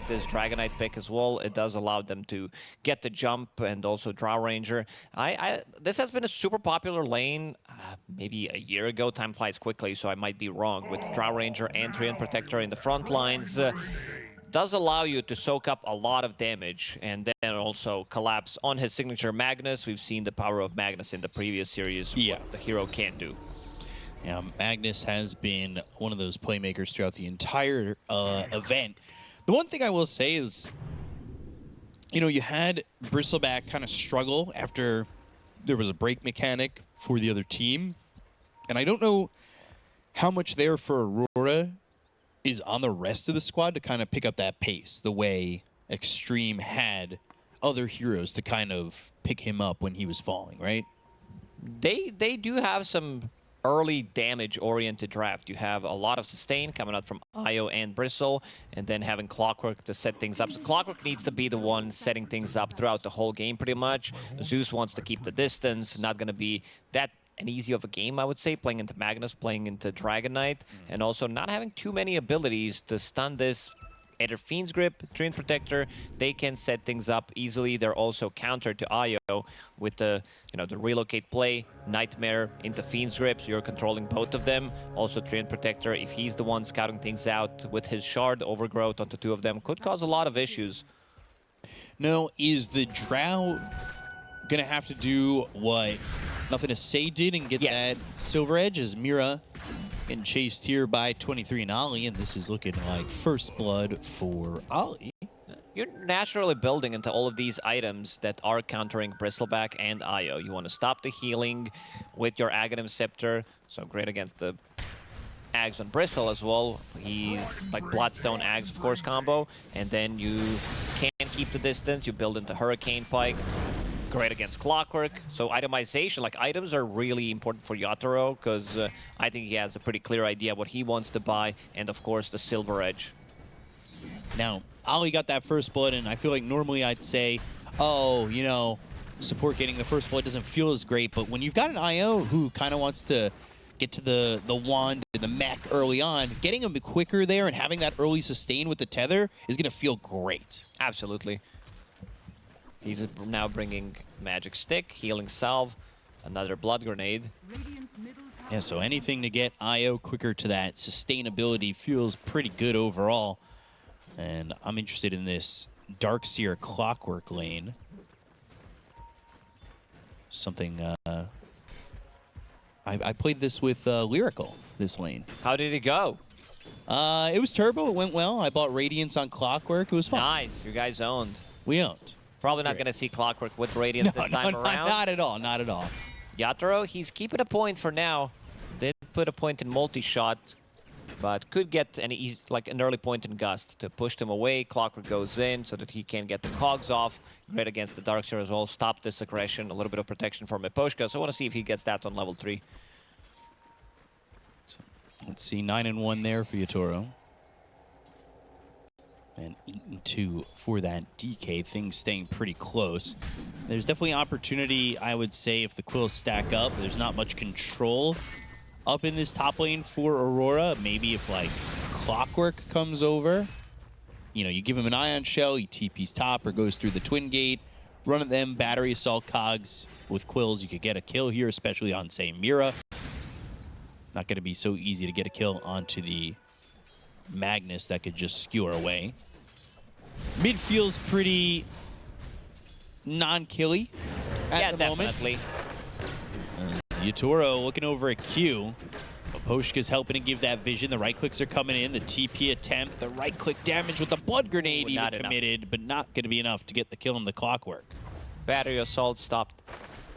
like this Dragon Knight pick as well. It does allow them to get the jump and also Drow Ranger. This has been a super popular lane maybe a year ago. Time flies quickly, so I might be wrong. With Drow Ranger and Treant Protector in the front lines, does allow you to soak up a lot of damage and then also collapse on his signature Magnus. We've seen the power of Magnus in the previous series. Yeah. What the hero can't do. Yeah, Magnus has been one of those playmakers throughout the entire event. The one thing I will say is, you know, you had Bristleback kind of struggle after there was a break mechanic for the other team. And I don't know how much there for Aurora is on the rest of the squad to kind of pick up that pace, the way Xtreme had other heroes to kind of pick him up when he was falling, right? They do have some early damage-oriented draft. You have a lot of sustain coming out from Io and Bristle, and then having Clockwork to set things up. So Clockwork needs to be the one setting things up throughout the whole game pretty much. Zeus wants to keep the distance, not going to be that an easy of a game, I would say, playing into Magnus, playing into Dragon Knight, and also not having too many abilities to stun this. Either Fiend's Grip, Treant Protector, they can set things up easily. They're also countered to Io with the, you know, the relocate play, Nightmare into Fiend's Grip, so you're controlling both of them. Also Treant Protector, if he's the one scouting things out with his Shard Overgrowth onto two of them, could cause a lot of issues. Now, is the Drow gonna have to do what Nothing to Say did and get that Silver Edge as Mira getting chased here by 23 and Ollie, and this is looking like first blood for Ollie. You're naturally building into all of these items that are countering Bristleback and Io. You want to stop the healing with your Aghanim Scepter, so great against the Ags on Bristle as well. He, like Bloodstone Ags, of course, combo, and then you can keep the distance. You build into Hurricane Pike. Great against Clockwork. So itemization, like items are really important for Yatoro because I think he has a pretty clear idea what he wants to buy, and of course the Silver Edge. Now, Ollie got that first blood, and I feel like normally I'd say, oh, you know, support getting the first blood doesn't feel as great, but when you've got an IO who kind of wants to get to the wand and the mech early on, getting him quicker there and having that early sustain with the tether is going to feel great. Absolutely. He's now bringing Magic Stick, Healing Salve, another Blood Grenade. Yeah, so anything to get Io quicker to that sustainability feels pretty good overall. And I'm interested in this Darkseer Clockwork lane. Something, I played this with Lyrical, this lane. How did it go? It was turbo, it went well. I bought Radiance on Clockwork, it was fun. Nice, you guys owned. We owned. Probably not going to see Clockwork with Radiance this time around. Not at all, not at all. Yatoro, he's keeping a point for now. Did put a point in multi-shot, but could get an early point in Gust to push them away. Clockwork goes in so that he can get the cogs off. Great against the Darkseer as well. Stop this aggression. A little bit of protection for Miposhka. So I want to see if he gets that on level 3. So, let's see, 9-1 there for Yatoro. And 8-2 for that DK. Things staying pretty close. There's definitely opportunity, I would say, if the Quills stack up. There's not much control up in this top lane for Aurora. Maybe if, like, Clockwork comes over, you know, you give him an Ion Shell, he TP's top or goes through the Twin Gate, run at them, Battery Assault Cogs. With Quills, you could get a kill here, especially on, say, Mira. Not going to be so easy to get a kill onto the Magnus that could just skewer away. Mid feels pretty non-killy at the moment. Definitely. Yatoro looking over at Q. Miposhka's helping to give that vision. The right clicks are coming in. The TP attempt. The right click damage with the Blood Grenade even committed, but not going to be enough to get the kill on the Clockwork. Battery Assault stopped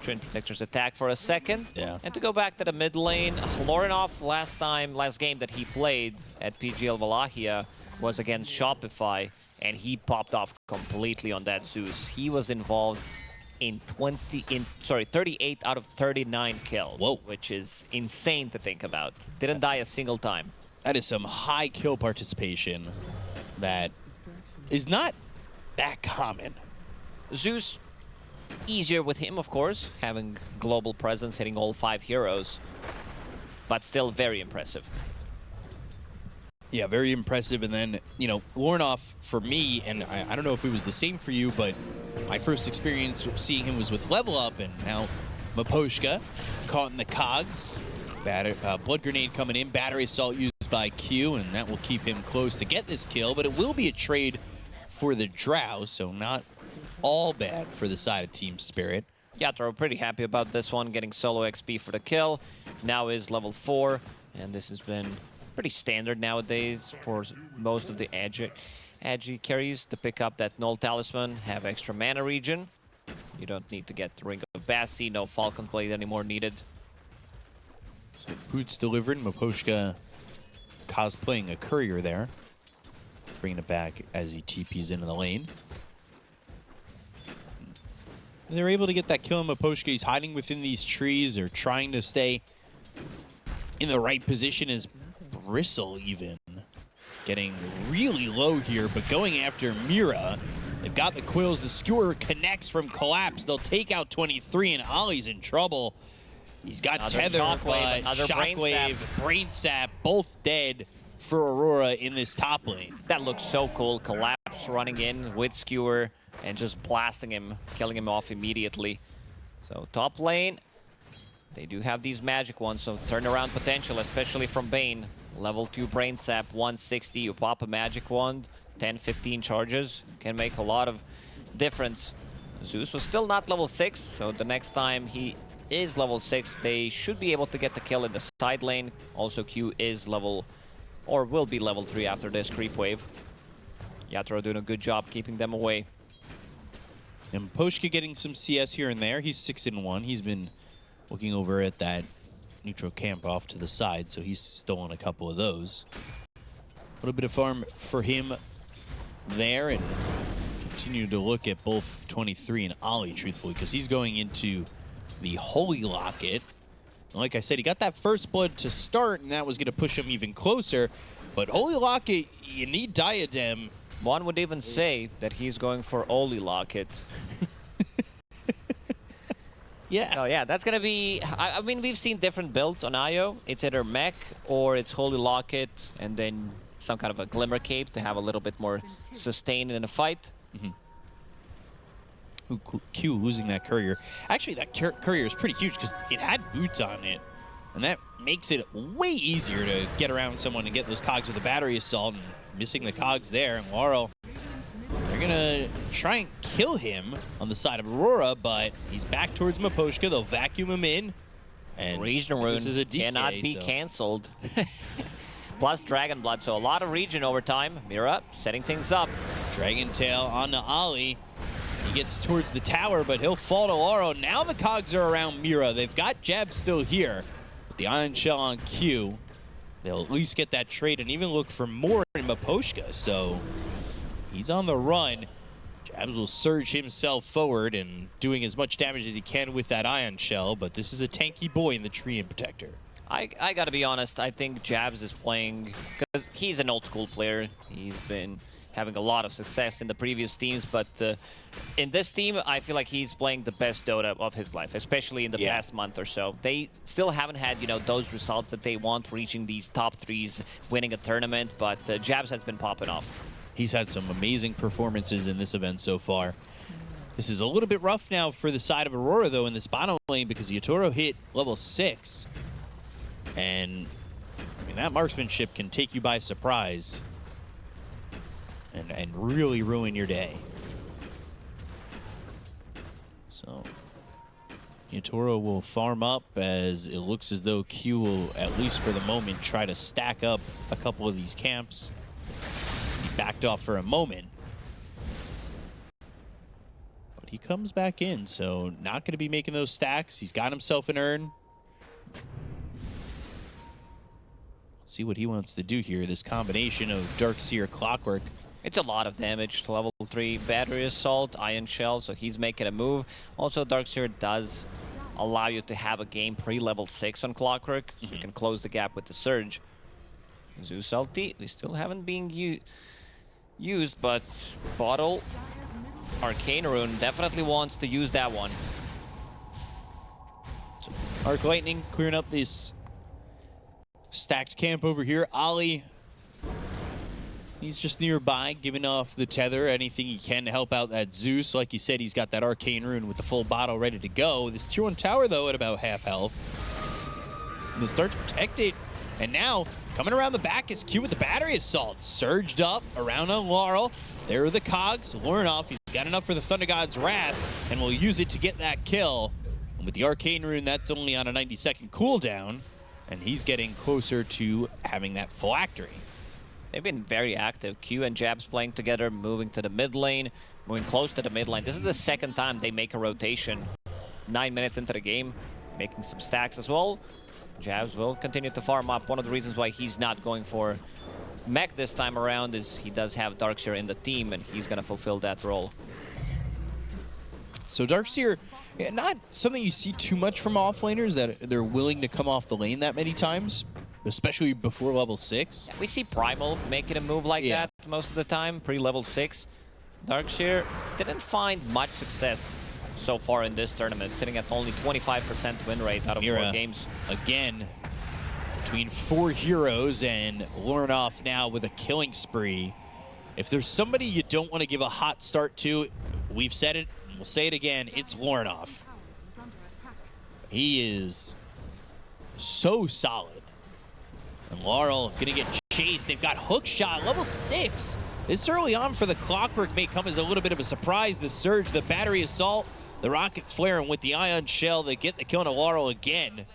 Treant Protector's attack for a second. Yeah. And to go back to the mid lane, Lorinov last game that he played at PGL Wallachia was against Shopify, and he popped off completely on that Zeus. He was involved in 38 out of 39 kills. Whoa. Which is insane to think about. Didn't die a single time. That is some high kill participation that is not that common. Zeus, easier with him, of course, having global presence, hitting all 5 heroes, but still very impressive. Yeah, very impressive. And then, you know, Lornoff, for me, and I don't know if it was the same for you, but my first experience seeing him was with Level Up, and now Miposhka caught in the cogs. Blood grenade coming in, battery assault used by Q, and that will keep him close to get this kill, but it will be a trade for the Drow, so not all bad for the side of Team Spirit. Yeah, they're pretty happy about this one, getting solo XP for the kill. Now is level 4, and this has been pretty standard nowadays for most of the Agi carries to pick up that Null Talisman, have extra mana regen. You don't need to get the Ring of Bassi, no Falcon Blade anymore needed. So Boots delivered, Miposhka cosplaying a courier there. Bringing it back as he TPs into the lane. And they're able to get that kill on Miposhka. He's hiding within these trees or trying to stay in the right position as Bristle even getting really low here, but going after Mira. They've got the Quills. The Skewer connects from Collapse. They'll take out 23, and Ollie's in trouble. He's got Another Tether, Shockwave, but another Shockwave, Brain Sap, both dead for Aurora in this top lane. That looks so cool. Collapse running in with Skewer and just blasting him, killing him off immediately. So top lane, they do have these magic ones, so turnaround potential, especially from Bane. Level 2 Brain Sap, 160. You pop a magic wand, 10, 15 charges. Can make a lot of difference. Zeus was still not level 6, so the next time he is level 6, they should be able to get the kill in the side lane. Also, Q is level, or will be level 3 after this creep wave. Yatoro doing a good job keeping them away. And Poshka getting some CS here and there. He's 6-1. He's been looking over at that neutral camp off to the side, so he's stolen a couple of those. A little bit of farm for him there, and continue to look at both 23 and Ollie, truthfully, because he's going into the Holy Locket. Like I said, he got that first blood to start, and that was going to push him even closer. But Holy Locket, you need Diadem. One would even say that he's going for Holy Locket. Yeah. Oh yeah, that's gonna be. I mean, we've seen different builds on IO. It's either mech or it's Holy Locket, and then some kind of a Glimmer Cape to have a little bit more sustain in a fight. Q losing that courier. Actually, that courier is pretty huge because it had boots on it, and that makes it way easier to get around someone and get those cogs with a battery assault. And missing the cogs there, and Laurel, they're gonna try and kill him on the side of Aurora, but he's back towards Miposhka. They'll vacuum him in, and Region Rune this is a DK, cannot be cancelled. Plus Dragon Blood, so a lot of region over time. Mira setting things up. Dragon Tail on to Ollie. He gets towards the tower, but he'll fall to Laurel. Now the cogs are around Mira. They've got Jab still here. With the Iron Shell on Q, they'll at least get that trade and even look for more in Miposhka. So he's on the run. Jabs will surge himself forward and doing as much damage as he can with that Ion Shell, but this is a tanky boy in the Tree and Protector. I gotta be honest, I think Jabs is playing, because he's an old school player. He's been having a lot of success in the previous teams, but in this team, I feel like he's playing the best Dota of his life, especially in the past month or so. They still haven't had, you know, those results that they want, reaching these top 3s, winning a tournament, but Jabs has been popping off. He's had some amazing performances in this event so far. This is a little bit rough now for the side of Aurora, though, in this bottom lane, because Yatoro hit level 6. And, I mean, that marksmanship can take you by surprise and really ruin your day. So, Yatoro will farm up as it looks as though Q will, at least for the moment, try to stack up a couple of these camps. He backed off for a moment. But he comes back in, so not going to be making those stacks. He's got himself an urn. See what he wants to do here. This combination of Darkseer, Clockwork. It's a lot of damage to level 3 battery assault, Iron Shell, so he's making a move. Also, Darkseer does allow you to have a game pre-level 6 on Clockwork, so you can close the gap with the Surge. Zeus LT, we still haven't been used, but Bottle, Arcane Rune definitely wants to use that one. So, Arc Lightning clearing up this stacked camp over here. Ollie He's just nearby, giving off the tether, anything he can to help out that Zeus. Like you said, he's got that arcane rune with the full bottle ready to go. This tier 1 tower, though, at about half health. And they'll start to protect it. And now, coming around the back is Q with the battery assault. Surged up around on Laurel. There are the cogs. Lornoff, he's got enough for the Thunder God's Wrath, and will use it to get that kill. And with the arcane rune, that's only on a 90-second cooldown. And he's getting closer to having that phylactery. They've been very active. Q and Jabs playing together, moving to the mid lane, moving close to the mid lane. This is the second time they make a rotation. 9 minutes into the game, making some stacks as well. Jabs will continue to farm up. One of the reasons why he's not going for mech this time around is he does have Darkseer in the team, and he's going to fulfill that role. So Darkseer, not something you see too much from offlaners, that they're willing to come off the lane that many times, especially before level 6. We see Primal making a move like that most of the time, pre-level 6. Darkseer didn't find much success so far in this tournament, sitting at only 25% win rate out of 4 games. Again, between 4 heroes, and Lornoff now with a killing spree. If there's somebody you don't want to give a hot start to, we've said it, we'll say it again, it's Lornoff. He is so solid. And Laurel gonna get chased. They've got Hookshot, level 6. This early on for the Clockwork may come as a little bit of a surprise. The Surge, the Battery Assault, the Rocket Flare, and with the Ion Shell, they get the kill on Laurel again.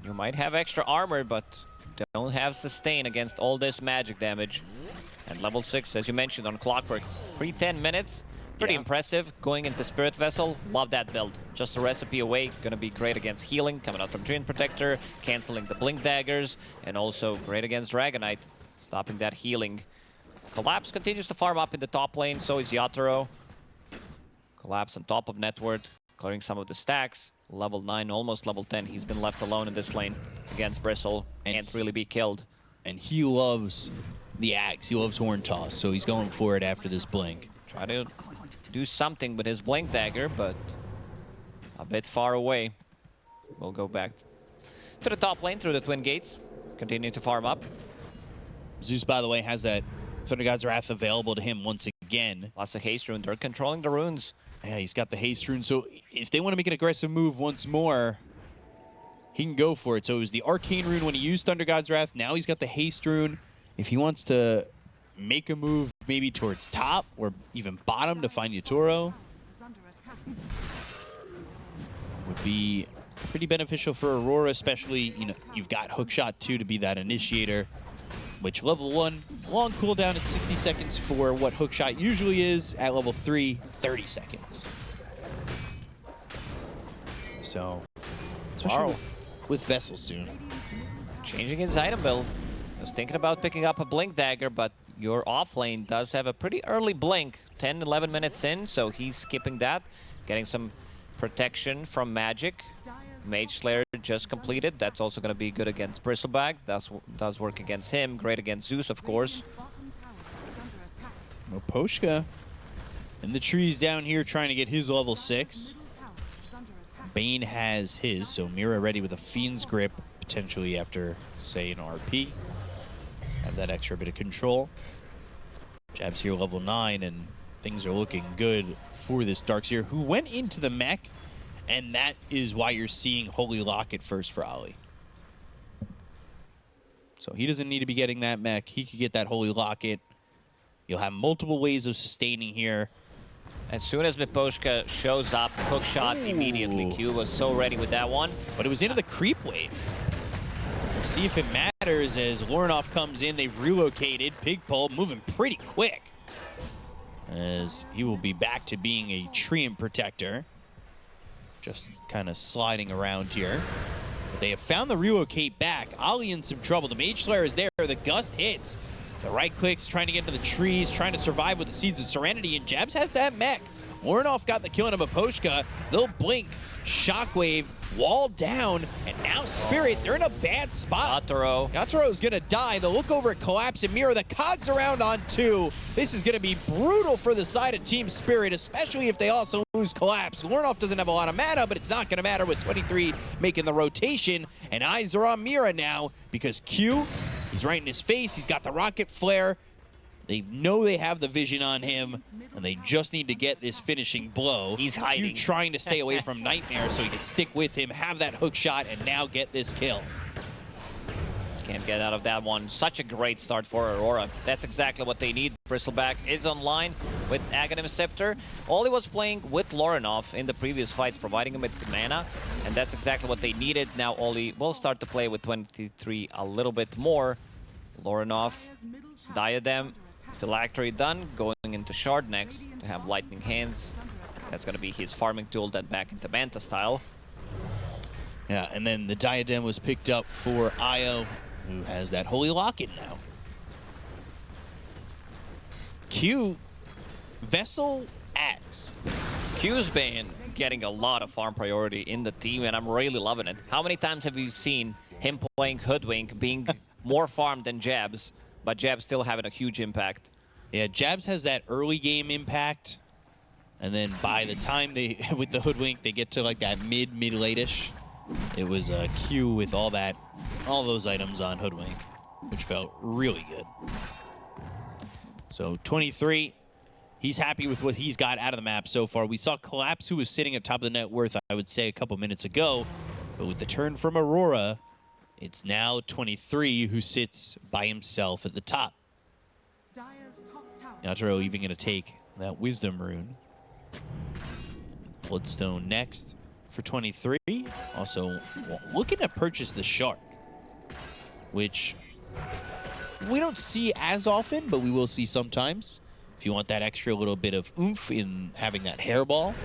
You might have extra armor, but don't have sustain against all this magic damage. And level 6, as you mentioned, on Clockwork, pre-10 minutes. Pretty impressive. Going into Spirit Vessel, love that build. Just a recipe away, gonna be great against healing, coming out from Treant Protector, canceling the Blink Daggers, and also great against Dragonite, stopping that healing. Collapse continues to farm up in the top lane, so is Yatoro. Collapse on top of Network, clearing some of the stacks. Level 9, almost level 10. He's been left alone in this lane against Bristle. Can't really be killed. And he loves the axe. He loves Horn Toss, so he's going for it after this Blink. Try to do something with his Blink Dagger, but a bit far away. We'll go back to the top lane through the Twin Gates. Continue to farm up. Zeus, by the way, has that Thunder God's Wrath available to him once again. Lots of haste rune. They're controlling the runes. Yeah, he's got the haste rune, so if they want to make an aggressive move once more, he can go for it. So it was the arcane rune when he used Thunder God's Wrath. Now he's got the haste rune. If he wants to make a move maybe towards top or even bottom to find Yatoro, would be pretty beneficial for Aurora, especially, you know, you've got Hookshot 2 to be that initiator, which level 1, long cooldown at 60 seconds for what Hookshot usually is. At level 3, 30 seconds. So, especially with Vessel soon. Changing his item build. I was thinking about picking up a Blink Dagger, but your offlane does have a pretty early Blink, 10, 11 minutes in, so he's skipping that, getting some protection from magic. Mage Slayer just completed. That's also going to be good against Bristleback. Does work against him. Great against Zeus, of course. Moposhka in the trees down here trying to get his level 6. Bane has his, so Mira ready with a Fiend's Grip, potentially after, say, an RP. Have that extra bit of control. Jabs here level 9, and things are looking good for this Darkseer, who went into the mech, and that is why you're seeing Holy Locket first for Ollie. So he doesn't need to be getting that mech. He could get that Holy Locket. You'll have multiple ways of sustaining here. As soon as Miposhka shows up, Hookshot immediately. Q was so ready with that one. But it was into the creep wave. We'll see if it matters as Lornoff comes in. They've relocated. Pigpole moving pretty quick, as he will be back to being a Treant Protector. Just kind of sliding around here. But they have found the relocate back. Ollie in some trouble. The Mage Slayer is there. The Gust hits. The right clicks trying to get into the trees, trying to survive with the Seeds of Serenity, and Jabs has that mech. Lornoff got the kill on Miposhka. They'll blink. Shockwave, wall down, and now Spirit, they're in a bad spot. Yatoro's gonna die. They'll look over at Collapse and Mira. The cogs around on 2. This is gonna be brutal for the side of Team Spirit, especially if they also lose Collapse. Lornoff doesn't have a lot of mana, but it's not gonna matter with 23 making the rotation. And eyes are on Mira now because Q, he's right in his face. He's got the Rocket Flare. They know they have the vision on him, and they just need to get this finishing blow. He's hiding. Q trying to stay away from Nightmare so he can stick with him, have that hook shot, and now get this kill. Can't get out of that one. Such a great start for Aurora. That's exactly what they need. Bristleback is online with Aghanim Scepter. Ollie was playing with Lorinov in the previous fights, providing him with mana, and that's exactly what they needed. Now Ollie will start to play with 23 a little bit more. Lorinov, Diadem, Phylactery done, going into Shard next to have Lightning Hands. That's going to be his farming tool, then back into Manta style. Yeah, and then the Diadem was picked up for Io, who has that Holy Locket now. Q, Vessel, Axe. Q's been getting a lot of farm priority in the team, and I'm really loving it. How many times have you seen him playing Hoodwink, being more farmed than Jabs, but Jabs still having a huge impact? Yeah, Jabs has that early game impact, and then by the time they, with the Hoodwink, they get to like that mid-late-ish. It was a Q with all those items on Hoodwink, which felt really good. So 23, he's happy with what he's got out of the map so far. We saw Collapse, who was sitting at top of the net worth, I would say, a couple minutes ago. But with the turn from Aurora, it's now 23 who sits by himself at the top. Yatoro even going to take that Wisdom Rune. Bloodstone next for 23. Also looking to purchase the Shard, which we don't see as often, but we will see sometimes. If you want that extra little bit of oomph in having that hairball.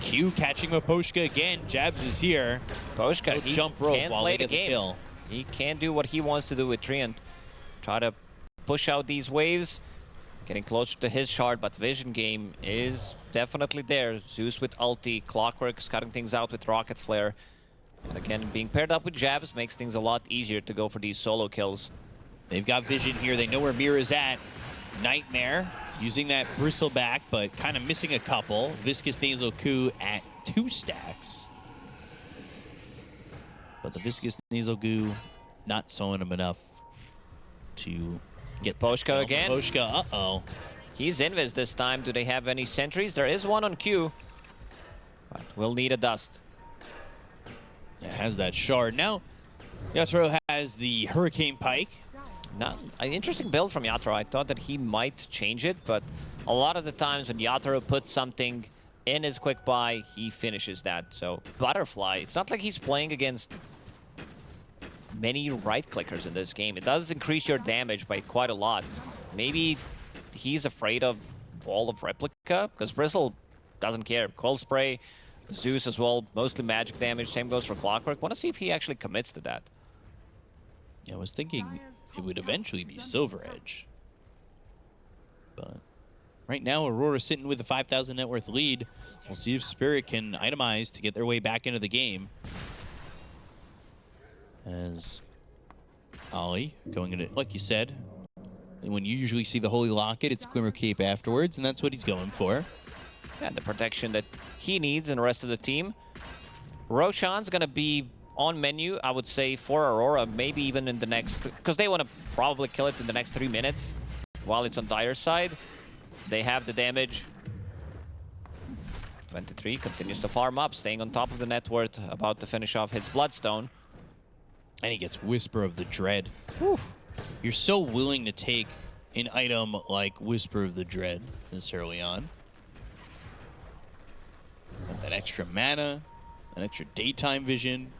Q catching Maposhka again. Jabs is here. Poshka, he jump rope can't while play they the get game. the kill. He can't do what he wants to do with Treant. Try to push out these waves. Getting closer to his shard, but Vision Game is definitely there. Zeus with ulti, Clockwork cutting things out with Rocket Flare. And again, being paired up with Jabs makes things a lot easier to go for these solo kills. They've got Vision here. They know where Mira's at. Nightmare using that Bristleback, but kind of missing a couple. Viscous Nasal Coup at 2 stacks. But the Viscous Nasal Goo not sewing him enough to get Poshka again. Poshka, uh-oh. He's invis this time. Do they have any sentries? There is one on Q. But we'll need a dust. Yeah, has that shard. Now, Yatoro has the Hurricane Pike. Not an interesting build from Yatoro. I thought that he might change it, but a lot of the times when Yatoro puts something in his quick buy, he finishes that. So Butterfly, it's not like he's playing against many right clickers in this game. It does increase your damage by quite a lot. Maybe he's afraid of Wall of Replica, because Bristle doesn't care. Cold Spray, Zeus as well, mostly magic damage. Same goes for Clockwork. Want to see if he actually commits to that. Yeah, I was thinking it would eventually be Silver Edge. But right now, Aurora sitting with a 5,000 net worth lead. We'll see if Spirit can itemize to get their way back into the game. As Ollie going into, like you said, when you usually see the Holy Locket, it's Glimmer Cape afterwards, and that's what he's going for. Yeah, the protection that he needs and the rest of the team. Roshan's going to be on menu, I would say, for Aurora, maybe even in the next, because they want to probably kill it in the next 3 minutes while it's on Dire's side. They have the damage. 23 continues to farm up, staying on top of the net worth, about to finish off his Bloodstone. And he gets Whisper of the Dread. Oof. You're so willing to take an item like Whisper of the Dread this early on. And that extra mana, an extra daytime vision.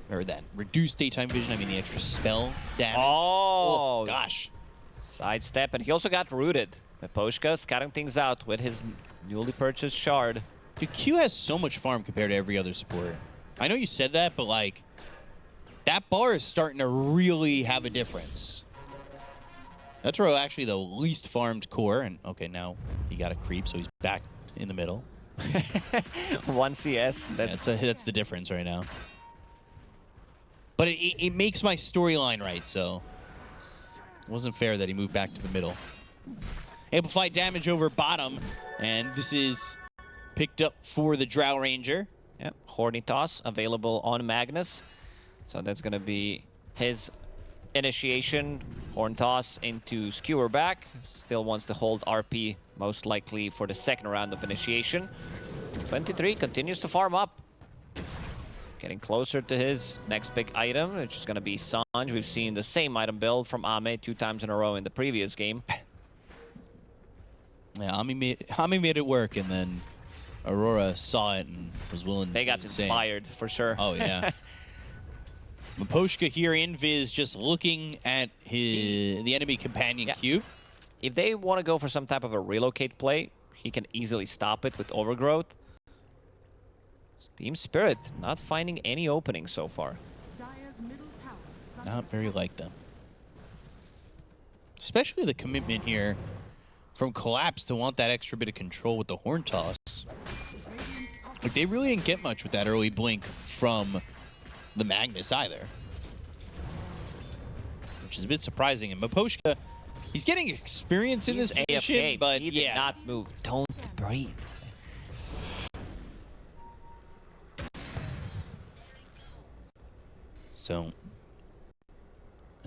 Or that reduced daytime vision, I mean the extra spell damage. Oh, gosh. Sidestep, and he also got rooted. Maposhka scouting things out with his newly purchased shard. Dude, Q has so much farm compared to every other supporter. I know you said that, but like, that bar is starting to really have a difference. That's actually the least farmed core, and okay, now he got a creep, so he's back in the middle. 1 CS. That's the difference right now. But it makes my storyline right, so it wasn't fair that he moved back to the middle. Amplified damage over bottom, and this is picked up for the Drow Ranger. Yep, Horny Toss available on Magnus. So that's going to be his initiation. Horn toss into skewer back. Still wants to hold RP, most likely for the second round of initiation. 23 continues to farm up. Getting closer to his next big item, which is going to be Sanj. We've seen the same item build from Ame 2 times in a row in the previous game. Yeah, Ami made it work, and then Aurora saw it and was willing. They got inspired for sure. Oh yeah. Miposhka here, Invis just looking at the enemy companion cube. If they want to go for some type of a relocate play, he can easily stop it with overgrowth. Team Spirit not finding any opening so far. Not very like them. Especially the commitment here from Collapse to want that extra bit of control with the horn toss. Like, they really didn't get much with that early blink from the Magnus either, which is a bit surprising. And Miposhka, he's getting experience in this position, AFK, but he did not move. Don't breathe. So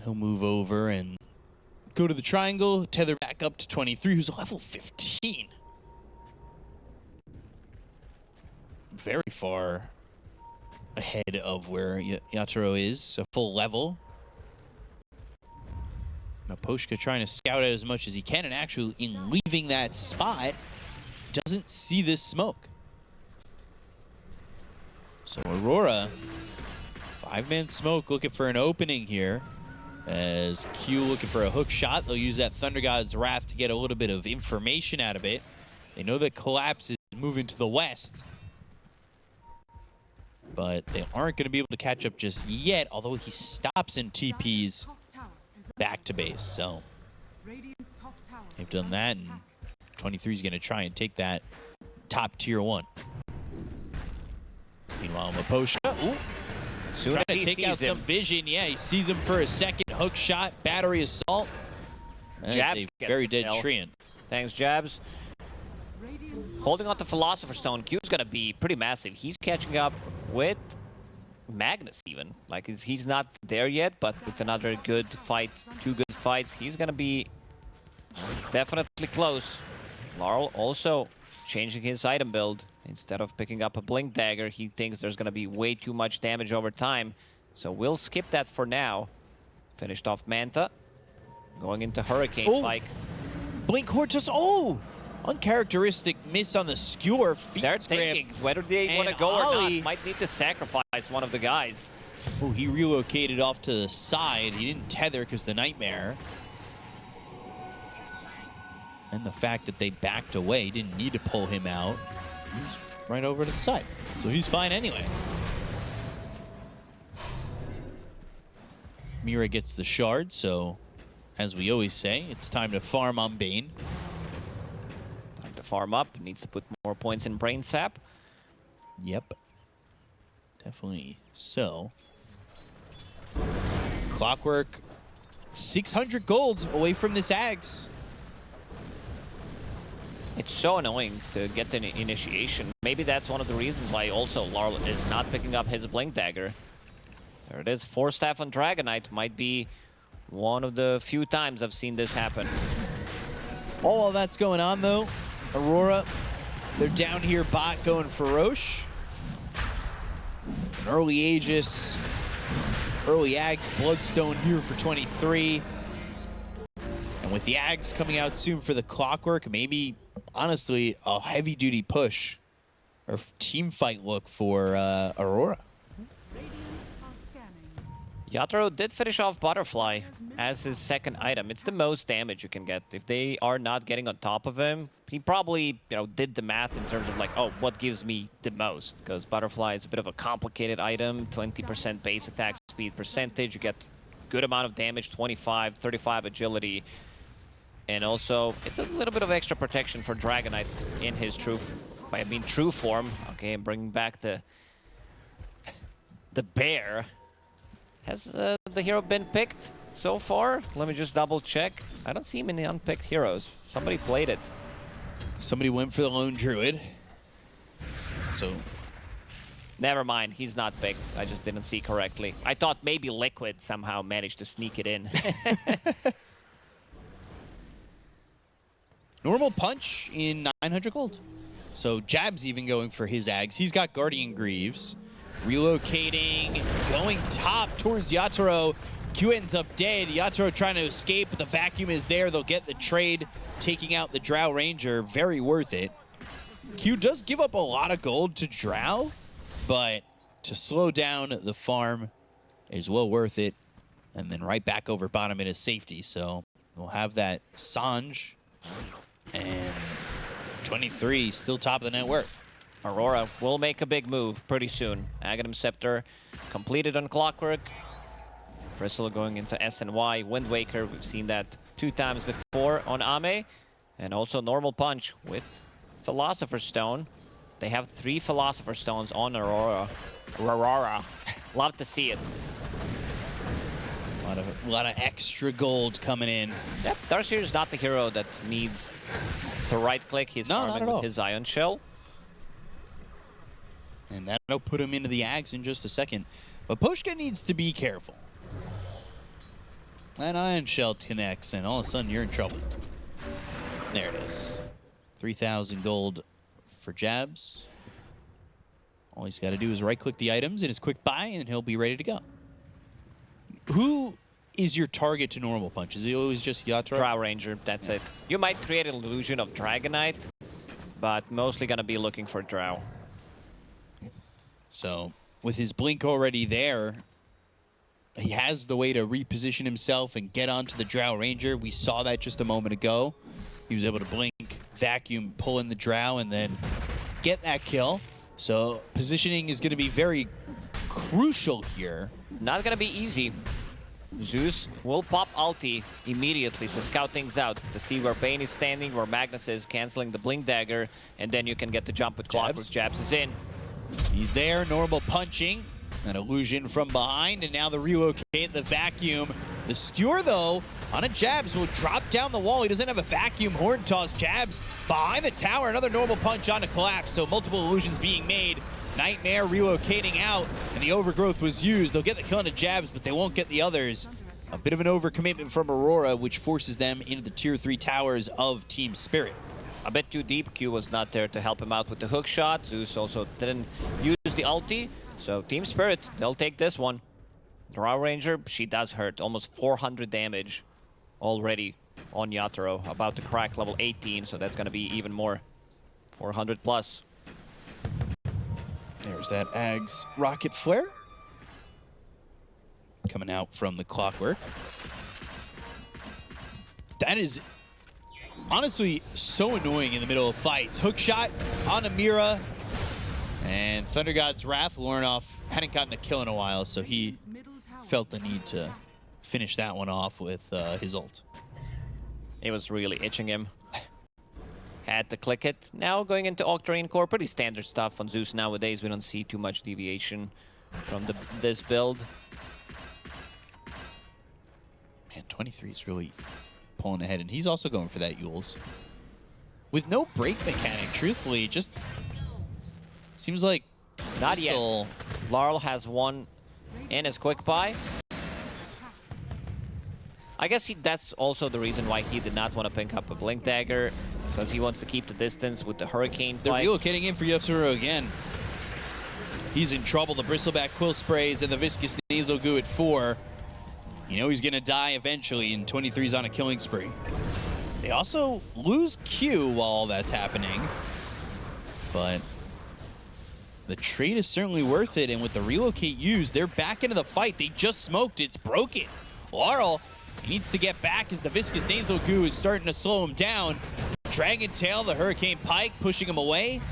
he'll move over and go to the triangle, tether back up to 23, who's level 15. Very far ahead of where Yatoro is, a full level. Miposhka trying to scout out as much as he can, and actually in leaving that spot, doesn't see this smoke. So Aurora, 5-man smoke looking for an opening here. As Q looking for a hook shot. They'll use that Thunder God's Wrath to get a little bit of information out of it. They know that Collapse is moving to the west, but they aren't going to be able to catch up just yet, although he stops and TPs back to base. So they've done that, and 23 is going to try and take that top tier 1. Meanwhile, Miposhka, trying to take out some vision. Yeah, he sees him for a second. Hook shot, battery assault. Jabs a very dead Treant. Thanks, Jabs. Holding on to Philosopher's Stone, Q's going to be pretty massive. He's catching up with Magnus even. Like, he's not there yet, but with another good fight, 2 good fights, he's going to be definitely close. Laurel also changing his item build. Instead of picking up a Blink Dagger, he thinks there's going to be way too much damage over time. So we'll skip that for now. Finished off Manta. Going into Hurricane Spike. Blink Hortus. Oh! Uncharacteristic miss on the skewer. They're thinking whether they want to go or not. Might need to sacrifice one of the guys. Oh, he relocated off to the side. He didn't tether because the Nightmare. And the fact that they backed away, didn't need to pull him out. He's right over to the side. So he's fine anyway. Mira gets the shard, so as we always say, it's time to farm on Bane. Time to farm up. Needs to put more points in Brain Sap. Yep. Definitely so. Clockwork, 600 gold away from this Ags. It's so annoying to get the initiation. Maybe that's one of the reasons why also Laurel is not picking up his Blink Dagger. There it is, 4 staff on Dragonite. Might be one of the few times I've seen this happen. All of that's going on though. Aurora, they're down here bot going for Roche. An early Aegis, early Ags, Bloodstone here for 23. And with the Ags coming out soon for the Clockwork, maybe honestly a heavy-duty push or team fight look for Aurora. Yatoro did finish off Butterfly as his second item. It's the most damage you can get. If they are not getting on top of him, he probably, did the math in terms of like, oh, what gives me the most? Because Butterfly is a bit of a complicated item, 20% base attack speed percentage. You get good amount of damage, 25, 35 agility. And also, it's a little bit of extra protection for Dragonite in his true form. Okay, I'm bringing back the bear. Has the hero been picked so far? Let me just double check. I don't see him in the unpicked heroes. Somebody played it. Somebody went for the Lone Druid. So Never mind, he's not picked. I just didn't see correctly. I thought maybe Liquid somehow managed to sneak it in. Normal punch in 900 gold. So Jab's even going for his Ags. He's got Guardian Greaves. Relocating, going top towards Yatoro. Q ends up dead. Yatoro trying to escape, but the vacuum is there. They'll get the trade, taking out the Drow Ranger. Very worth it. Q does give up a lot of gold to Drow, but to slow down the farm is well worth it. And then right back over bottom into safety. So we'll have that Sanj and 23 still top of the net worth. Aurora will make a big move pretty soon. Aghanim Scepter completed on Clockwork. Bristle going into SNY. Wind Waker, we've seen that 2 times before on Ame. And also normal punch with Philosopher's Stone. They have 3 Philosopher's Stones on Aurora. Love to see it. A lot of extra gold coming in. Yep, Darkseer is not the hero that needs to right-click. He's farming with his Ion Shell. And that'll put him into the Ags in just a second. But Poshka needs to be careful. That Ion Shell connects, and all of a sudden you're in trouble. There it is. 3,000 gold for Jabs. All he's got to do is right-click the items in his quick buy, and he'll be ready to go. Who is your target to normal punch? Is it always just Yatoro? Drow Ranger, that's it. You might create an illusion of Dragonite, but mostly going to be looking for Drow. So, with his blink already there, he has the way to reposition himself and get onto the Drow Ranger. We saw that just a moment ago. He was able to blink, vacuum, pull in the Drow, and then get that kill. So, positioning is going to be very crucial here. Not going to be easy. Zeus will pop ulti immediately to scout things out, to see where Bane is standing, where Magnus is, canceling the Blink Dagger, and then you can get the jump with Clockwork. Jabs is in. He's there, normal punching. An illusion from behind, and now the relocate, the vacuum. The skewer, though, on a Jabs will drop down the wall. He doesn't have a vacuum. Horn toss. Jabs behind the tower. Another normal punch on a collapse, so multiple illusions being made. Nightmare relocating out, and the overgrowth was used. They'll get the kill on the Jabs, but they won't get the others. A bit of an overcommitment from Aurora, which forces them into the tier 3 towers of Team Spirit. A bit too deep. Q was not there to help him out with the hook shot. Zeus also didn't use the ulti. So Team Spirit, they'll take this one. Drow Ranger, she does hurt. Almost 400 damage already on Yatoro. About to crack level 18, so that's going to be even more. 400 plus. There's that Ags Rocket Flare. Coming out from the Clockwork. That is honestly so annoying in the middle of fights. Hook shot on Amira. And Thunder God's Wrath, Lornoff hadn't gotten a kill in a while, so he felt the need to finish that one off with his ult. It was really itching him. Had to click it. Now going into Octarine Core, pretty standard stuff on Zeus nowadays. We don't see too much deviation from this build. Man, 23 is really pulling ahead, and he's also going for that Yules. With no break mechanic, truthfully, it just seems like not yet. Laurel has one in his quick buy. I guess that's also the reason why he did not want to pick up a Blink Dagger, because he wants to keep the distance with the Hurricane They're Pike. relocating in for Yatoro again. He's in trouble. The Bristleback Quill Sprays and the Viscous Nasal Goo at 4. You know he's going to die eventually, and 23's on a killing spree. They also lose Q while all that's happening. But the trade is certainly worth it, and with the relocate used, they're back into the fight. They just smoked. It's broken. Laurel, he needs to get back as the Viscous Nasal Goo is starting to slow him down. Dragon Tail, the Hurricane Pike, pushing him away.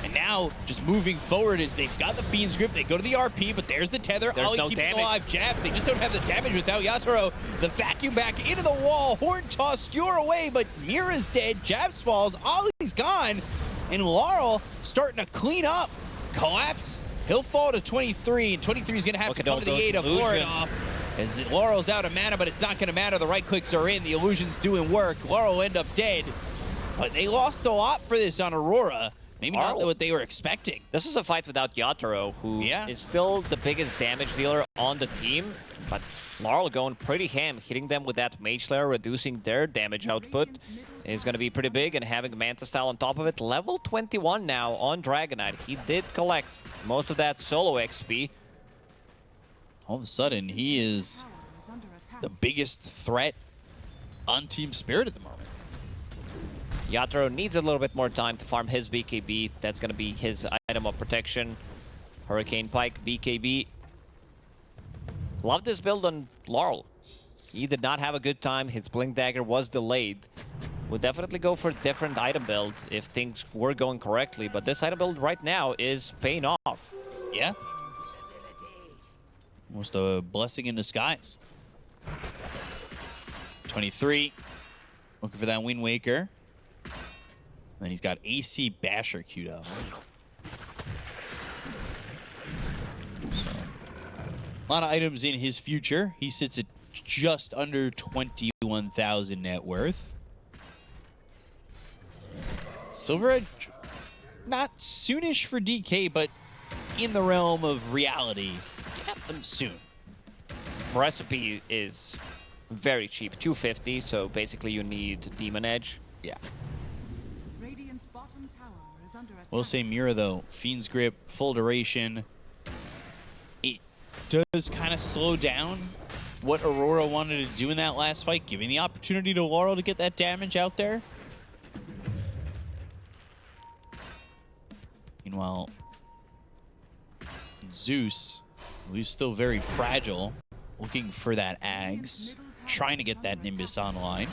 And now, just moving forward as they've got the Fiend's Grip. They go to the RP, but there's the tether. There's Ollie no keeping damage. alive. Jabs, they just don't have the damage without Yatoro. The vacuum back into the wall. Horn toss, skewer away, but Mira's dead. Jabs falls. Ollie's gone. And Laurel starting to clean up. Collapse. He'll fall to 23, and 23 is going to have to come to the aid of Lornoff. As Laurel's out of mana, but it's not going to matter. The right clicks are in. The illusion's doing work. Laurel will end up dead. But they lost a lot for this on Aurora. Maybe not what they were expecting. This is a fight without Yatoro, who is still the biggest damage dealer on the team, but Laurel going pretty ham, hitting them with that Mage Slayer, reducing their damage output is going to be pretty big, and having Manta Style on top of it. Level 21 now on Dragonite. He did collect most of that solo XP. All of a sudden, he is the biggest threat on Team Spirit at the moment. Yatoro needs a little bit more time to farm his BKB. That's going to be his item of protection. Hurricane Pike, BKB. Love this build on Laurel. He did not have a good time. His Blink Dagger was delayed. Would definitely go for a different item build if things were going correctly. But this item build right now is paying off. Yeah. Almost a blessing in disguise. 23. Looking for that Wind Waker. Then he's got AC Basher queued up. So, a lot of items in his future. He sits at just under 21,000 net worth. Silver Edge, not soonish for DK, but in the realm of reality, soon. Recipe is very cheap, 250, so basically you need Demon Edge. Yeah. We'll say Mira, though. Fiend's Grip, full duration. It does kind of slow down what Aurora wanted to do in that last fight, giving the opportunity to Laurel to get that damage out there. Meanwhile, Zeus, who's still very fragile, looking for that Ags, trying to get that Nimbus online.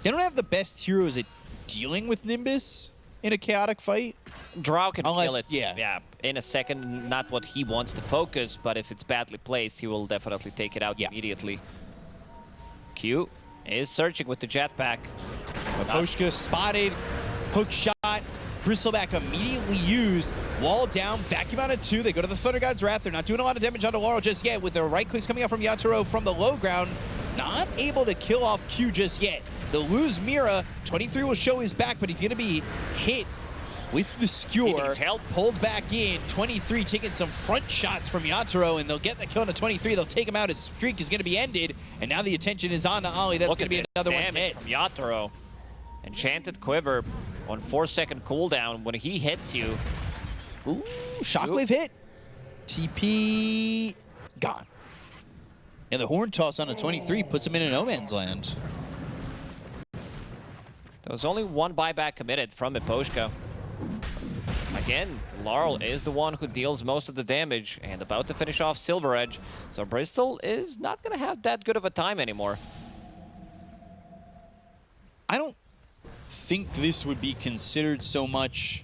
They don't have the best heroes at dealing with Nimbus in a chaotic fight. Drow can kill it. Yeah. In a second, not what he wants to focus, but if it's badly placed, he will definitely take it out immediately. Q is searching with the jetpack. Maposhka spotted, hook shot, Bristleback immediately used, wall down, vacuum out of 2. They go to the Thunder God's Wrath. They're not doing a lot of damage onto Laurel just yet, with their right clicks coming out from Yatoro from the low ground. Not able to kill off Q just yet. They'll lose Mira. 23 will show his back, but he's going to be hit with the skewer. Pulled back in. 23 taking some front shots from Yatoro, and they'll get the kill on 23. They'll take him out. His streak is going to be ended, and now the attention is on to Ollie. That's going to be another one dead. From Yatoro. Enchanted Quiver on 4-second cooldown. When he hits you. Ooh, Shockwave hit. TP gone. And the Horn Toss on a 23 puts him in a no man's land. There was only one buyback committed from Miposhka. Again, Laurel is the one who deals most of the damage and about to finish off Silver Edge. So Bristol is not going to have that good of a time anymore. I don't think this would be considered so much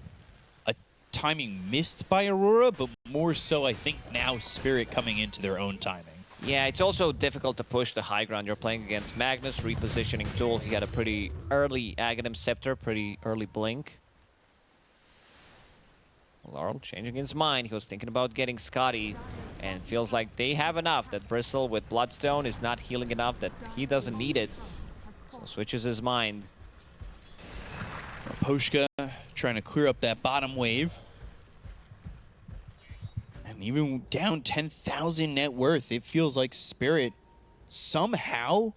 a timing missed by Aurora, but more so I think now Spirit coming into their own timing. Yeah, it's also difficult to push the high ground. You're playing against Magnus, repositioning tool. He had a pretty early Aghanim Scepter, pretty early Blink. Laurel changing his mind. He was thinking about getting Scotty and feels like they have enough, that Bristle with Bloodstone is not healing enough, that he doesn't need it. So switches his mind. Poshka trying to clear up that bottom wave. And even down 10,000 net worth, it feels like Spirit somehow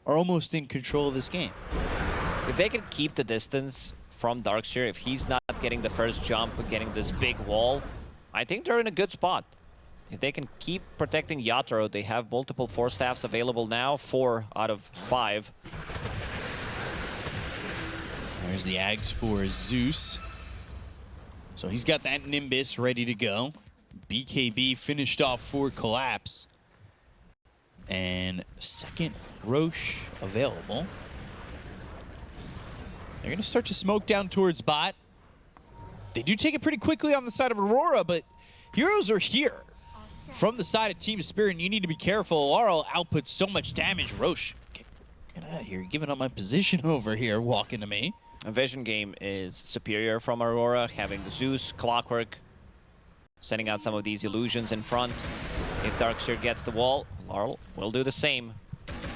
are almost in control of this game. If they can keep the distance from Darkseer, if he's not getting the first jump and getting this big wall, I think they're in a good spot. If they can keep protecting Yatoro, they have multiple Force Staffs available now, 4 out of 5. There's the Ags for Zeus. So he's got that Nimbus ready to go. BKB finished off for Collapse. And second Roche available. They're going to start to smoke down towards bot. They do take it pretty quickly on the side of Aurora, but heroes are here. From the side of Team Spirit, and you need to be careful. Laurel outputs so much damage. Roche, get out of here. You're giving up my position over here, walking to me. A Vision game is superior from Aurora, having Zeus, Clockwork, sending out some of these illusions in front. If Darkseer gets the wall, Laurel will do the same.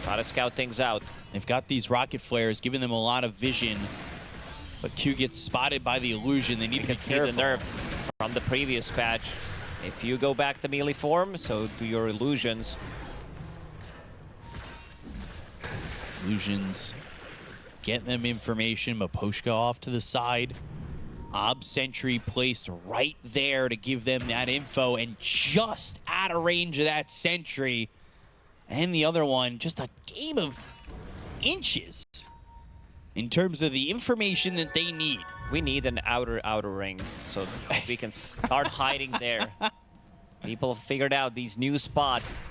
Try to scout things out. They've got these rocket flares, giving them a lot of vision. But Q gets spotted by the illusion. They need to be See careful. the nerf from the previous patch. If you go back to melee form, so do your illusions. Illusions get them information. Maposhka off to the side. Ob Sentry placed right there to give them that info, and just out of range of that Sentry. And the other one, just a game of inches in terms of the information that they need. We need an outer ring so we can start hiding there. People have figured out these new spots.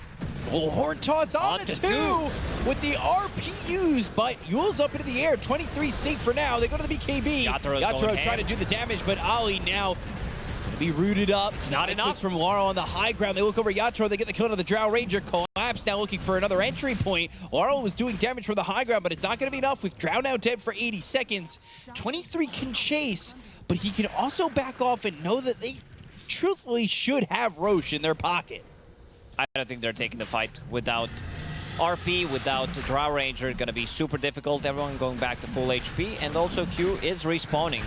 Oh, Horn Toss on the two with the RPUs, but Yule's up into the air. 23 safe for now. They go to the BKB. Yatoro trying to do the damage, but Ali now to be rooted up. It's not enough. From Lara on the high ground. They look over Yatoro. They get the kill on the Drow Ranger. Collapse now looking for another entry point. Lara was doing damage from the high ground, but it's not going to be enough with Drow now dead for 80 seconds. 23 can chase, but he can also back off and know that they truthfully should have Roche in their pocket. I don't think they're taking the fight without RP, without the Drow Ranger. Going to be super difficult. Everyone going back to full HP, and also Q is respawning.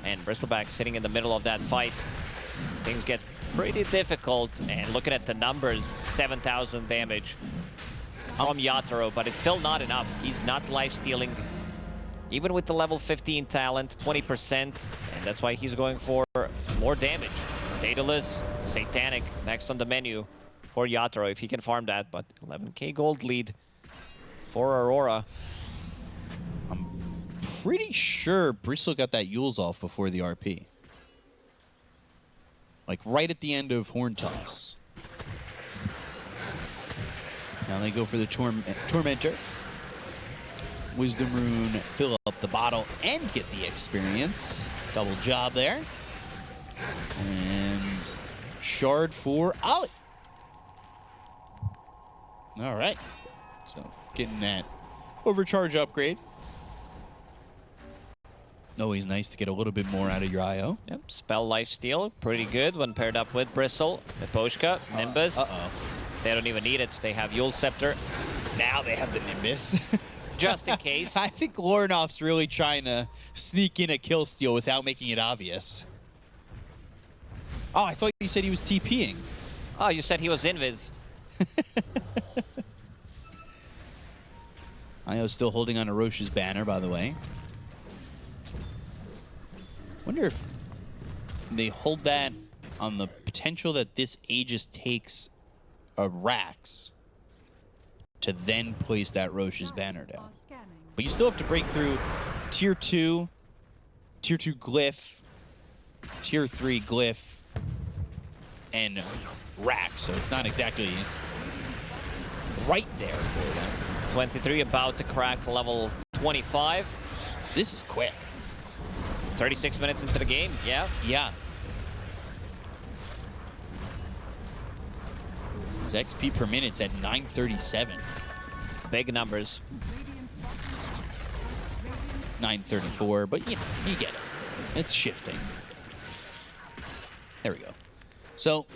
And Bristleback sitting in the middle of that fight. Things get pretty difficult, and looking at the numbers, 7,000 damage from Yatoro, but it's still not enough. He's not life-stealing, even with the level 15 talent, 20%, and that's why he's going for more damage. Daedalus, Satanic, next on the menu for Yatoro, if he can farm that, but 11k gold lead for Aurora. I'm pretty sure Bristle got that Yules off before the RP. Like right at the end of Horn Toss. Now they go for the Tormentor. Wisdom Rune, fill up the bottle, and get the experience. Double job there. And Shard for Ali. All right. So getting that overcharge upgrade. Always nice to get a little bit more out of your IO. Yep, spell lifesteal, pretty good when paired up with Bristle, Miposhka, Nimbus. They don't even need it. They have Yule Scepter. Now they have the Nimbus. Just in case. I think Lornoff's really trying to sneak in a kill steal without making it obvious. Oh, I thought you said he was TPing. Oh, you said he was invis. IO's still holding on to Roche's banner, by the way. Wonder if they hold that on the potential that this Aegis takes a Rax to then place that Roche's banner down. But you still have to break through Tier 2 Glyph, Tier 3 Glyph, and Rax, so it's not exactly right there for them. 23 about to crack level 25. This is quick. 36 minutes into the game, yeah. Yeah. His XP per minute's at 937. Big numbers. 934, but you get it. It's shifting. There we go. So,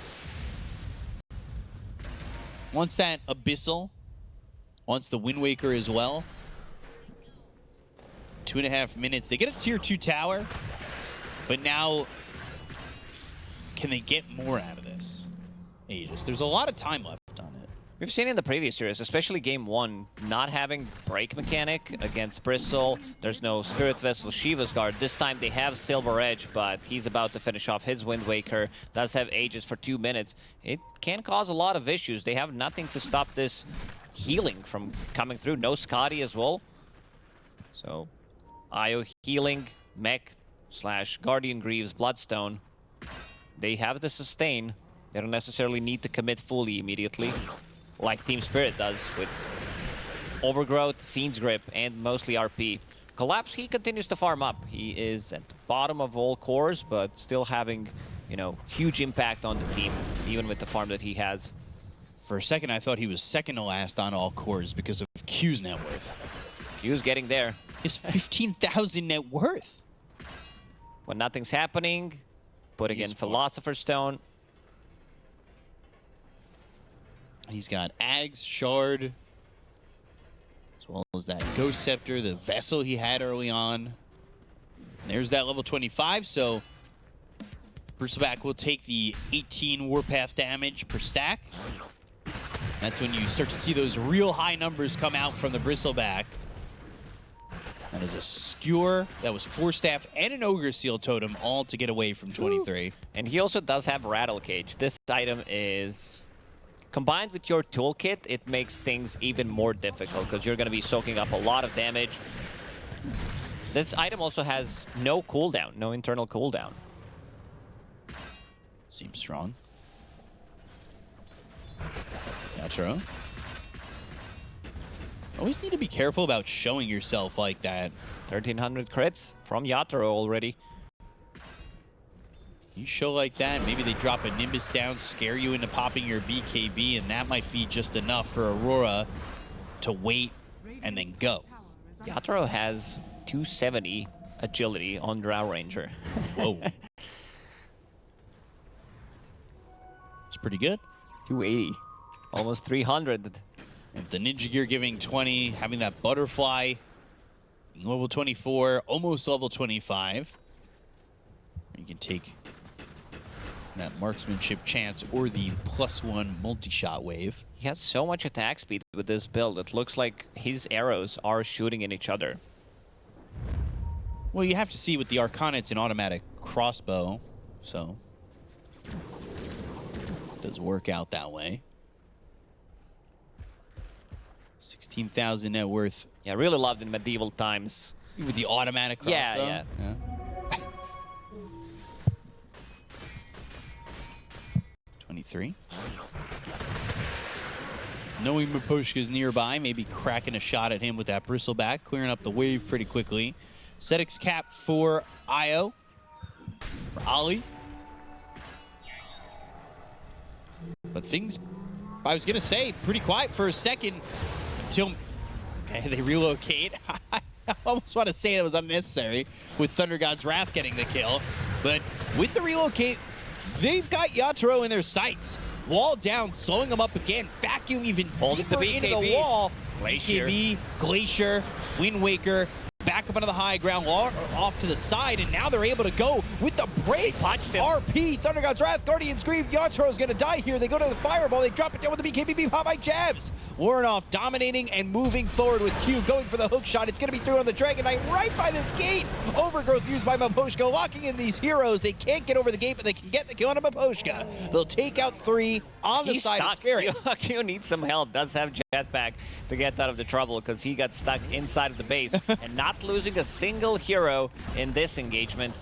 once that Abyssal, once the Wind Waker as well, 2.5 minutes. They get a Tier 2 tower, but now can they get more out of this? Aegis. There's a lot of time left on it. We've seen in the previous series, especially game 1, not having break mechanic against Bristle. There's no Spirit Vessel Shiva's Guard. This time they have Silver Edge, but he's about to finish off his Wind Waker. Does have Aegis for 2 minutes. It can cause a lot of issues. They have nothing to stop this healing from coming through. No Scotty as well. So, IO healing, Mech / Guardian Greaves, Bloodstone. They have the sustain. They don't necessarily need to commit fully immediately, like Team Spirit does with Overgrowth, Fiend's Grip, and mostly RP. Collapse, he continues to farm up. He is at the bottom of all cores, but still having, you know, huge impact on the team, even with the farm that he has. For a second, I thought he was second to last on all cores because of Q's net worth. Q's getting there. It's 15,000 net worth. When nothing's happening, putting in Philosopher's Stone. He's got Ags, Shard, as well as that Ghost Scepter, the Vessel he had early on. There's that level 25, so Bristleback will take the 18 Warpath damage per stack. That's when you start to see those real high numbers come out from the Bristleback. That is a Skewer, that was 4 staff, and an Ogre Seal Totem, all to get away from 23. And he also does have Rattle Cage. This item is... Combined with your toolkit, it makes things even more difficult because you're going to be soaking up a lot of damage. This item also has no cooldown, no internal cooldown. Seems strong. Yatoro. Always need to be careful about showing yourself like that. 1,300 crits from Yatoro already. You show like that, maybe they drop a Nimbus down, scare you into popping your BKB, and that might be just enough for Aurora to wait and then go. Yatoro has 270 agility on Drow Ranger. Whoa. It's pretty good. 280. Almost 300. With the Ninja Gear giving 20, having that Butterfly, level 24, almost level 25. You can take that marksmanship chance or the +1 multi-shot wave. He has so much attack speed with this build. It looks like his arrows are shooting in each other. Well, you have to see with the Arcana, it's an automatic crossbow, so it does work out that way. 16,000 net worth. Yeah, really loved in medieval times. With the automatic crossbow? Yeah. 23. Knowing Miposhka's nearby, maybe cracking a shot at him with that Bristleback, clearing up the wave pretty quickly. Setix cap for Io. For Ali. But things, I was going to say, pretty quiet for a second until they relocate. I almost want to say that was unnecessary with Thunder God's Wrath getting the kill. But with the relocate, they've got Yatoro in their sights. Wall down, slowing them up again. Vacuum even deeper into the wall. Glacier. BKB, Glacier, Wind Waker, back up onto the high ground, off to the side, and now they're able to go with the break. RP, Thunder God's Wrath, Guardian Scream. Yatoro's going to die here. They go to the Fireball. They drop it down with the BKB pop by Jabs. Warrenoff dominating and moving forward with Q, going for the hook shot. It's going to be through on the Dragon Knight right by this gate. Overgrowth used by Miposhka, locking in these heroes. They can't get over the gate, but they can get the kill on Miposhka. They'll take out 3 on the side of Scary. Q needs some help. Does have Jetpack to get out of the trouble because he got stuck inside of the base and not losing a single hero in this engagement.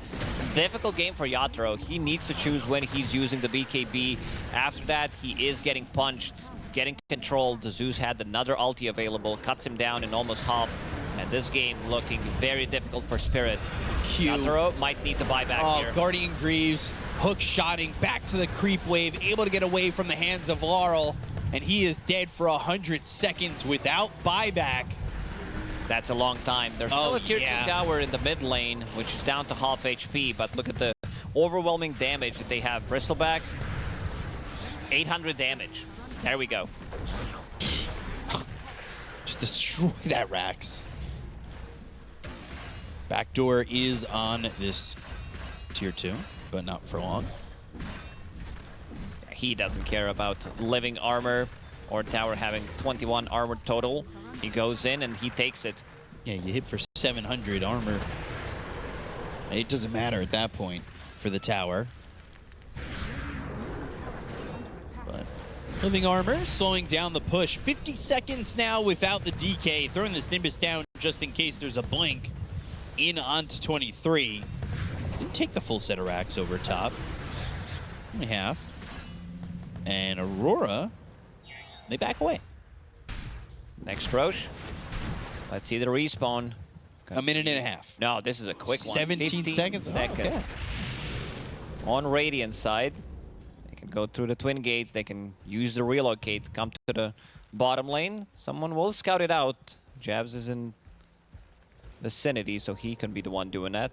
Difficult game for Yatoro. He needs to choose when he's using the BKB. After that, he is getting punched, getting controlled. The Zeus had another ulti available, cuts him down in almost half. And this game looking very difficult for Spirit. Yatoro might need to buy back here. Guardian Greaves, hook shotting back to the creep wave, able to get away from the hands of Laurel. And he is dead for 100 seconds without buyback. That's a long time. There's still a tier 2 tower in the mid lane, which is down to half HP, but look at the overwhelming damage that they have. Bristleback, 800 damage. There we go. Just destroy that Rax. Backdoor is on this tier 2, but not for long. He doesn't care about living armor or tower having 21 armor total. He goes in and he takes it. Yeah, you hit for 700 armor. It doesn't matter at that point for the tower. But living armor, slowing down the push. 50 seconds now without the DK. Throwing this Nimbus down just in case there's a blink. In onto 23. Didn't take the full set of racks over top. Only half. And Aurora, they back away. Next Roche. Let's see the respawn. A minute and a half. No, this is a quick one. 17 seconds? Oh, okay. On Radiant side, they can go through the twin gates. They can use the relocate, come to the bottom lane. Someone will scout it out. Jabs is in vicinity, so he can be the one doing that.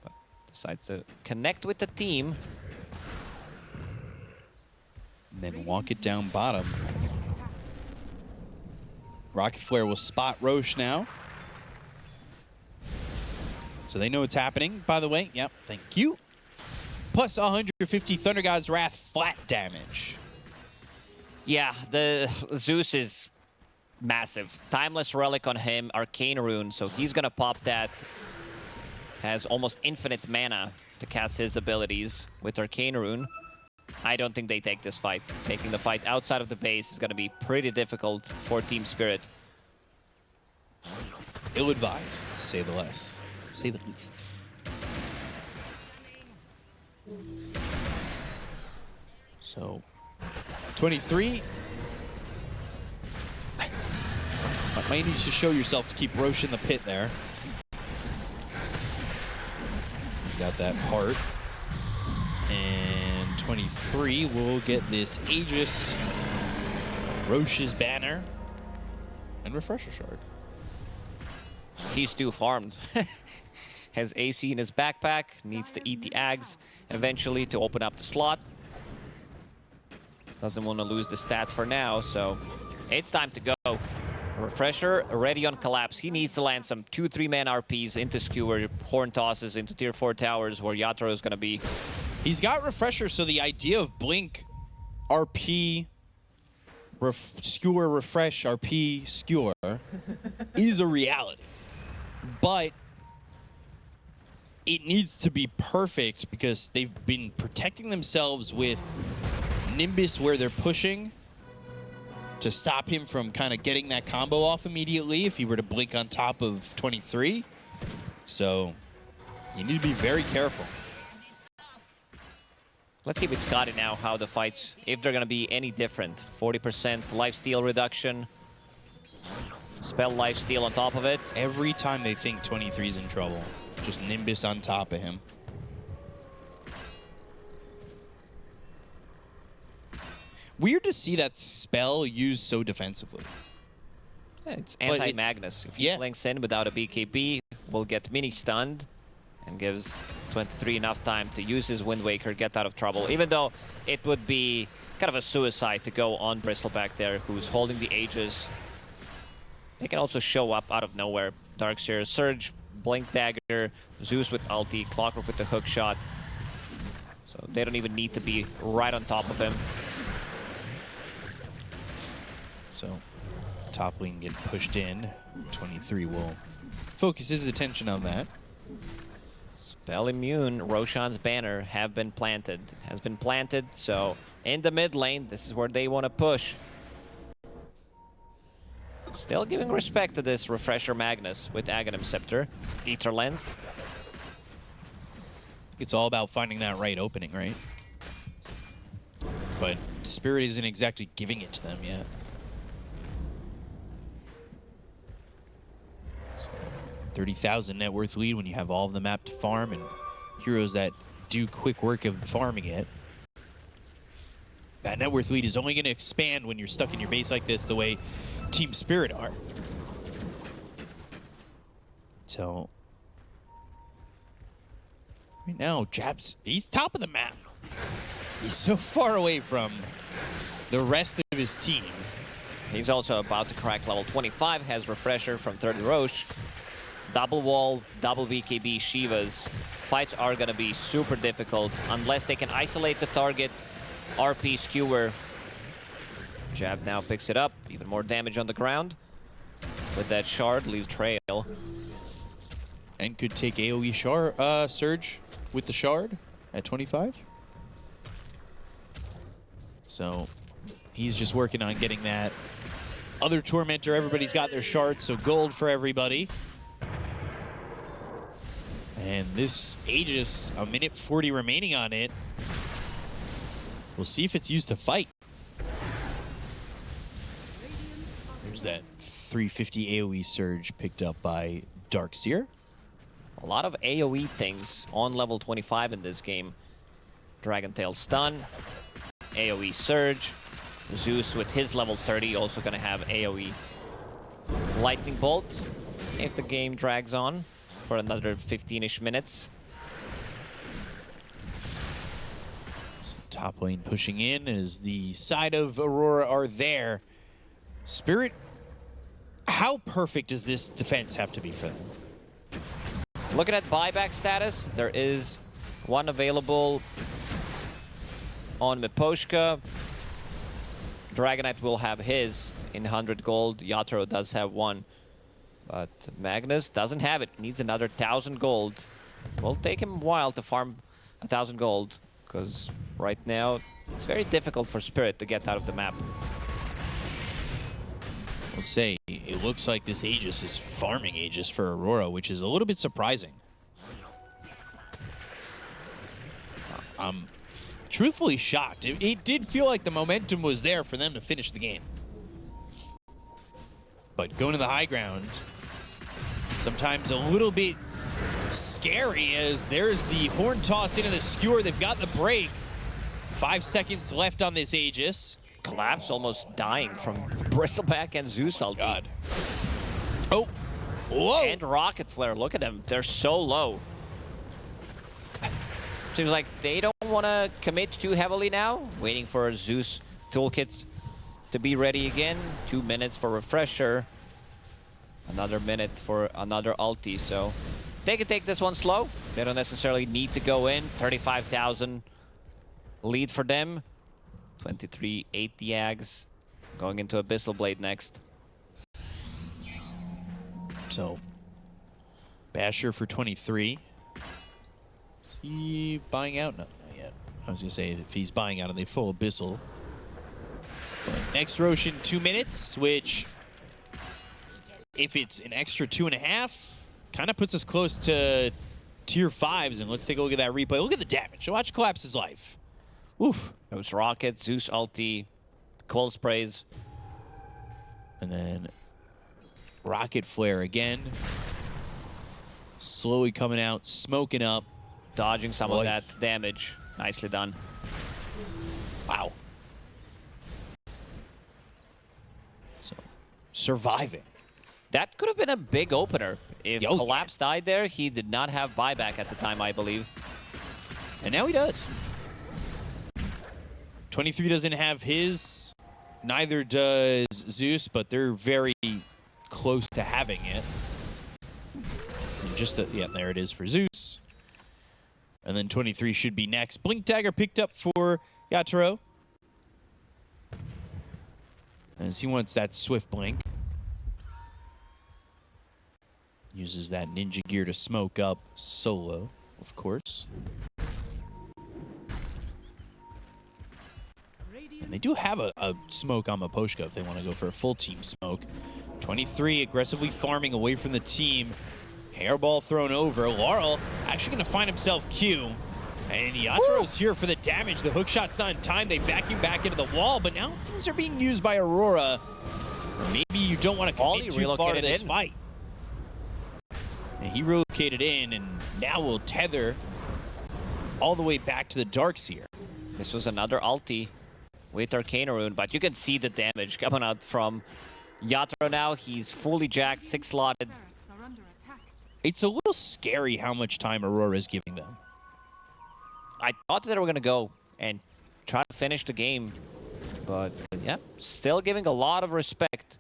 But decides to connect with the team. And then walk it down bottom. Rocket Flare will spot Roche now. It's So they know it's happening, by the way. Yep, thank you. Plus 150 Thunder God's Wrath flat damage. Yeah, the Zeus is massive. Timeless Relic on him, Arcane Rune, so he's gonna pop that. Has almost infinite mana to cast his abilities with Arcane Rune. I don't think they take this fight. Taking the fight outside of the base is gonna be pretty difficult for Team Spirit. Ill-advised, to say the least. Say the least. So, 23. Might need to show yourself to keep Roche in the pit there. He's got that heart. And 23 will get this Aegis, Roche's banner, and Refresher Shard. He's too farmed. Has AC in his backpack, needs to eat the Ags eventually to open up the slot. Doesn't want to lose the stats for now, so it's time to go. Refresher ready on collapse. He needs to land some 2-3 man RPs into Skewer, horn tosses into tier 4 towers where Yatoro is going to be. He's got Refresher, so the idea of Blink, RP, Skewer, Refresh, RP, Skewer is a reality. But it needs to be perfect because they've been protecting themselves with Nimbus where they're pushing to stop him from kind of getting that combo off immediately if he were to blink on top of 23. So you need to be very careful. Let's see if it's got it now, how the fights, if they're going to be any different. 40% lifesteal reduction. Spell lifesteal on top of it. Every time they think 23's in trouble, just Nimbus on top of him. Weird to see that spell used so defensively. Yeah, it's anti-Magnus. If he blinks in without a BKB, will get mini-stunned and gives 23 enough time to use his Wind Waker, get out of trouble. Even though it would be kind of a suicide to go on Bristleback there, who's holding the Aegis. They can also show up out of nowhere. Darkseer, Surge, Blink Dagger, Zeus with ulti, Clockwork with the hook shot. So they don't even need to be right on top of him. So top lane get pushed in. 23 will focus his attention on that. Spell immune, Roshan's banner has been planted, so in the mid lane, this is where they want to push. Still giving respect to this Refresher Magnus with Aghanim Scepter, Ether Lens. It's all about finding that right opening, right? But Spirit isn't exactly giving it to them yet. 30,000 net worth lead when you have all of the map to farm and heroes that do quick work of farming it. That net worth lead is only going to expand when you're stuck in your base like this, the way Team Spirit are. So right now, he's top of the map. He's so far away from the rest of his team. He's also about to crack level 25, has Refresher from 30 Roche. Double wall, double BKB Shivas. Fights are going to be super difficult unless they can isolate the target. RP Skewer. Jab now picks it up. Even more damage on the ground. With that shard, leaves trail. And could take AoE Surge with the shard at 25. So he's just working on getting that other Tormentor. Everybody's got their shards, so gold for everybody. And this Aegis, a minute 40 remaining on it. We'll see if it's used to fight. There's that 350 AoE Surge picked up by Darkseer. A lot of AoE things on level 25 in this game. Dragon Tail Stun, AoE Surge, Zeus with his level 30 also going to have AoE Lightning Bolt if the game drags on for another 15-ish minutes. So top lane pushing in as the side of Aurora are there. Spirit, how perfect does this defense have to be for them? Looking at buyback status, there is one available on Miposhka. Dragonite will have his in 100 gold. Yatoro does have one. But Magnus doesn't have it. Needs another 1,000 gold. Will take him a while to farm 1,000 gold, because right now it's very difficult for Spirit to get out of the map. I'll say, it looks like this Aegis is farming Aegis for Aurora, which is a little bit surprising. I'm truthfully shocked. It did feel like the momentum was there for them to finish the game. But going to the high ground, sometimes a little bit scary, as there's the horn toss into the skewer. They've got the break. 5 seconds left on this Aegis. Collapse almost dying from Bristleback and Zeus ulti. God. Oh. Whoa. And Rocket Flare. Look at them. They're so low. Seems like they don't want to commit too heavily now. Waiting for Zeus toolkit to be ready again. 2 minutes for refresher. Another minute for another ulti. So they can take this one slow. They don't necessarily need to go in. 35,000 lead for them. 23, 8 Diags. Going into Abyssal Blade next. So, Basher for 23. Is he buying out? No, not yet. I was going to say, if he's buying out and they full Abyssal. Next Roshan, 2 minutes, which, if it's an extra 2.5, kind of puts us close to tier 5s. And let's take a look at that replay. Look at the damage. Watch collapse his life. Oof. Those rockets, Zeus ulti, cold sprays. And then Rocket Flare again. Slowly coming out, smoking up. Dodging some of that damage. Nicely done. Wow. So, surviving. That could have been a big opener. If Collapse died there, he did not have buyback at the time, I believe. And now he does. 23 doesn't have his. Neither does Zeus, but they're very close to having it. Just yeah, there it is for Zeus. And then 23 should be next. Blink Dagger picked up for Yatoro, as he wants that swift blink. Uses that ninja gear to smoke up solo, of course. And they do have a smoke on Miposhka if they want to go for a full team smoke. 23 aggressively farming away from the team. Hairball thrown over. Laurel actually going to find himself Q. And Yatoro's here for the damage. The hook shot's not in time. They vacuum back into the wall, but now things are being used by Aurora. Maybe you don't want to commit too far to this fight. And he relocated in, and now will tether all the way back to the Darkseer. This was another ulti with Arcane Rune, but you can see the damage coming out from Yatoro now. He's fully jacked, 6-slotted. It's a little scary how much time Aurora is giving them. I thought that they were going to go and try to finish the game, but yeah, still giving a lot of respect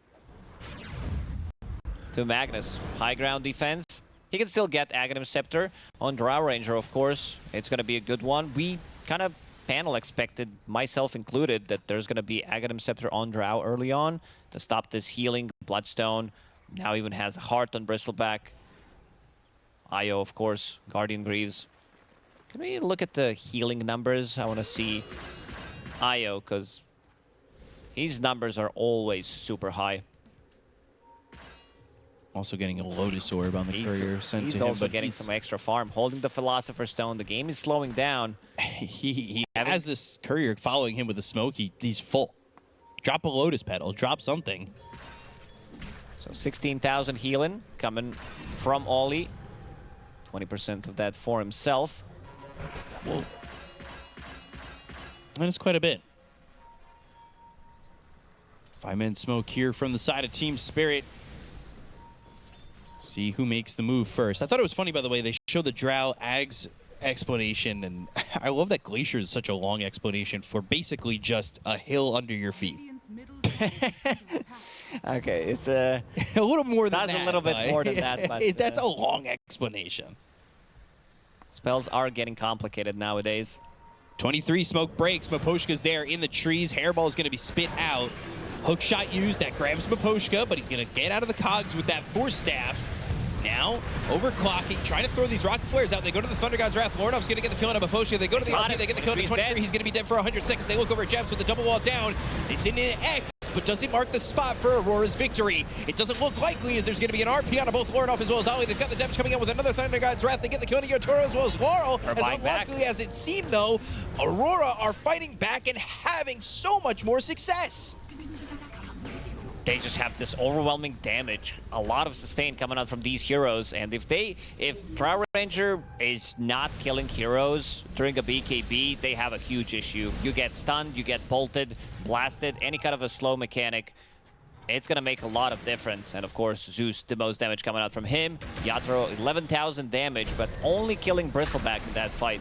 to Magnus. High ground defense. He can still get Aghanim Scepter on Drow Ranger, of course. It's going to be a good one. We kind of panel expected, myself included, that there's going to be Aghanim Scepter on Drow early on to stop this healing. Bloodstone now even has a heart on Bristleback. Io, of course, Guardian Greaves. Can we look at the healing numbers? I want to see Io, because his numbers are always super high. Also getting a Lotus Orb on the courier sent to him. He's also getting some extra farm. Holding the Philosopher's Stone. The game is slowing down. he has this courier following him with the smoke. He's full. Drop a Lotus Petal. Drop something. So 16,000 healing coming from Ollie. 20% of that for himself. Whoa. And it's quite a bit. 5-man smoke here from the side of Team Spirit. See who makes the move first. I thought it was funny, by the way, they showed the Drow Ags explanation, and I love that Glacier is such a long explanation for basically just a hill under your feet. Okay, it's a little more than that. That's a little bit more than that. But, that's a long explanation. Spells are getting complicated nowadays. 23 smoke breaks. Miposhka's there in the trees. Hairball is going to be spit out. Hook shot used. That grabs Miposhka, but he's going to get out of the cogs with that Force Staff. Now, overclocking, trying to throw these rocket flares out. They go to the Thunder God's Wrath. Lornov's going to get the kill on Miposhka. They go to the RP. They get the kill on 23. He's going to be dead for 100 seconds. They look over at Jebs with the double wall down. It's in an X, but does it mark the spot for Aurora's victory? It doesn't look likely, as there's going to be an RP on both Lorinov as well as Ali. They've got the Depth coming out with another Thunder God's Wrath. They get the kill on Yotaro as well as Laurel. As unlikely as it seemed, though, Aurora are fighting back and having so much more success. They just have this overwhelming damage, a lot of sustain coming out from these heroes, and if Drow Ranger is not killing heroes during a BKB, they have a huge issue. You get stunned, you get bolted, blasted, any kind of a slow mechanic, it's gonna make a lot of difference. And of course, Zeus, the most damage coming out from him. Yatoro, 11,000 damage, but only killing Bristleback in that fight.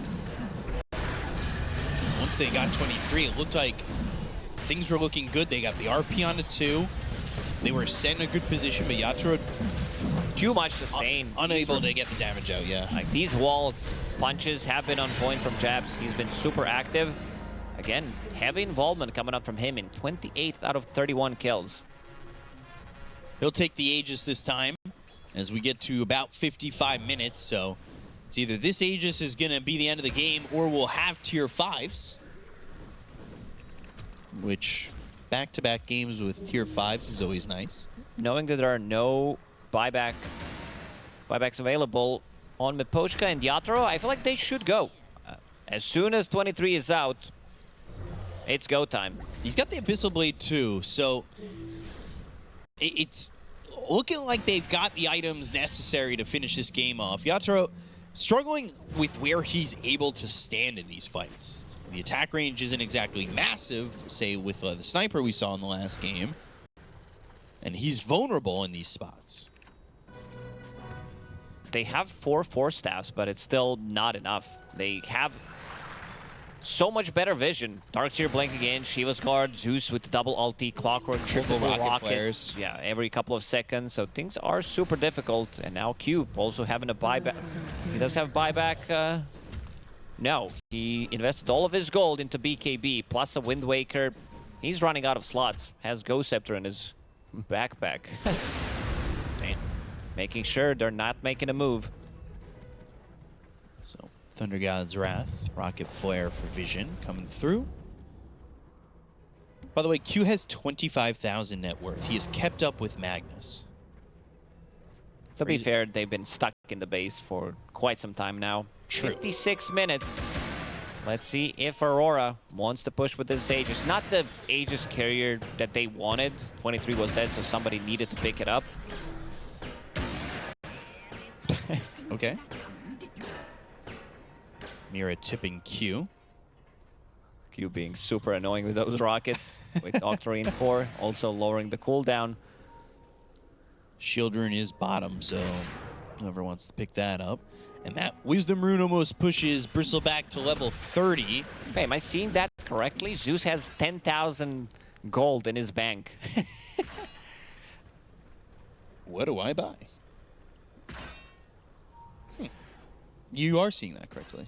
Once they got 23, it looked like things were looking good. They got the RP on the 2. They were set in a good position, but Yatoro too much sustain. Unable to get the damage out, yeah. Like these walls punches have been on point from Jabs. He's been super active. Again, heavy involvement coming up from him in 28 out of 31 kills. He'll take the Aegis this time as we get to about 55 minutes, so it's either this Aegis is going to be the end of the game or we'll have tier 5s, which back-to-back games with tier 5s is always nice. Knowing that there are no buybacks available on Miposhka and Yatoro, I feel like they should go. As soon as 23 is out, it's go time. He's got the Abyssal Blade too, so it's looking like they've got the items necessary to finish this game off. Yatoro struggling with where he's able to stand in these fights. The attack range isn't exactly massive, say with the sniper we saw in the last game, and he's vulnerable in these spots. They have 4 Force Staffs, but it's still not enough. They have so much better vision. Darkseer blinking in, Shiva's Guard, Zeus with the double ulti, Clockwork, triple rocket flares. Yeah, every couple of seconds. So things are super difficult. And now Cube also having a buyback. He does have buyback. No, he invested all of his gold into BKB, plus a Wind Waker. He's running out of slots. Has Ghost Scepter in his backpack. Damn. Making sure they're not making a move. So, Thunder God's Wrath, Rocket Flare for vision coming through. By the way, Q has 25,000 net worth. He has kept up with Magnus. To be fair, they've been stuck in the base for quite some time now. True. 56 minutes. Let's see if Aurora wants to push with this Aegis. Not the Aegis carrier that they wanted. 23 was dead, so somebody needed to pick it up. Okay. Mira tipping Q. Q being super annoying with those rockets. With Octarine 4, also lowering the cooldown. Shield Rune is bottom, so whoever wants to pick that up. And that Wisdom Rune almost pushes Bristleback to level 30. Hey, am I seeing that correctly? Zeus has 10,000 gold in his bank. What do I buy? You are seeing that correctly.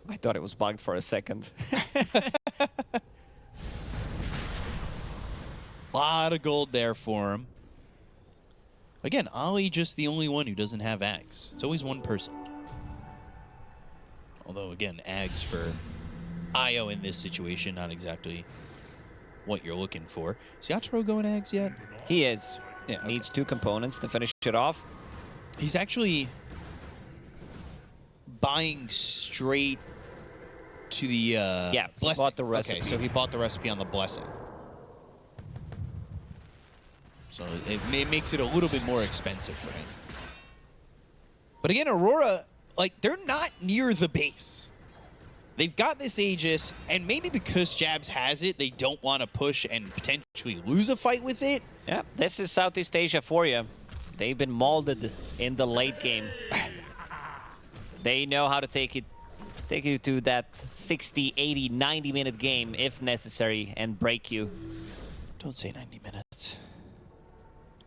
I thought it was bugged for a second. Lot of gold there for him. Again, Ali just the only one who doesn't have Ags. It's always one person. Although, again, Ags for Io in this situation, not exactly what you're looking for. Is Yatoro going Ags yet? He is. Yeah, okay. Needs 2 components to finish it off. He's actually buying straight to the yeah, blessing. bought the recipe. Okay, so he bought the recipe on the blessing. So it makes it a little bit more expensive for him. But again, Aurora, like, they're not near the base. They've got this Aegis, and maybe because Jabs has it, they don't want to push and potentially lose a fight with it. Yeah, this is Southeast Asia for you. They've been molded in the late game. They know how to take you to that 60, 80, 90-minute game if necessary and break you. Don't say 90 minutes.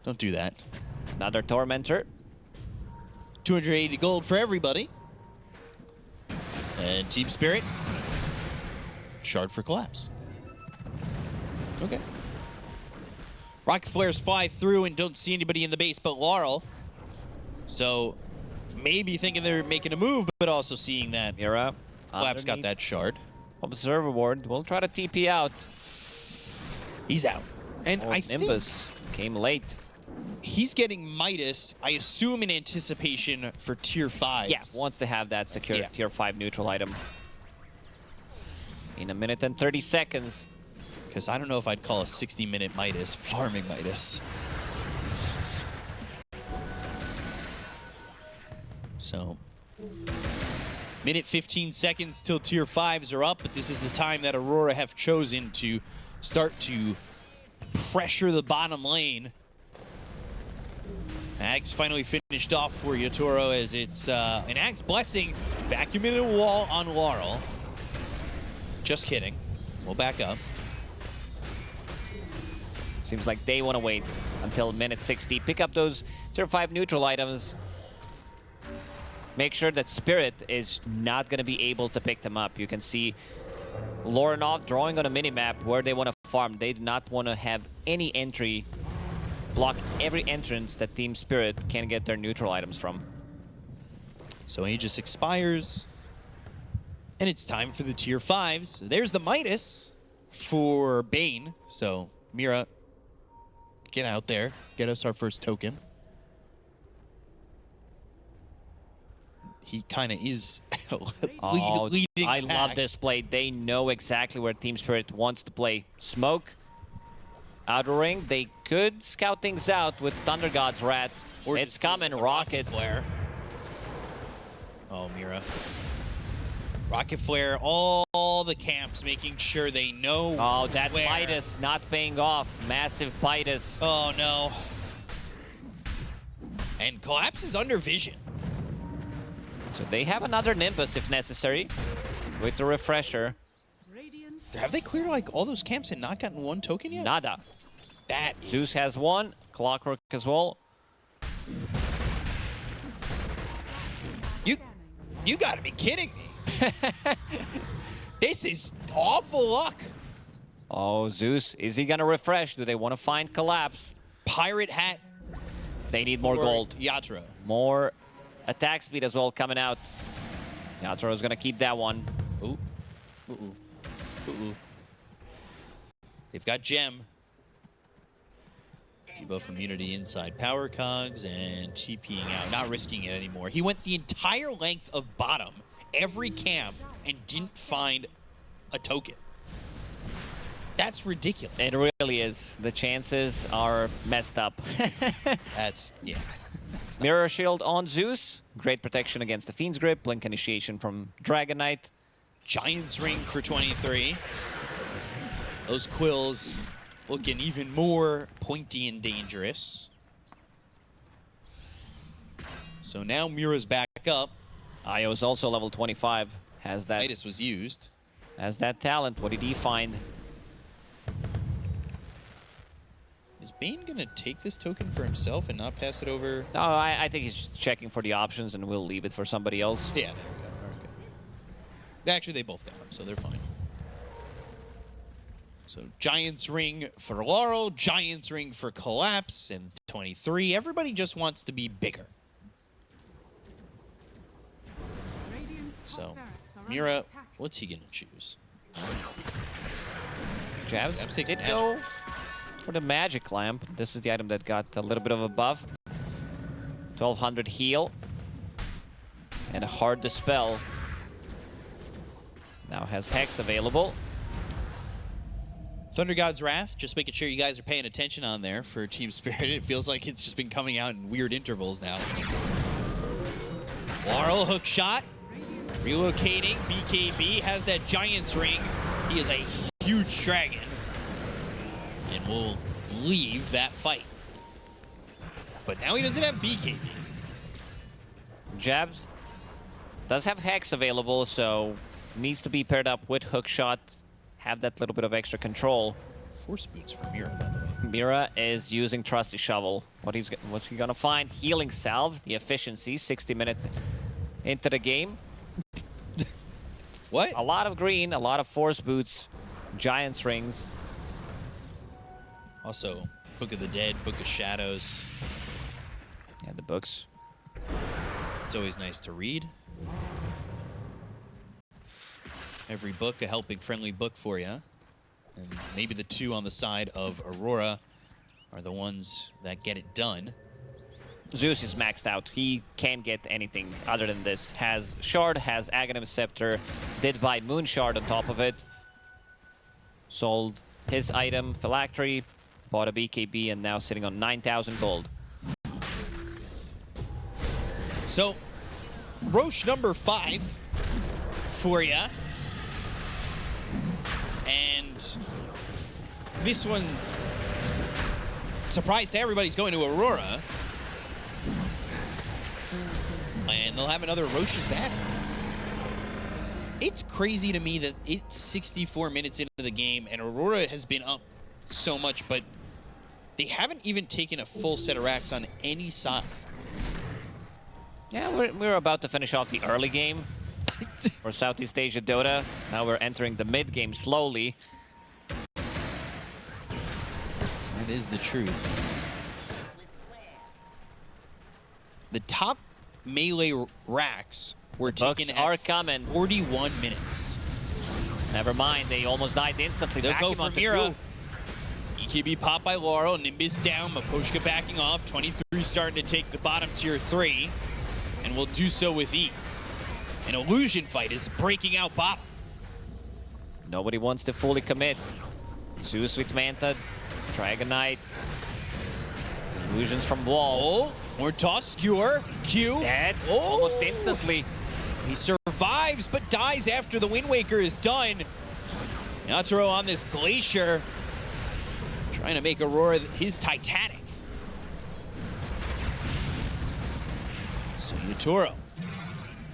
Don't do that. Another Tormentor. 280 gold for everybody. And Team Spirit, shard for collapse. Okay. Rocket flares fly through and don't see anybody in the base but Laurel. So maybe thinking they're making a move, but also seeing that Mira. Collapse got that shard. Observer ward. We'll try to TP out. He's out. And I Nimbus came late. He's getting Midas, I assume in anticipation for tier 5. Yeah, wants to have that secure tier 5 neutral item. In a minute and 30 seconds. Because I don't know if I'd call a 60-minute Midas farming Midas. So, minute 15 seconds till tier 5s are up, but this is the time that Aurora have chosen to start to pressure the bottom lane. Ags finally finished off for Yatoro as it's an Ags Blessing vacuuming the wall on Laurel. Just kidding. We'll back up. Seems like they want to wait until minute 60. Pick up those tier 5 neutral items. Make sure that Spirit is not going to be able to pick them up. You can see Lorenov drawing on a minimap where they want to farm. They do not want to have any entry, block every entrance that Team Spirit can get their neutral items from. So Aegis expires, and it's time for the tier 5s. There's the Midas for Bane. So Mira, get out there, get us our first token. He kind of is leading I back. love this play. They know exactly where Team Spirit wants to play. Smoke, outer ring. They could scout things out with Thunder God's Rat. Or it's coming, Rockets. Flare. Oh, Mira. Rocket Flare, all the camps making sure they know. Oh, that where. Midas not paying off. Massive Midas. Oh, no. And Collapse is under vision. So they have another Nimbus if necessary with the refresher. Have they cleared like all those camps and not gotten one token yet? Nada. That Zeus has one. Clockwork as well. You gotta be kidding me. This is awful luck. Oh, Zeus. Is he going to refresh? Do they want to find Collapse? Pirate Hat. They need more gold. Yatra. More attack speed as well coming out. Yatra is going to keep that one. Ooh. Ooh. Ooh. They've got Gem. Debuff immunity inside power cogs and TPing out. Not risking it anymore. He went the entire length of bottom, every camp, and didn't find a token. That's ridiculous. It really is. The chances are messed up. That's, yeah. Mirror Shield on Zeus. Great protection against the Fiend's Grip. Blink Initiation from Dragon Knight. Giant's Ring for 23. Those quills looking even more pointy and dangerous. So now Mira's back up. Io is also level 25. Has that. Midas was used. Has that talent. What did he find? Is Bane gonna take this token for himself and not pass it over? No, I think he's checking for the options and we'll leave it for somebody else. Yeah, there we go. Okay. Actually, they both got him, so they're fine. So Giant's Ring for Laurel, Giant's Ring for Collapse, and 23. Everybody just wants to be bigger. So, Mira, what's he gonna choose? Jabs takes did magic. go for the Magic Lamp. This is the item that got a little bit of a buff. 1200 heal. And a hard dispel. Now has Hex available. Thunder God's Wrath, just making sure you guys are paying attention on there for Team Spirit. It feels like it's just been coming out in weird intervals now. Laurel hook shot. Relocating. BKB has that Giant's Ring. He is a huge dragon. And will leave that fight. But now he doesn't have BKB. Jabs does have Hex available, so needs to be paired up with Hookshot. Have that little bit of extra control. Force boots for Mira, by the way. Mira is using Trusty Shovel. What's he gonna find? Healing Salve, the efficiency, 60 minutes into the game. What? A lot of green, a lot of force boots, giant's rings. Also, Book of the Dead, Book of Shadows. Yeah, the books. It's always nice to read. Every book a helping friendly book for you. And maybe the two on the side of Aurora are the ones that get it done. Zeus is maxed out. He can't get anything other than this. Has Shard, has Aghanim Scepter, did buy Moon Shard on top of it. Sold his item, Phylactery, bought a BKB, and now sitting on 9,000 gold. So, Roche number 5 for ya. And this one, surprise to everybody's going to Aurora. And they'll have another Roche's battle. It's crazy to me that it's 64 minutes into the game and Aurora has been up so much, but they haven't even taken a full set of racks on any side. Yeah, we're about to finish off the early game for Southeast Asia Dota. Now we're entering the mid game slowly. That is the truth. The top melee racks were taken are at coming. 41 minutes. Never mind, they almost died instantly. They'll go Vacuum for onto Mira. Q. EKB popped by Laurel, Nimbus down, Maposhka backing off. 23 starting to take the bottom tier 3, and will do so with ease. An illusion fight is breaking out bottom. Nobody wants to fully commit. Zeus with Manta, Dragon Knight, illusions from Wall. Oh, more toss, skewer, Q. Dead, Oh. almost instantly. He survives, but dies after the Wind Waker is done. Yatoro on this Glacier, trying to make Aurora his Titanic. So Yatoro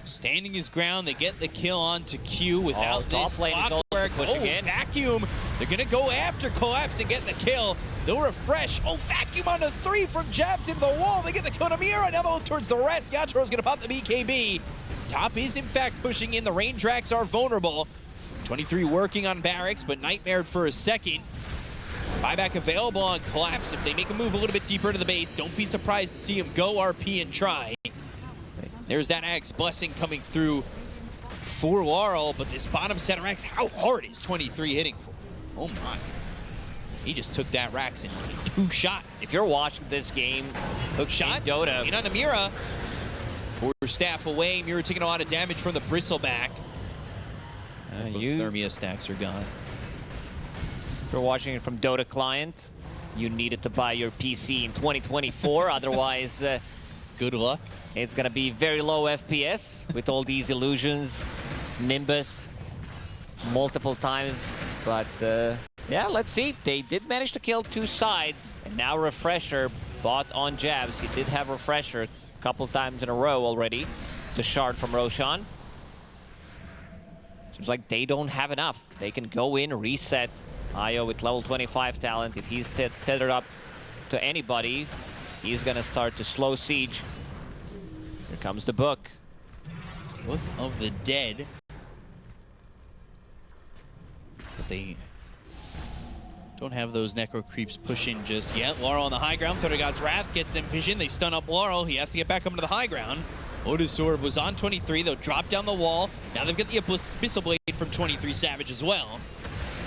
standing his ground. They get the kill onto Q without top this lane is also clockwork. pushing Oh, in. Vacuum. They're going to go after Collapse and get the kill. They'll refresh. Oh, Vacuum onto 3 from jabs into the wall. They get the kill to Mira. Now they'll look towards the rest. Yatoro's going to pop the BKB. Top is, in fact, pushing in. The range racks are vulnerable. 23 working on Barracks, but nightmared for a second. Buyback available on Collapse. If they make a move a little bit deeper into the base, don't be surprised to see him go RP and try. There's that Axe Blessing coming through for Laurel, but this bottom set of racks, how hard is 23 hitting for? Oh my. He just took that racks in 2 shots. If you're watching this game, Hook shot, in Dota. in on the Mira. 4 staff away, Mira taking a lot of damage from the Bristleback. Thermia stacks are gone. If you're watching it from Dota client, you needed to buy your PC in 2024. Otherwise, Good luck. it's going to be very low FPS with all these illusions, Nimbus, multiple times. But yeah, let's see. They did manage to kill 2 sides. And now Refresher bought on jabs. He did have Refresher a couple times in a row already. The shard from Roshan. Seems like they don't have enough. They can go in, reset. Io with level 25 talent. If he's tethered up to anybody, he's gonna start to slow siege. Here comes the book. Book of the Dead. But they don't have those Necro Creeps pushing just yet. Laurel on the high ground. Thunder God's Wrath gets them vision. They stun up Laurel. He has to get back up to the high ground. Otis Orb was on 23. They'll drop down the wall. Now they've got the Abyssal Blade from 23 Savage as well.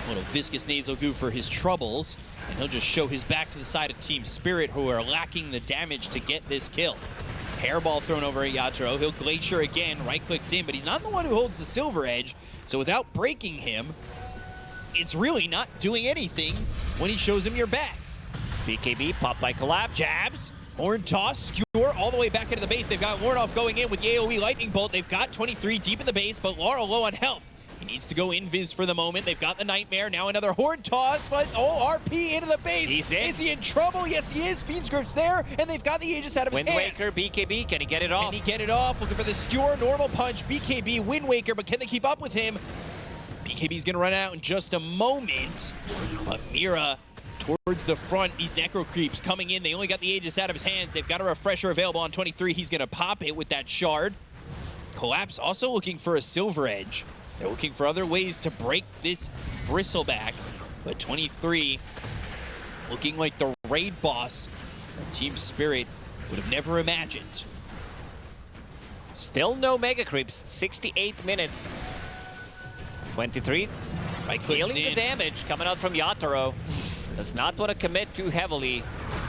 A little viscous nasal goo for his troubles. And he'll just show his back to the side of Team Spirit, who are lacking the damage to get this kill. Hairball thrown over at Yatoro. He'll Glacier again, right-clicks in, but he's not the one who holds the Silver Edge. So without breaking him, it's really not doing anything when he shows him your back. BKB popped by Collapse. Jabs, Horn Toss, Skewer all the way back into the base. They've got Warnoff going in with the AoE Lightning Bolt. They've got 23 deep in the base, but Laurel low on health. He needs to go invis for the moment. They've got the Nightmare. Now another Horn Toss, but RP into the base. He's in. Is he in trouble? Yes, he is. Fiend's Grip's there, and they've got the Aegis out of his Wind hands. Waker, BKB, can he get it off? Can he get it off? Looking for the Skewer, normal punch, BKB, Wind Waker, but can they keep up with him? BKB's gonna run out in just a moment, but Mira towards the front. These Necro Creeps coming in. They only got the Aegis out of his hands. They've got a Refresher available on 23. He's gonna pop it with that shard. Collapse also looking for a Silver Edge. They're looking for other ways to break this bristleback, but 23 looking like the raid boss that Team Spirit would have never imagined. Still no Mega Creeps, 68 minutes. 23, dealing the damage coming out from Yatoro. Does not want to commit too heavily.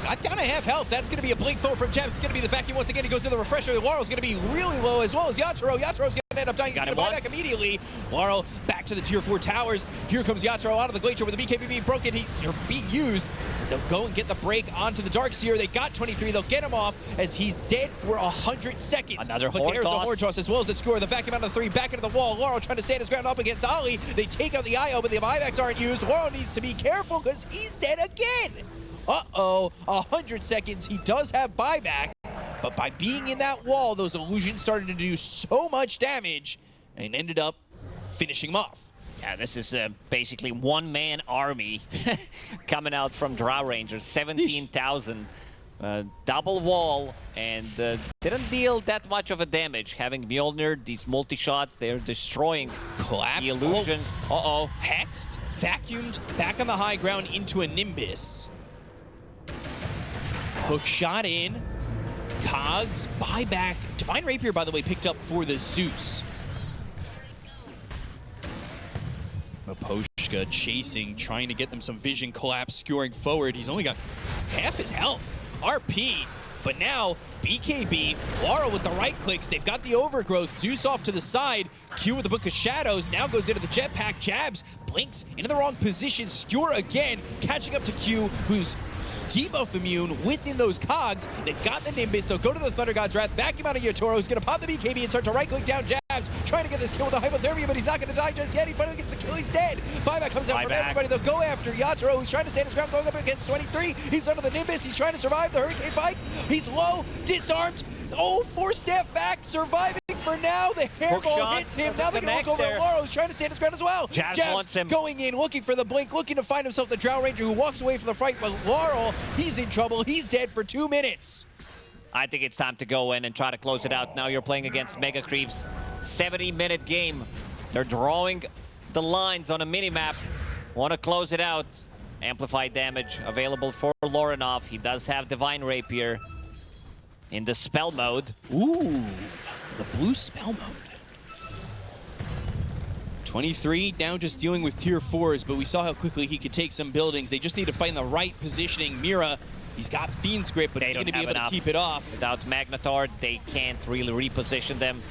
Got down to half health. That's going to be a blink forward from Jebs. It's going to be the vacuum once again. He goes to the refresher. Laurel's going to be really low as well as Yatoro. Yatoro's going to end up dying. He's going to buy back immediately. Laurel back to the tier 4 towers. Here comes Yatoro out of the Glacier with the BKB being broken. They're being used as they'll go and get the break onto the Darkseer. They got 23. They'll get him off as he's dead for 100 seconds. Another but horde there's toss. the horde toss as well as the score. The vacuum out of the 3 back into the wall. Laurel trying to stand his ground up against Ali. They take out the IO, but the buybacks aren't used. Laurel needs to be careful because he's dead again. Uh-oh, 100 seconds. He does have buyback, but by being in that wall, those illusions started to do so much damage and ended up finishing him off. Yeah, this is basically one-man army coming out from Drow Rangers, 17,000. Double wall, and didn't deal that much of a damage. Having Mjolnir, these multi-shots, they're destroying Collapse. the illusions. Uh-oh. Hexed, vacuumed back on the high ground into a Nimbus. Hook shot in. Cogs, buyback. Divine Rapier, by the way, picked up for the Zeus. Maposhka chasing, trying to get them some vision. Collapse, skewering forward. He's only got Half his health. RP. But now, BKB, Laurel with the right clicks. They've got the overgrowth. Zeus off to the side. Q with the Book of Shadows. Now goes into the jetpack. Jabs, blinks into the wrong position. Skewer again, catching up to Q, who's debuff immune within those cogs. They've got the Nimbus. They'll go to the Thunder God's Wrath. Vacuum out of Yatoro, who's going to pop the BKB and start to right-click down Jabs. Trying to get this kill with the hypothermia, but he's not going to die just yet. He finally gets the kill. He's dead. Buyback comes out from everybody. They'll go after Yatoro, who's trying to stand his ground, going up against 23. He's under the Nimbus. He's trying to survive the Hurricane Bike. He's low, disarmed. Oh, 4-step back, surviving for now. The hairball hits him. Now they're going to look over at Laurel, who's trying to stand his ground as well. Jabs wants him. Going in, looking for the blink, looking to find himself the Drow Ranger, who walks away from the fight. But Laurel, he's in trouble. He's dead for 2 minutes. I think it's time to go in and try to close it out. Now you're playing against Mega Creeps. 70-minute game. They're drawing the lines on a mini-map. Want to close it out. Amplified damage available for Lorinov. He does have Divine Rapier in the spell mode. Ooh, the blue spell mode. 23 now just dealing with tier 4s, but we saw how quickly he could take some buildings. They just need to find the right positioning. Mira, he's got Fiend's Grip, but he's going to be able to keep it off. Without Magnetar, they can't really reposition them.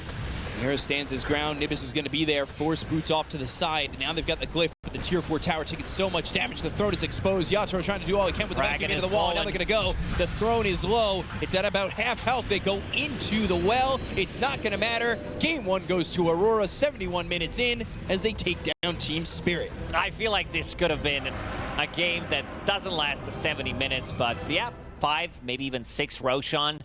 Mira stands his ground. Nimbus is going to be there. Force boots off to the side. Now they've got the glyph, but the tier 4 tower taking so much damage. The throne is exposed. Yatoro trying to do all he can with the vacuum into the wall. Now they're going to go. The throne is low. It's at about half health. They go into the well. It's not going to matter. Game 1 goes to Aurora 71 minutes in as they take down Team Spirit. I feel like this could have been a game that doesn't last the 70 minutes, but yeah, 5, maybe even 6 Roshan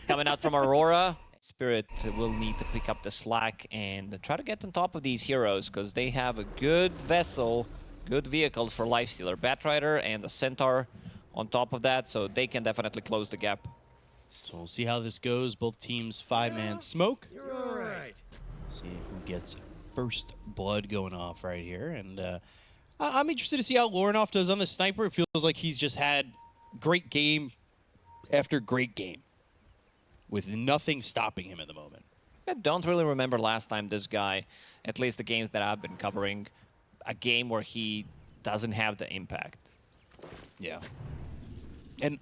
coming out from Aurora. Spirit will need to pick up the slack and try to get on top of these heroes because they have a good vessel, good vehicles for Lifestealer. Batrider and the Centaur on top of that, so they can definitely close the gap. So we'll see how this goes. Both teams 5-man smoke. You're all right. See who gets first blood going off right here. And I'm interested to see how Lorinov does on the sniper. It feels like he's just had great game after great game, with nothing stopping him at the moment. I don't really remember last time this guy, at least the games that I've been covering, a game where he doesn't have the impact. Yeah. And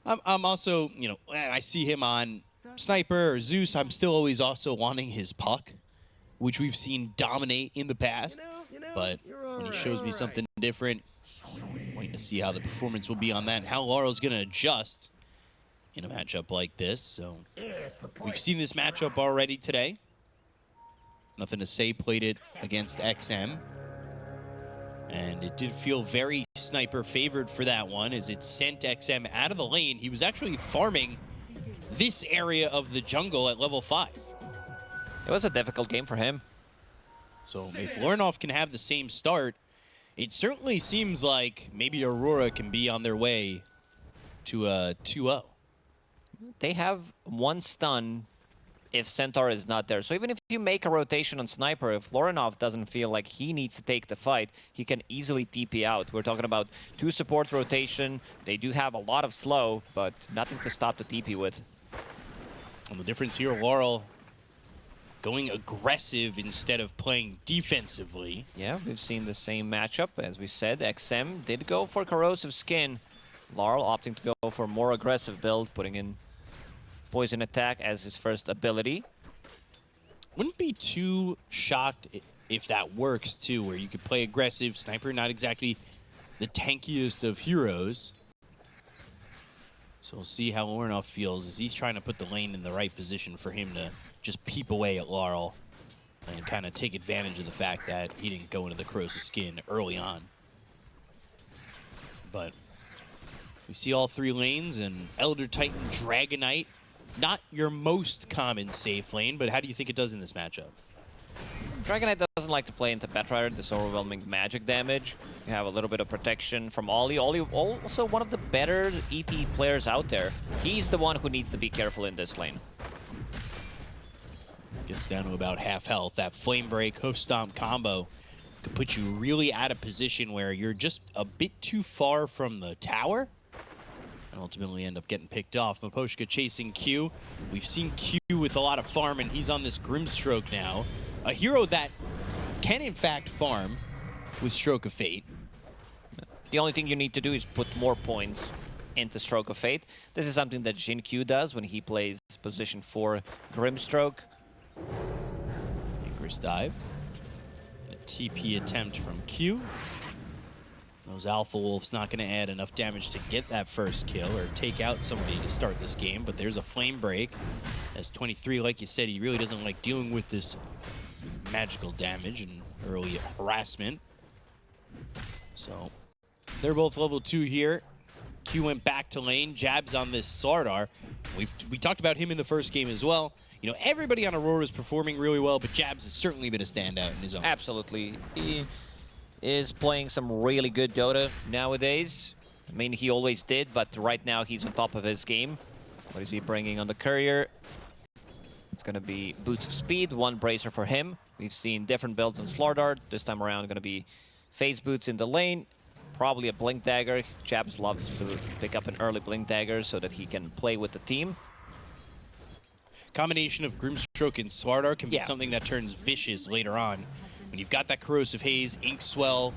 I'm also, you know, I see him on Sniper or Zeus. I'm still always also wanting his puck, which we've seen dominate in the past. But when he shows me something different, I'm waiting to see how the performance will be on that and how Laurel's going to adjust in a matchup like this. So we've seen this matchup already today. Nothing to say played it against XM. And it did feel very sniper favored for that one as it sent XM out of the lane. He was actually farming this area of the jungle at level 5. It was a difficult game for him. So if Lorinov can have the same start, it certainly seems like maybe Aurora can be on their way to a 2-0. They have one stun if Centaur is not there. So even if you make a rotation on Sniper, if Lorinov doesn't feel like he needs to take the fight, he can easily TP out. We're talking about 2 support rotation. They do have a lot of slow, but nothing to stop the TP with. And the difference here, Laurel going aggressive instead of playing defensively. Yeah, we've seen the same matchup. As we said, XM did go for Corrosive Skin. Laurel opting to go for a more aggressive build, putting in Poison Attack as his first ability. Wouldn't be too shocked if that works, too, where you could play aggressive. Sniper, not exactly the tankiest of heroes. So we'll see how Lorinov feels as he's trying to put the lane in the right position for him to just peep away at Laurel and kind of take advantage of the fact that he didn't go into the Corrosive Skin early on. But we see all 3 lanes, and Elder Titan Dragonite, not your most common safe lane, but how do you think it does in this matchup? Dragonite doesn't like to play into Batrider, this overwhelming magic damage. You have a little bit of protection from Ollie. Ollie also one of the better ET players out there. He's the one who needs to be careful in this lane. Gets down to about half health. That Flame Break, Hoof Stomp combo could put you really at a position where you're just a bit too far from the tower and ultimately end up getting picked off. Miposhka chasing Q. We've seen Q with a lot of farm, and he's on this Grimstroke now. A hero that can, in fact, farm with Stroke of Fate. The only thing you need to do is put more points into Stroke of Fate. This is something that Jin Q does when he plays position 4 Grimstroke. Icarus Dive. A TP attempt from Q. Those Alpha Wolves not going to add enough damage to get that first kill or take out somebody to start this game, but there's a Flame Break. As 23, like you said, he really doesn't like dealing with this magical damage and early harassment. So they're both level 2 here. Q went back to lane. Jabs on this Slardar. We talked about him in the first game as well. You know, everybody on Aurora is performing really well, but Jabs has certainly been a standout in his own. Absolutely. He is playing some really good Dota nowadays. I mean, he always did, but right now he's on top of his game. What is he bringing on the Courier? It's going to be Boots of Speed, 1 Bracer for him. We've seen different builds on Slardar. This time around, going to be Phase Boots in the lane. Probably a Blink Dagger. Jabs loves to pick up an early Blink Dagger so that he can play with the team. Combination of Grimstroke and Slardar can be something that turns vicious later on. When you've got that Corrosive Haze, Ink Swell,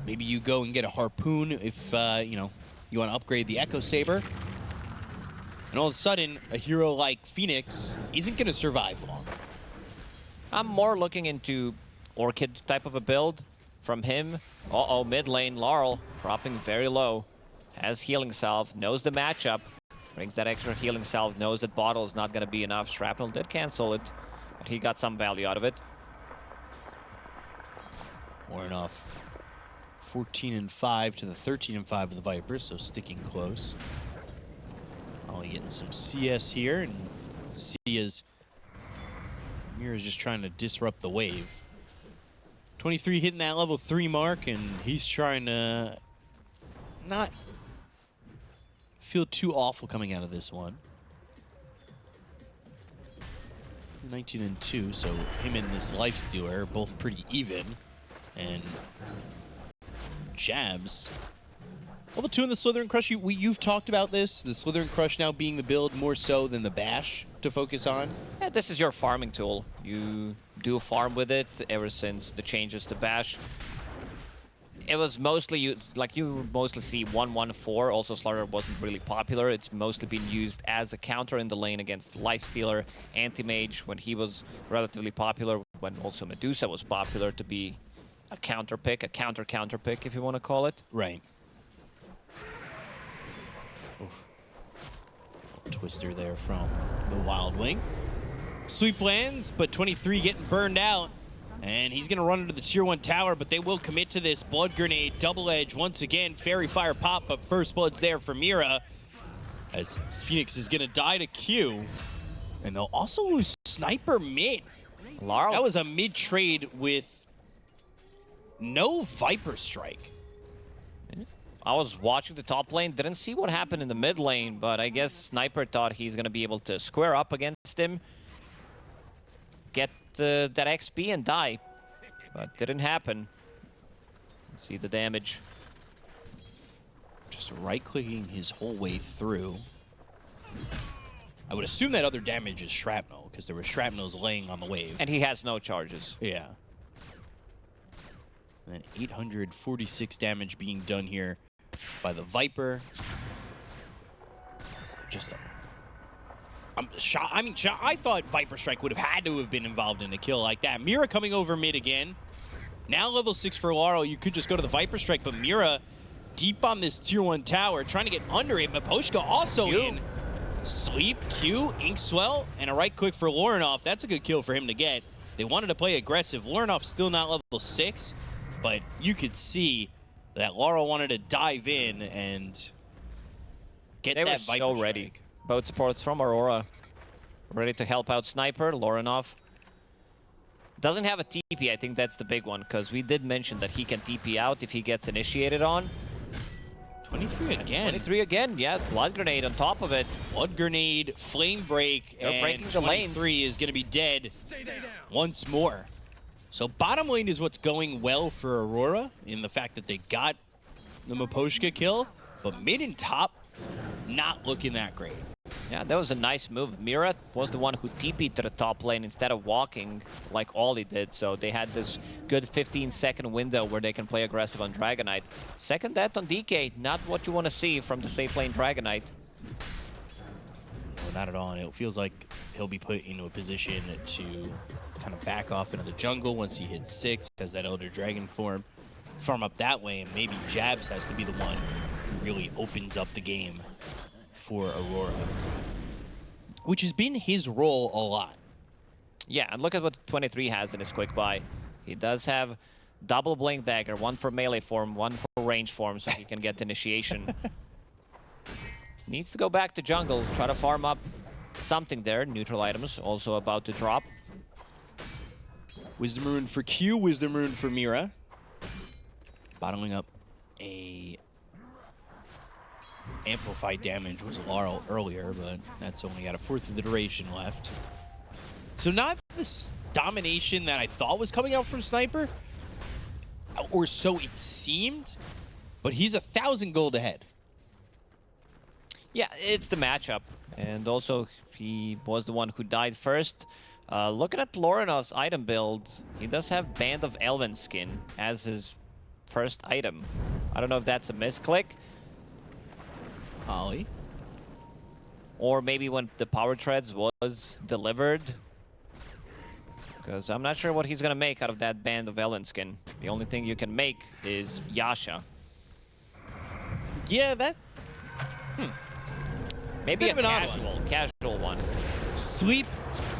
maybe you go and get a Harpoon if you know, you want to upgrade the Echo Saber. And all of a sudden, a hero like Phoenix isn't going to survive long. I'm more looking into Orchid type of a build from him. Uh-oh, mid lane, Laurel dropping very low. Has Healing Salve, knows the matchup. Brings that extra Healing Salve, knows that Bottle is not going to be enough. Shrapnel did cancel it, but he got some value out of it. Lorinov 14-5 to the 13-5 of the Vipers, so sticking close. Ollie getting some CS here, and Sia's Mira's just trying to disrupt the wave. 23 hitting that level 3 mark, and he's trying to not feel too awful coming out of this one. 19-2, so him and this Lifestealer are both pretty even. And Jabs. Level 2 in the Slither and Crush, you've talked about this, the Slither and Crush now being the build more so than the Bash to focus on. Yeah, this is your farming tool. You do farm with it ever since the changes to Bash. It was mostly, you mostly see 1-1-4. Also, Slaughter wasn't really popular. It's mostly been used as a counter in the lane against Lifestealer, Anti-Mage, when he was relatively popular, when also Medusa was popular to be a counter pick, a counter pick, if you want to call it. Right. Twister there from the Wild Wing. Sweep lands, but 23 getting burned out. And he's going to run into the Tier 1 tower, but they will commit to this. Blood Grenade, Double Edge, once again, Fairy Fire pop, but First Blood's there for Mira. As Phoenix is going to die to Q. And they'll also lose Sniper mid. Laurel. That was a mid-trade with no Viper Strike. I was watching the top lane, didn't see what happened in the mid lane, but I guess Sniper thought he's going to be able to square up against him. that XP and die, but didn't happen. Let's see the damage. Just right-clicking his whole way through. I would assume that other damage is shrapnel, because there were shrapnels laying on the wave. And he has no charges. Yeah. And then 846 damage being done here by the Viper. Just... I'm shocked. I mean, I thought Viper Strike would have had to have been involved in a kill like that. Mira coming over mid again. Now level 6 for Laurel. You could just go to the Viper Strike, but Mira deep on this tier 1 tower, trying to get under it. Maposhka also in. Sleep, Q, Inkswell, and a right click for Lorinov. That's a good kill for him to get. They wanted to play aggressive. Lorinov still not level 6, but you could see that Laurel wanted to dive in and get that Viper so ready. Strike. Both supports from Aurora. Ready to help out Sniper, Lorinov. Doesn't have a TP, I think that's the big one, because we did mention that he can TP out if he gets initiated on. 23 again. 23 again, yeah. Blood Grenade on top of it. Blood Grenade, Flame Break, They're and breaking the 23 is going to be dead once more. So bottom lane is what's going well for Aurora in the fact that they got the Maposhka kill, but mid and top, not looking that great. Yeah, that was a nice move. Mira was the one who TP'd to the top lane instead of walking like Ollie did, so they had this good 15-second window where they can play aggressive on Dragonite. Second death on DK, not what you want to see from the safe lane Dragonite. Well, not at all, and it feels like he'll be put into a position to kind of back off into the jungle once he hits 6, has that Elder Dragon farm up that way, and maybe Jabs has to be the one who really opens up the game for Aurora, which has been his role a lot. Yeah, and look at what 23 has in his quick buy. He does have double Blink Dagger, one for melee form, one for range form, so he can get initiation. Needs to go back to jungle, try to farm up something there. Neutral items also about to drop. Wisdom Rune for Q, Wisdom Rune for Mira. Bottling up a amplified damage was Laurel earlier, but that's only got a fourth of the duration left. So not this domination that I thought was coming out from Sniper, or so it seemed, but he's 1,000 gold ahead. Yeah, it's the matchup, and also he was the one who died first. Looking at Lorinov's item build, he does have Band of Elven skin as his first item. I don't know if that's a misclick. Ollie. Or maybe when the Power Treads was delivered. Because I'm not sure what he's going to make out of that Band of Ellen skin. The only thing you can make is Yasha. Yeah, that... Maybe a bit of an casual one. Sleep,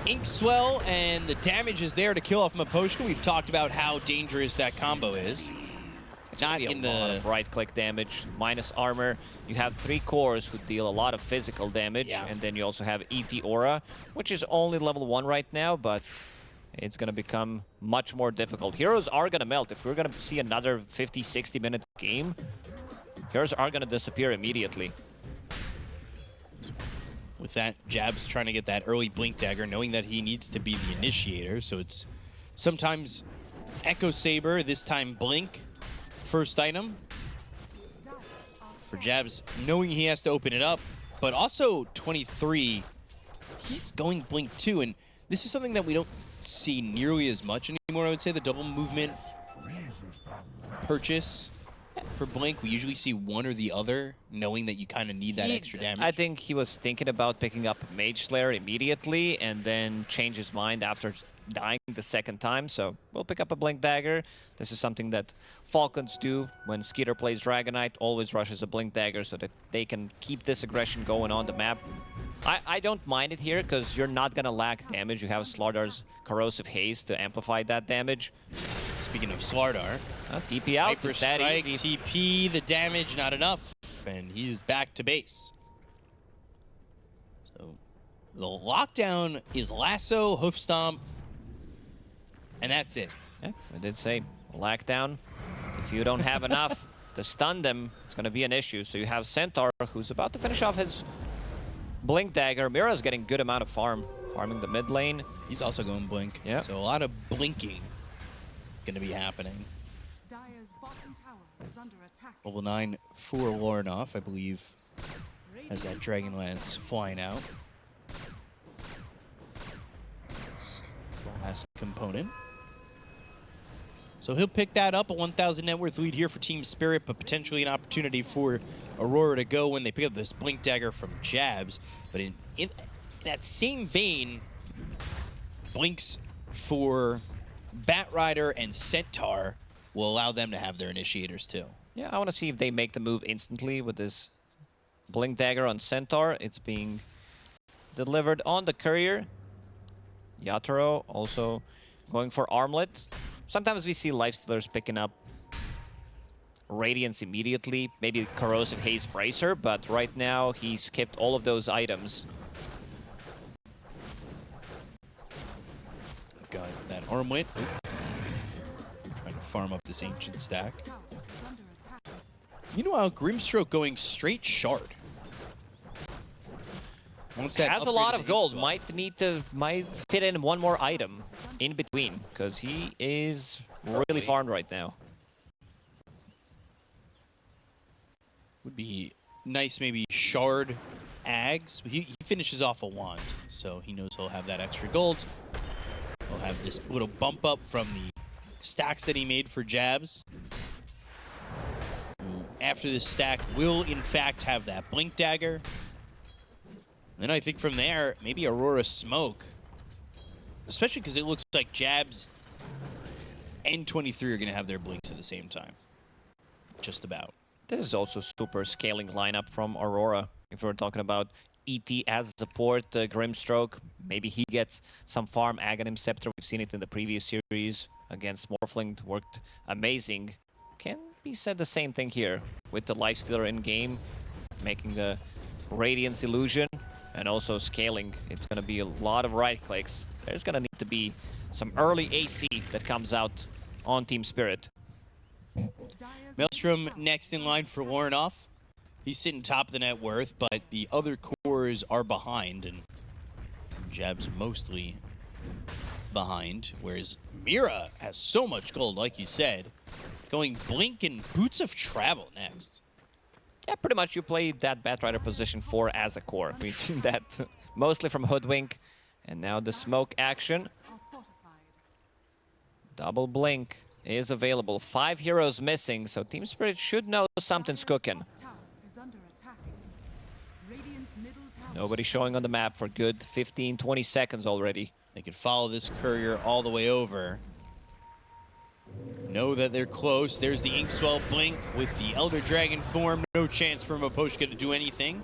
Inkswell, and the damage is there to kill off Maposhka. We've talked about how dangerous that combo is. Not in the right-click damage, minus armor. You have 3 cores who deal a lot of physical damage, and then you also have ET Aura, which is only level 1 right now, but it's going to become much more difficult. Heroes are going to melt. If we're going to see another 50-60 minute game, heroes are going to disappear immediately. With that, Jab's trying to get that early Blink Dagger, knowing that he needs to be the initiator, so it's sometimes Echo Saber, this time Blink. First item for Jabs, knowing he has to open it up, but also 23, he's going Blink too, and this is something that we don't see nearly as much anymore. I would say the double movement purchase for Blink, we usually see one or the other, knowing that you kind of need that extra damage. I think he was thinking about picking up Mage Slayer immediately and then change his mind after dying the second time, so we'll pick up a Blink Dagger. This is something that Falcons do when Skeeter plays Dragonite, always rushes a Blink Dagger so that they can keep this aggression going on the map. I don't mind it here because you're not going to lack damage. You have Slardar's Corrosive Haste to amplify that damage. Speaking of Slardar, TP out, Hyper that Strike, easy. TP, the damage, not enough, and he's back to base. So the lockdown is Lasso, Hoof Stomp, and that's it. Yeah, I did say lockdown. If you don't have enough to stun them, it's going to be an issue. So you have Centaur, who's about to finish off his Blink Dagger. Mira's getting good amount of farm farming the mid lane. He's also going blink. Yeah. So a lot of blinking going to be happening. Dire's bottom tower is under attack. Level 9 for Lornoff, I believe, has that Dragon Lance flying out. That's the last component. So he'll pick that up, a 1,000 net worth lead here for Team Spirit, but potentially an opportunity for Aurora to go when they pick up this Blink Dagger from Jabs. But in that same vein, Blinks for Batrider and Centaur will allow them to have their initiators too. Yeah, I want to see if they make the move instantly with this Blink Dagger on Centaur. It's being delivered on the Courier. Yatoro also going for Armlet. Sometimes we see Lifestealers picking up Radiance immediately, maybe Corrosive Haze Bracer, but right now he skipped all of those items. Got that Armlet. Trying to farm up this Ancient stack. Meanwhile, Grimstroke going straight Shard. Once that Has a lot upgraded of gold. Inkswell. Might fit in one more item in between because he is really farmed right now. Would be nice, maybe Shard Ags. He finishes off a wand, so he knows he'll have that extra gold. He'll have this little bump up from the stacks that he made for Jabs. Who, after this stack, will in fact have that Blink Dagger. Then I think from there, maybe Aurora Smoke. Especially because it looks like Jabs and 23 are going to have their blinks at the same time. Just about. This is also super scaling lineup from Aurora. If we're talking about ET as support, Grimstroke, maybe he gets some farm Aghanim Scepter. We've seen it in the previous series against Morphling. Worked amazing. Can be said the same thing here with the Lifestealer in game, making the Radiance illusion. And also scaling, it's going to be a lot of right clicks. There's going to need to be some early AC that comes out on Team Spirit. Maelstrom next in line for Lornoff. He's sitting top of the net worth, but the other cores are behind, and Jab's mostly behind, whereas Mira has so much gold, like you said, going Blink and Boots of Travel next. Yeah, pretty much you play that Batrider position 4 as a core. We've seen that mostly from Hoodwink. And now the smoke action. Double Blink is available. 5 heroes missing, so Team Spirit should know something's cooking. Nobody showing on the map for good 15, 20 seconds already. They could follow this Courier all the way over. Know that they're close. There's the Inkswell Blink with the Elder Dragon form. No chance for Miposhka to do anything.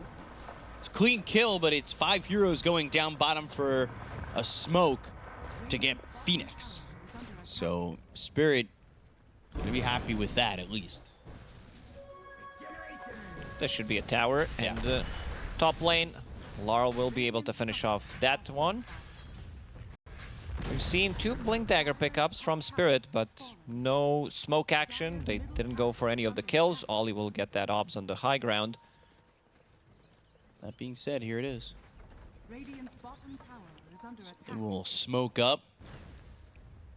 It's clean kill, but it's 5 heroes going down bottom for a smoke to get Phoenix. So Spirit gonna be happy with that at least. This should be a tower, and the top lane, Laurel will be able to finish off that one. We've seen 2 Blink Dagger pickups from Spirit, but no smoke action. They didn't go for any of the kills. Ollie will get that obs on the high ground. That being said, here it is. Radiant's bottom tower is under attack. They will smoke up.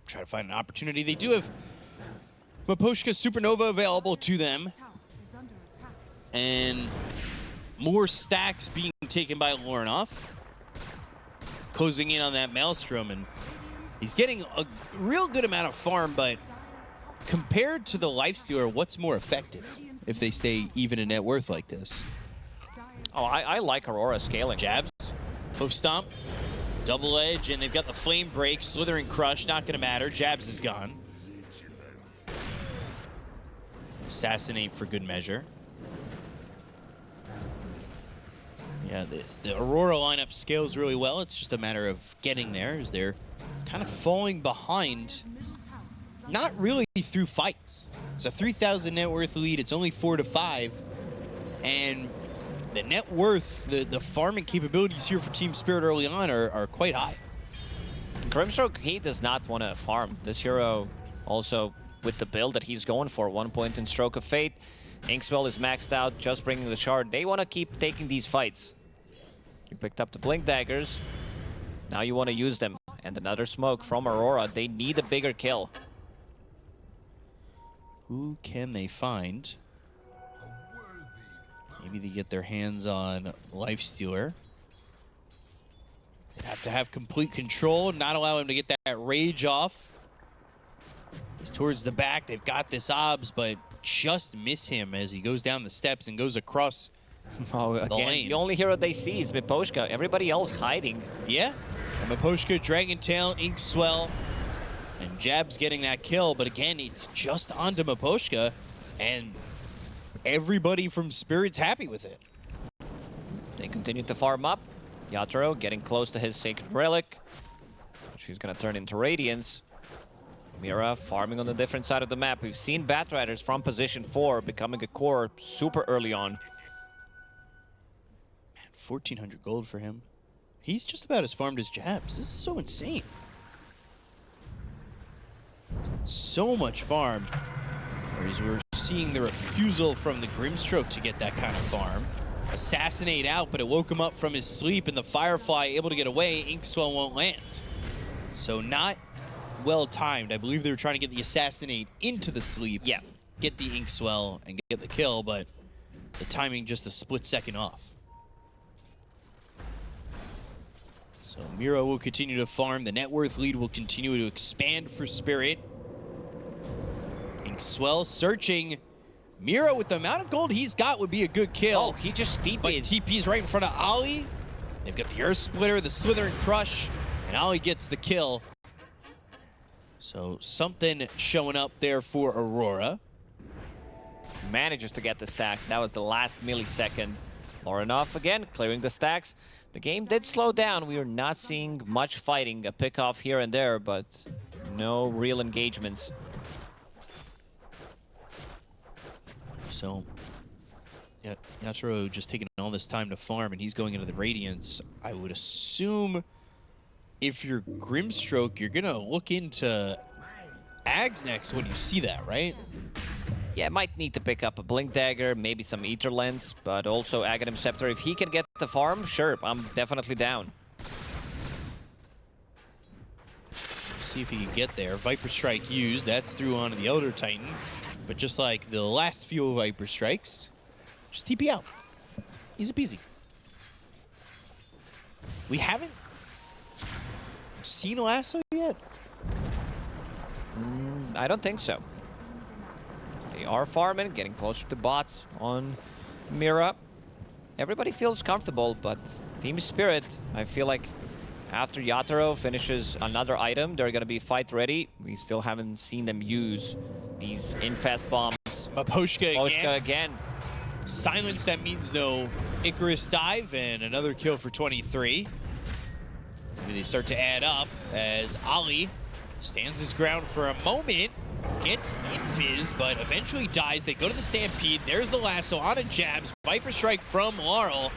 Try to find an opportunity. They do have Miposhka Supernova available to them. Is under attack. And more stacks being taken by Lornoff. Closing in on that Maelstrom, and he's getting a real good amount of farm, but compared to the Lifestealer, what's more effective if they stay even in net worth like this? Oh, I like Aurora scaling. Jabs, Hoof Stomp, Double Edge, and they've got the Flame Break, Slithering Crush, not gonna matter. Jabs is gone. Assassinate for good measure. Yeah, the Aurora lineup scales really well. It's just a matter of getting there, as they're kind of falling behind. Not really through fights. It's a 3,000 net worth lead. It's only 4-5. And the net worth, the farming capabilities here for Team Spirit early on are quite high. Grimstroke, he does not want to farm. This hero also with the build that he's going for, 1 point in Stroke of Fate. Inkswell is maxed out, just bringing the shard. They want to keep taking these fights. You picked up the Blink Daggers. Now you want to use them. And another smoke from Aurora. They need a bigger kill. Who can they find? Maybe they get their hands on Lifestealer. They have to have complete control, not allow him to get that rage off. He's towards the back. They've got this obs, but just miss him as he goes down the steps and goes across Again, the lane. the only hero they see is Miposhka. Everybody else hiding. Yeah. And Miposhka, Dragon Tail, Inkswell, and Jab's getting that kill. But again, it's just onto Miposhka, and everybody from Spirit's happy with it. They continue to farm up. Yatoro getting close to his Sacred Relic. She's going to turn into Radiance. Mira farming on the different side of the map. We've seen Batriders from position 4 becoming a core super early on. Man, 1,400 gold for him. He's just about as farmed as Jabs. This is so insane. So much farm. Whereas we're seeing the refusal from the Grimstroke to get that kind of farm. Assassinate out, but it woke him up from his sleep, and the Firefly able to get away. Inkswell won't land. So not well timed. I believe they were trying to get the Assassinate into the sleep. Yeah. Get the Inkswell and get the kill, but the timing just a split second off. So Miro will continue to farm. The net worth lead will continue to expand for Spirit. Inkswell searching. Miro, with the amount of gold he's got, would be a good kill. Oh, he just But TP'd. TP's right in front of Ollie. They've got the Earth Splitter, the Slither and Crush, and Ollie gets the kill. So something showing up there for Aurora. Manages to get the stack. That was the last millisecond. Lorinov again clearing the stacks. The game did slow down. We are not seeing much fighting. A pick off here and there, but no real engagements. So, yeah, Yatoro just taking all this time to farm, and he's going into the Radiance. I would assume if you're Grimstroke, you're going to look into Ags next when you see that, right? Yeah, might need to pick up a Blink Dagger, maybe some Ether Lens, but also Aghanim Scepter. If he can get the farm, sure, I'm definitely down. See if he can get there. Viper Strike used. That's through onto the Elder Titan. But just like the last few Viper Strikes, just TP out. Easy peasy. We haven't seen Lasso yet. I don't think so. They are farming, getting closer to bots on Mira. Everybody feels comfortable, but Team Spirit, I feel like after Yatoro finishes another item, they're going to be fight ready. We still haven't seen them use these infest bombs. Miposhka again. Silence, that means no Icarus dive, and another kill for 23. Maybe they start to add up as Ollie stands his ground for a moment, gets invis, but eventually dies. They go to the Stampede. There's the lasso on a Jabs. Viper Strike from Laurel.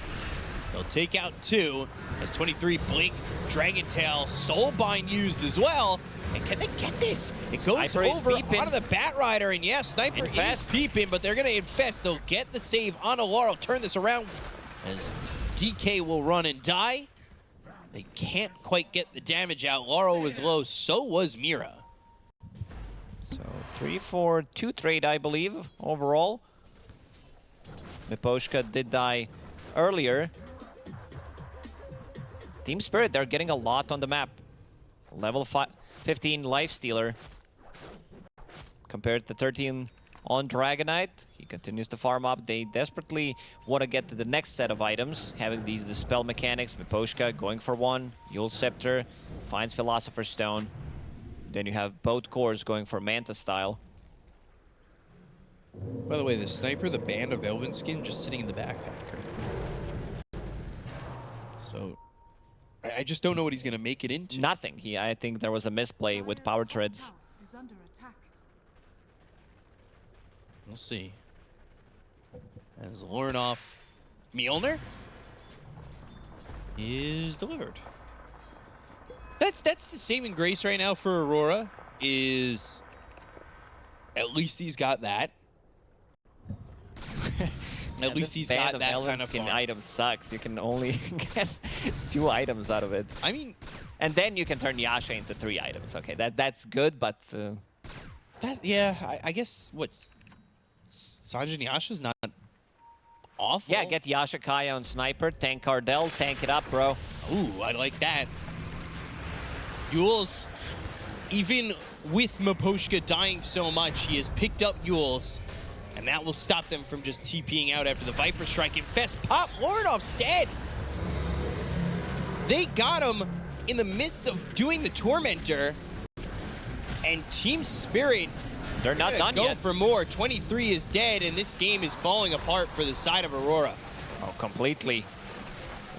They'll take out 2 as 23 Blink, Dragon Tail, Soulbind used as well. And can they get this? It goes Sniper is over peeping. onto the Batrider, and yeah, Sniper Infest. is peeping, but they're going to infest. They'll get the save on a Laurel, turn this around as DK will run and die. They can't quite get the damage out. Laurel was low, so was Mira. So 3-4-2 trade, I believe, overall. Miposhka did die earlier. Team Spirit, they're getting a lot on the map. Level 15 Lifestealer compared to 13 on Dragonite. He continues to farm up. They desperately want to get to the next set of items, having these Dispel mechanics. Miposhka going for one. Yule Scepter finds Philosopher's Stone. Then you have both cores going for Manta style. By the way, the Sniper, the Band of Elven Skin, just sitting in the backpack. So I just don't know what he's going to make it into. Nothing. I think there was a misplay with Power Treads. Is under attack. We'll see. As Lornoff Mjolnir is delivered. That's the saving grace right now for Aurora, is at least he's got that. At least he's got that kind of skin farm. item sucks. You can only get 2 items out of it. I mean, And then you can turn Yasha into 3 items. Okay, that's good, but... Yeah, I guess, what, Sanjin Yasha's not awful? Yeah, get Yasha, Kaya, and Sniper, tank Cardell, tank it up, bro. Ooh, I like that. Yules, even with Miposhka dying so much, he has picked up Yules, and that will stop them from just TPing out after the Viper Strike. Infest pop, Lorinov's dead! They got him in the midst of doing the Tormentor, and Team Spirit, They're not done go yet. for more. 23 is dead, and this game is falling apart for the side of Aurora. Oh, completely.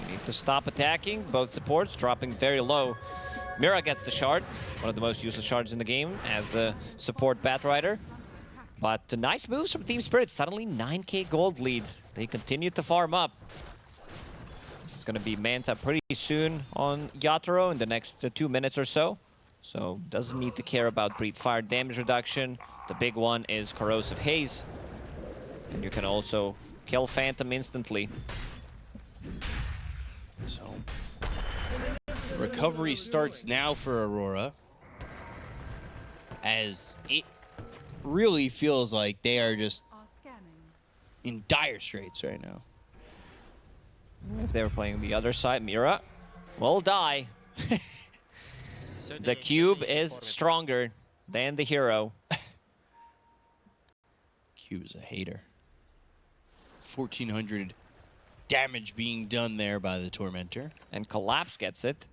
We need to stop attacking. Both supports dropping very low. Mira gets the shard, one of the most useless shards in the game as a support Batrider. But nice moves from Team Spirit. Suddenly 9k gold lead. They continue to farm up. This is going to be Manta pretty soon on Yatoro in the next 2 minutes or so. So doesn't need to care about Breathe Fire damage reduction. The big one is Corrosive Haze. And you can also kill Phantom instantly. So, recovery starts now for Aurora, as it really feels like they are just Are scanning. in dire straits right now. If they were playing the other side, Mira will die. The cube is stronger than the hero. Cube is a hater. 1,400 damage being done there by the Tormentor. And Collapse gets it.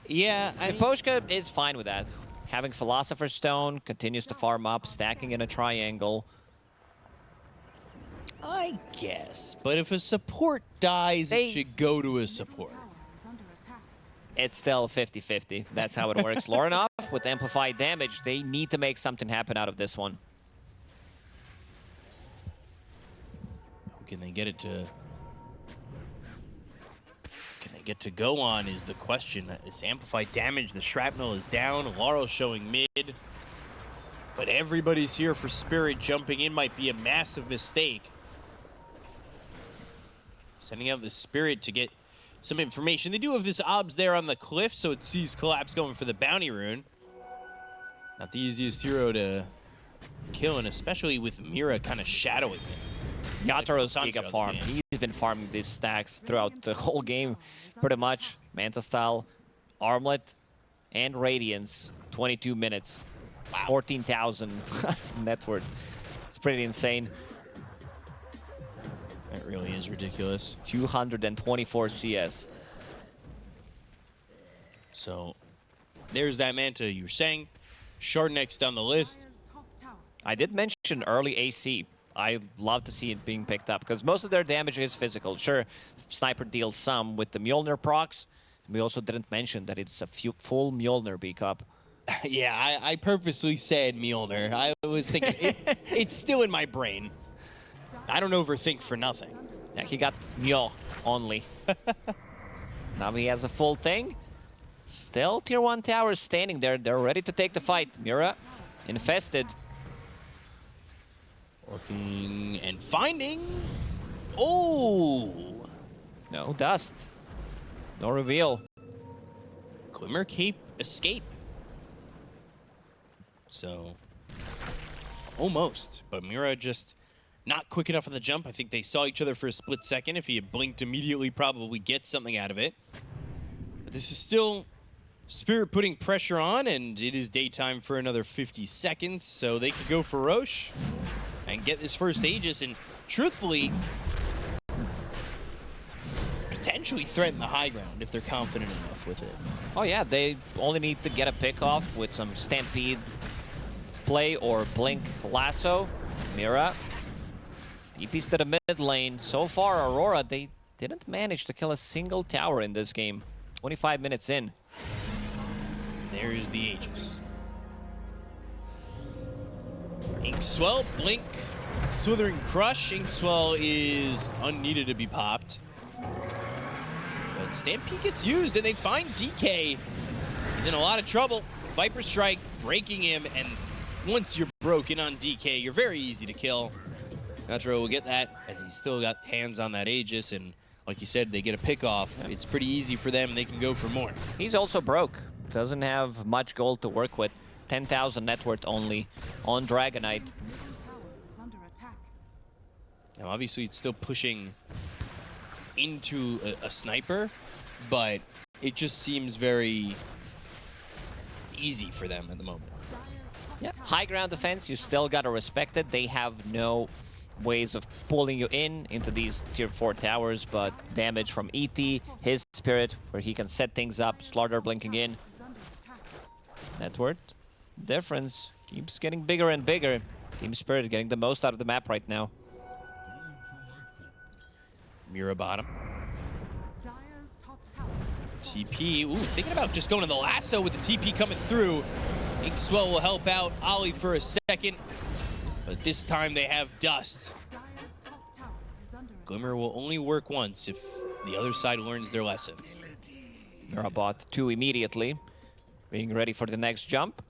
Yeah, And Poshka is fine with that. Having Philosopher's Stone, continues to farm up, stacking in a triangle. I guess. But if a support dies, it should go to a support. Tower is under attack. It's still 50-50. That's how it works. Lorinov, with amplified damage, they need to make something happen out of this one. Who can they get it to? Can they get to go on is the question. It's amplified damage. The shrapnel is down. Laurel's showing mid. But everybody's here for Spirit. Jumping in might be a massive mistake. Sending out the Spirit to get some information. They do have this obs there on the cliff, so it sees Collapse going for the bounty rune. Not the easiest hero to kill, and especially with Mira kind of shadowing him. Yatoro's Constantly Giga throughout farm. the game. He's been farming these stacks throughout the whole game, pretty much. Manta style, Armlet, and Radiance. 22 minutes. Wow. 14,000 net worth. It's pretty insane. That really is ridiculous. 224 CS. So there's that Manta you were saying. Shard next on the list. Dire's top tower. I did mention early AC. I love to see it being picked up because most of their damage is physical. Sure, Sniper deals some with the Mjolnir procs. We also didn't mention that it's a full Mjolnir B-Cup. Yeah, I purposely said Mjolnir. I was thinking, it's still in my brain. I don't overthink for nothing. Yeah, he got Mjol only. Now he has a full thing. Still Tier 1 towers standing there. They're ready to take the fight. Mira, infested. Working and finding. Oh! No dust. No reveal. Glimmer Cape escape. So, almost. But Mira just not quick enough on the jump. I think they saw each other for a split second. If he had blinked immediately, probably gets something out of it. But this is still Spirit putting pressure on, and it is daytime for another 50 seconds. So they could go for Roche and get this first Aegis, and truthfully, potentially threaten the high ground if they're confident enough with it. Oh yeah, they only need to get a pick off with some Stampede play or Blink Lasso. Mira, DPs to the mid lane. So far, Aurora, they didn't manage to kill a single tower in this game. 25 minutes in. There is the Aegis. Inkswell, Blink, Slithering Crush. Inkswell is unneeded to be popped. But Stampede gets used, and they find DK. He's in a lot of trouble. Viper Strike breaking him, and once you're broken on DK, you're very easy to kill. Natro will get that, as he's still got hands on that Aegis, and Like you said, they get a pick off. It's pretty easy for them. They can go for more. He's also broke. Doesn't have much gold to work with. 10,000 net worth only on Dragonite. Middle tower is under attack. Now, obviously, it's still pushing into a sniper, but it just seems very easy for them at the moment. Yeah. High ground defense, you still gotta respect it. They have no ways of pulling you into these tier 4 towers, but damage from ET, his spirit, where he can set things up, Slaughter blinking in. Is under attack. Net worth difference keeps getting bigger and bigger. Team Spirit getting the most out of the map right now. Mira bottom. Dire's top tower is TP. Ooh, thinking about just going to the lasso with the TP coming through. Inkswell will help out Ollie for a second, but this time they have Dust. Dire's top tower is under attack. Glimmer will only work once if the other side learns their lesson. Mirabot 2 immediately, being ready for the next jump.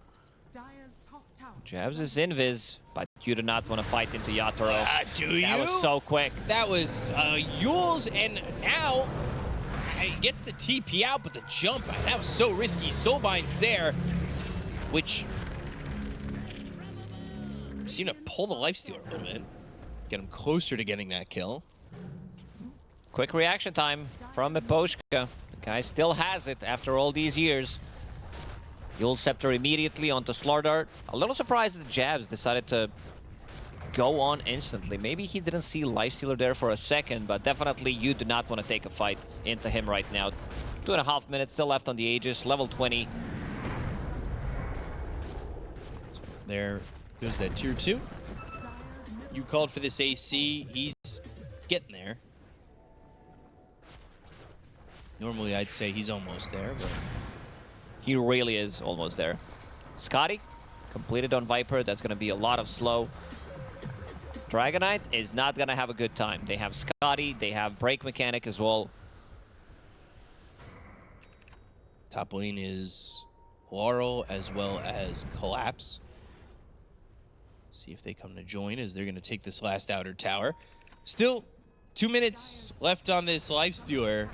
Dire's top tower. Jabs is invis, but you do not want to fight into Yatoro. Do you? That was so quick. That was Yules, and now he gets the TP out, but the jump, that was so risky. Soulbind's there, which seemed to pull the lifestealer a little bit. Get him closer to getting that kill. Quick reaction time from Miposhka. The guy still has it after all these years. Yule Scepter immediately onto Slardart. A little surprised that Jabs decided to go on instantly. Maybe he didn't see Lifestealer there for a second, but definitely you do not want to take a fight into him right now. 2.5 minutes still left on the Aegis, level 20. There goes that tier 2. You called for this AC. He's getting there. Normally, I'd say he's almost there, but He really is almost there. Scotty completed on Viper. That's going to be a lot of slow. Dragonite is not going to have a good time. They have Scotty. They have Break Mechanic as well. top lane is Laurel as well as Collapse. See if they come to join as they're going to take this last outer tower. Still 2 minutes left on this Lifestealer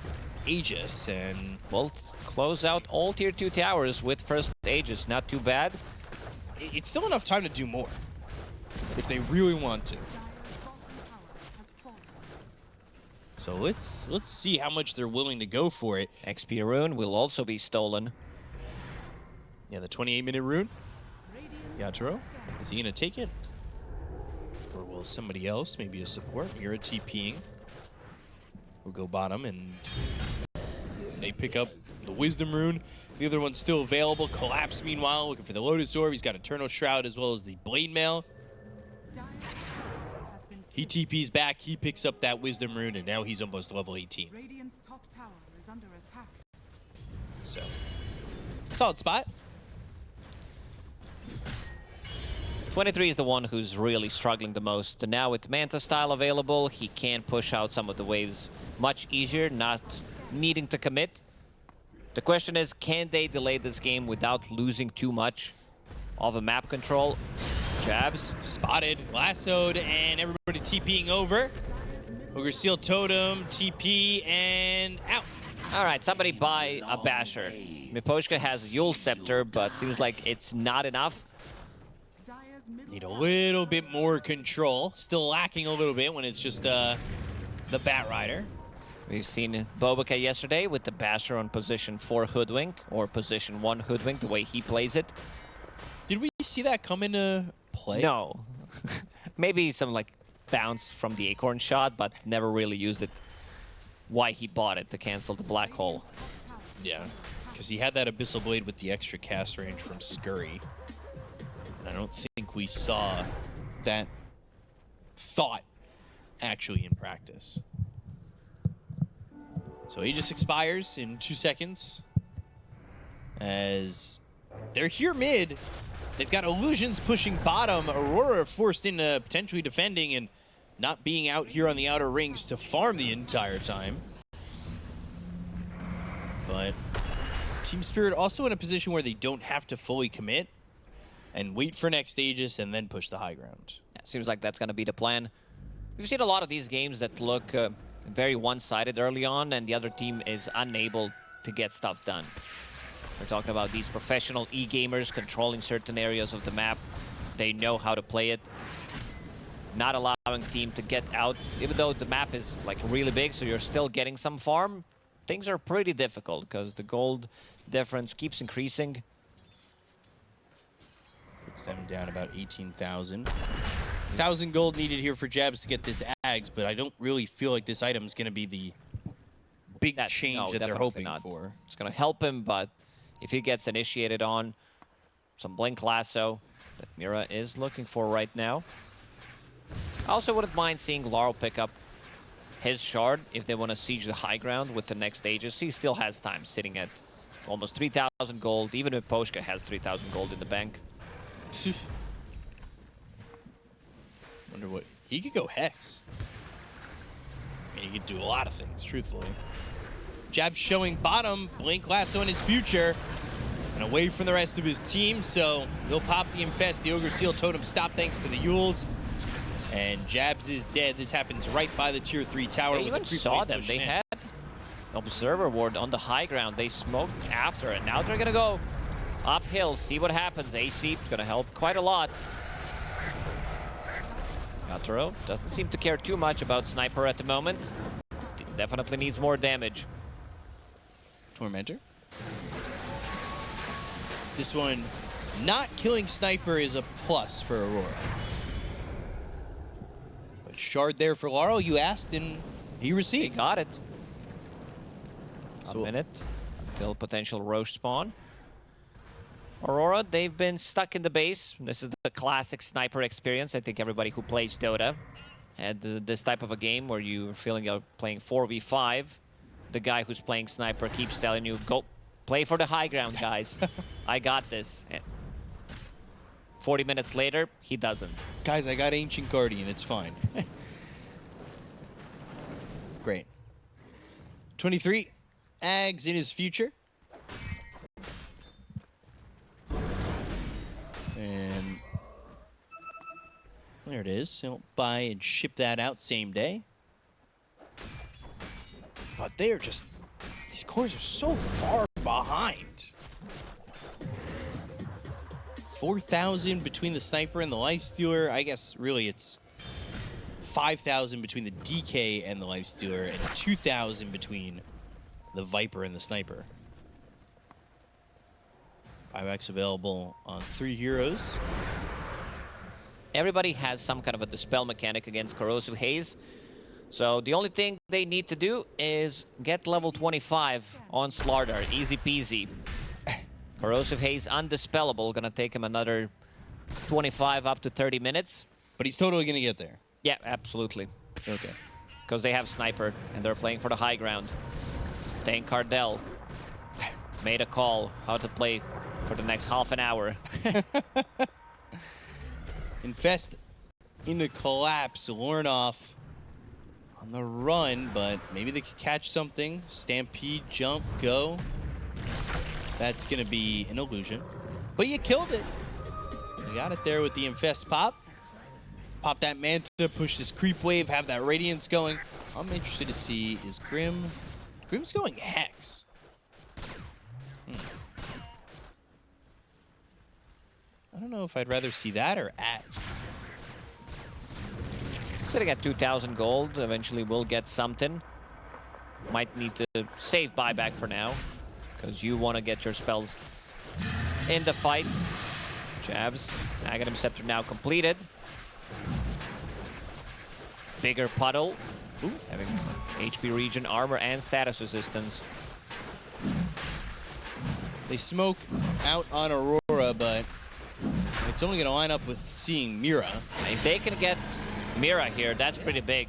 Aegis, and We'll close out all tier 2 towers with first Aegis. Not too bad. it's still enough time to do more if they really want to. So let's see how much they're willing to go for it. XP rune will also be stolen. Yeah, the 28-minute rune. Yatoro, is he gonna take it? Or will somebody else, maybe a support, Mira TPing, will go bottom, and they pick up the Wisdom rune. The other one's still available. Collapse, meanwhile, looking for the Lotus Orb. He's got Eternal Shroud as well as the Blade Mail. He TP's back, he picks up that Wisdom rune, and now he's almost level 18. Radiant's top tower is under attack. So, solid spot. 23 is the one who's really struggling the most. And now with Manta style available, he can push out some of the waves much easier, not needing to commit. The question is, can they delay this game without losing too much of a map control? Jabs. Spotted, lassoed, and everybody TPing over. Ogre Seal Totem, TP, and out. All right, somebody buy a Basher. Miposhka has Yule Scepter, but seems like it's not enough. Need a little bit more control. Still lacking a little bit when it's just the Bat Rider. We've seen Bobica yesterday with the Basher on position 4 Hoodwink, or position 1 Hoodwink, the way he plays it. Did we see that come into play? No. Maybe some like bounce from the Acorn shot, but never really used it. Why he bought it to cancel the Black Hole. Yeah, because he had that Abyssal Blade with the extra cast range from Scurry. And I don't think we saw that thought actually in practice. So Aegis expires in 2 seconds. As they're here mid, they've got Illusions pushing bottom. Aurora forced into potentially defending and not being out here on the outer rings to farm the entire time. But Team Spirit also in a position where they don't have to fully commit and wait for next Aegis and then push the high ground. Yeah, seems like that's going to be the plan. We've seen a lot of these games that look very one-sided early on, and the other team is unable to get stuff done. We're talking about these professional e-gamers controlling certain areas of the map. They know how to play it. Not allowing team to get out, even though the map is like really big, so you're still getting some farm. Things are pretty difficult because the gold difference keeps increasing. Puts them down about 18,000. 1,000 gold needed here for Jabs to get this Ags, but I don't really feel like this item is going to be the big change that they're hoping for. It's going to help him, but if he gets initiated on some Blink Lasso that Mira is looking for right now. I also wouldn't mind seeing Laurel pick up his shard if they want to siege the high ground with the next stages. He still has time, sitting at almost 3,000 gold. Even if Poshka has 3,000 gold in the bank. Wonder what he could go Hex. I mean, he could do a lot of things, truthfully. Jab showing bottom, Blink Lasso in his future, and away from the rest of his team. So he'll pop the Infest. The Ogre Seal Totem stop thanks to the Yules. And Jabs is dead. This happens right by the tier 3 tower. They even saw them. They had Observer Ward on the high ground. They smoked after it. Now they're going to go uphill, see what happens. AC is going to help quite a lot. Gataro doesn't seem to care too much about Sniper at the moment. Definitely needs more damage. Tormentor. This one, not killing Sniper is a plus for Aurora. But shard there for Laurel, you asked, and he received. He got it. A minute until potential Roche spawn. Aurora, they've been stuck in the base. This is the classic Sniper experience. I think everybody who plays Dota had this type of a game where you're feeling you're playing 4v5. The guy who's playing Sniper keeps telling you, go play for the high ground, guys. I got this. And 40 minutes later, he doesn't. Guys, I got Ancient Guardian. It's fine. Great. 23. Ags in his future. And there it is. He'll buy and ship that out same day. But they are just... These cores are so far behind. 4,000 between the Sniper and the Lifestealer. I guess really it's 5,000 between the DK and the Lifestealer, and 2,000 between the Viper and the Sniper. Buybacks available on 3 heroes. Everybody has some kind of a dispel mechanic against Corrosive Haze. So the only thing they need to do is get level 25 on Slardar. Easy peasy. Corrosive Haze undispellable. Gonna take him another 25 up to 30 minutes. But he's totally gonna get there. Yeah, absolutely. Okay. Because they have Sniper and they're playing for the high ground. Tank Cardell made a call how to play for the next half an hour. Infest into collapse. Lornoff on the run, but maybe they could catch something. Stampede, jump, go. That's going to be an illusion. But you killed it. You got it there with the Infest pop. Pop that Manta, push this creep wave, have that Radiance going. I'm interested to see, is Grim... Grim's going Hex. I don't know if I'd rather see that or Ags. Sitting at 2,000 gold, eventually we'll get something. Might need to save buyback for now, because you want to get your spells in the fight. Jabs, Aghanim Scepter now completed. Bigger puddle. Ooh, having HP regen, armor, and status resistance. They smoke out on Aurora, but it's only going to line up with seeing Mira. If they can get Mira here, that's pretty big.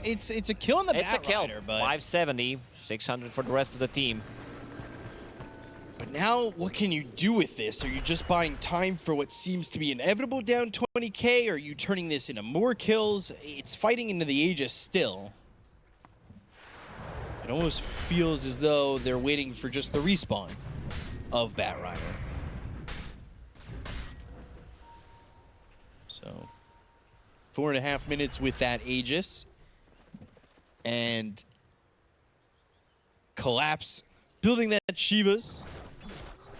It's a kill in the It's a kill. Batrider, but 570, 600 for the rest of the team. But now, what can you do with this? Are you just buying time for what seems to be inevitable down 20k? Or are you turning this into more kills? It's fighting into the Aegis still. It almost feels as though they're waiting for just the respawn of Batrider. So, 4.5 minutes with that Aegis. And Collapse building that Shivas.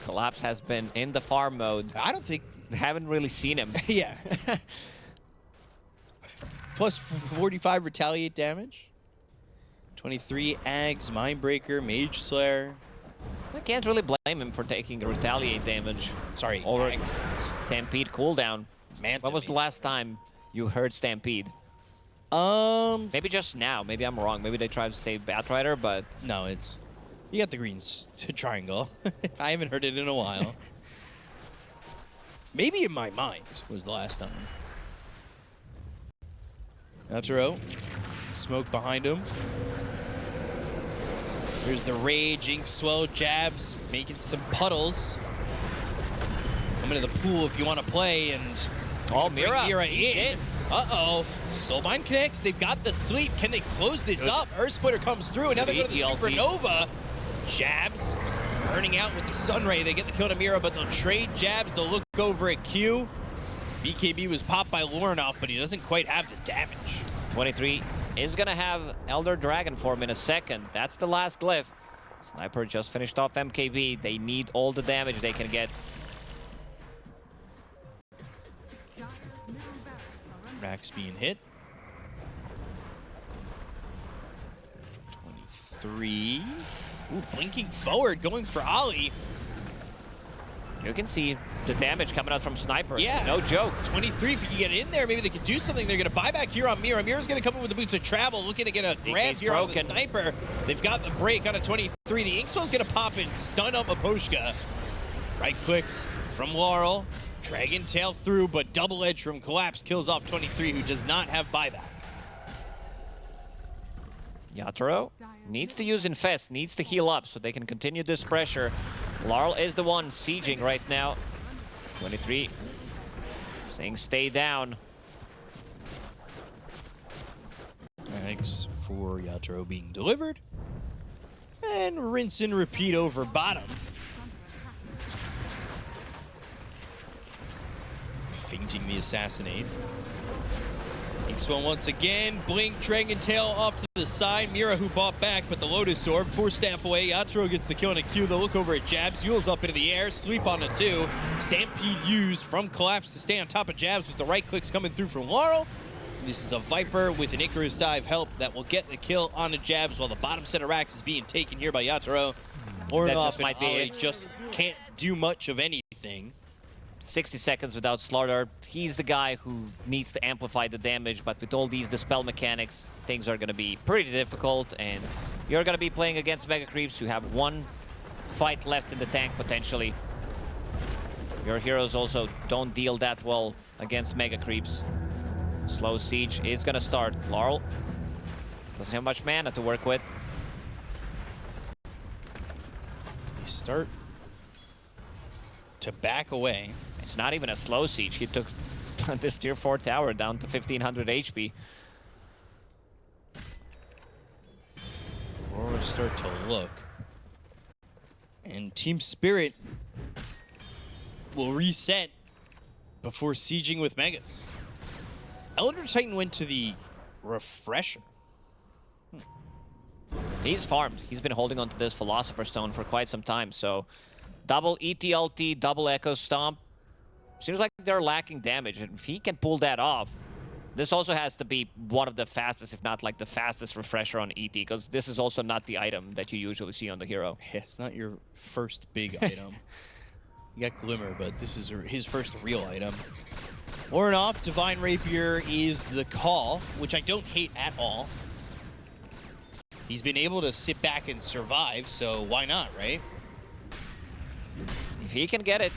Collapse has been in the farm mode. I don't think... Haven't really seen him. Yeah. Plus 45 retaliate damage. 23 Ags, Mindbreaker, Mage Slayer. I can't really blame him for taking the retaliate damage. Sorry, Over Ags. Stampede cooldown. Manta When was the Mage. last time you heard Stampede? Maybe just now. Maybe I'm wrong. Maybe they tried to say Batrider, but... No, it's... You got the green triangle. I haven't heard it in a while. Maybe in my mind was the last time. Outro. Smoke behind him. There's the Rage, Ink Swell, Jabs, making some puddles. Come into the pool if you want to play, and... Oh, bring Mira. Mira He's in. Uh-oh. Soulbind connects. They've got the sleep. Can they close this up? Earth Splitter comes through, and now they go to the Supernova. Jabs burning out with the Sun Ray. They get the kill to Mira, but they'll trade Jabs. They'll look over at Q. BKB was popped by Lornoff, but he doesn't quite have the damage. 23 is going to have Elder Dragon form in a second. That's the last glyph. Sniper just finished off MKB. They need all the damage they can get. Dire's middle barracks are under Rax being hit. 23. Ooh, blinking forward, going for Ollie. You can see the damage coming out from Sniper. Yeah. No joke. 23, if you can get in there, maybe they can do something. They're going to buy back here on Mira. Mira's going to come in with the boots of travel, looking to get a grab here on the broken. Sniper. They've got the break on a 23. The Inkswell's going to pop and stun up Aposhka. Right clicks from Laurel. Dragon Tail through, but double edge from Collapse kills off 23, who does not have buyback. Yatoro needs to use Infest, needs to heal up so they can continue this pressure. Laurel is the one sieging right now. 23 saying stay down. Thanks for Yatoro being delivered. And rinse and repeat over bottom. Fainting the assassinate. Inkswell once again. Blink, Dragon Tail off to the side. Mira who bought back, but the Lotus Orb. 4 staff away. Yatoro gets the kill on a Q. They'll look over at Jabs. Yule's up into the air. Sleep on a 2. Stampede used from Collapse to stay on top of Jabs with the right clicks coming through from Laurel. This is a Viper with an Icarus dive help that will get the kill on the Jabs while the bottom set of racks is being taken here by Yatoro. Ornoff just and might be Ollie it. just can't do much of anything. 60 seconds without Slaughter. He's the guy who needs to amplify the damage, but with all these dispel mechanics, things are going to be pretty difficult, and you're going to be playing against Mega Creeps who have one fight left in the tank potentially. Your heroes also don't deal that well against Mega Creeps. Slow siege is going to start. Laurel doesn't have much mana to work with. They start to back away. It's not even a slow siege. He took this tier 4 tower down to 1500 HP. Aurora start to look. And Team Spirit will reset before sieging with Megas. Elder Titan went to the Refresher. He's farmed. He's been holding on to this Philosopher's Stone for quite some time, so double ETLT, double Echo Stomp. Seems like they're lacking damage, and if he can pull that off, this also has to be one of the fastest, if not like the fastest refresher on ET, because this is also not the item that you usually see on the hero. Yeah, it's not your first big item. You got Glimmer, but this is his first real item. Ornoff, Divine Rapier is the call, which I don't hate at all. He's been able to sit back and survive, so why not, right? If he can get it,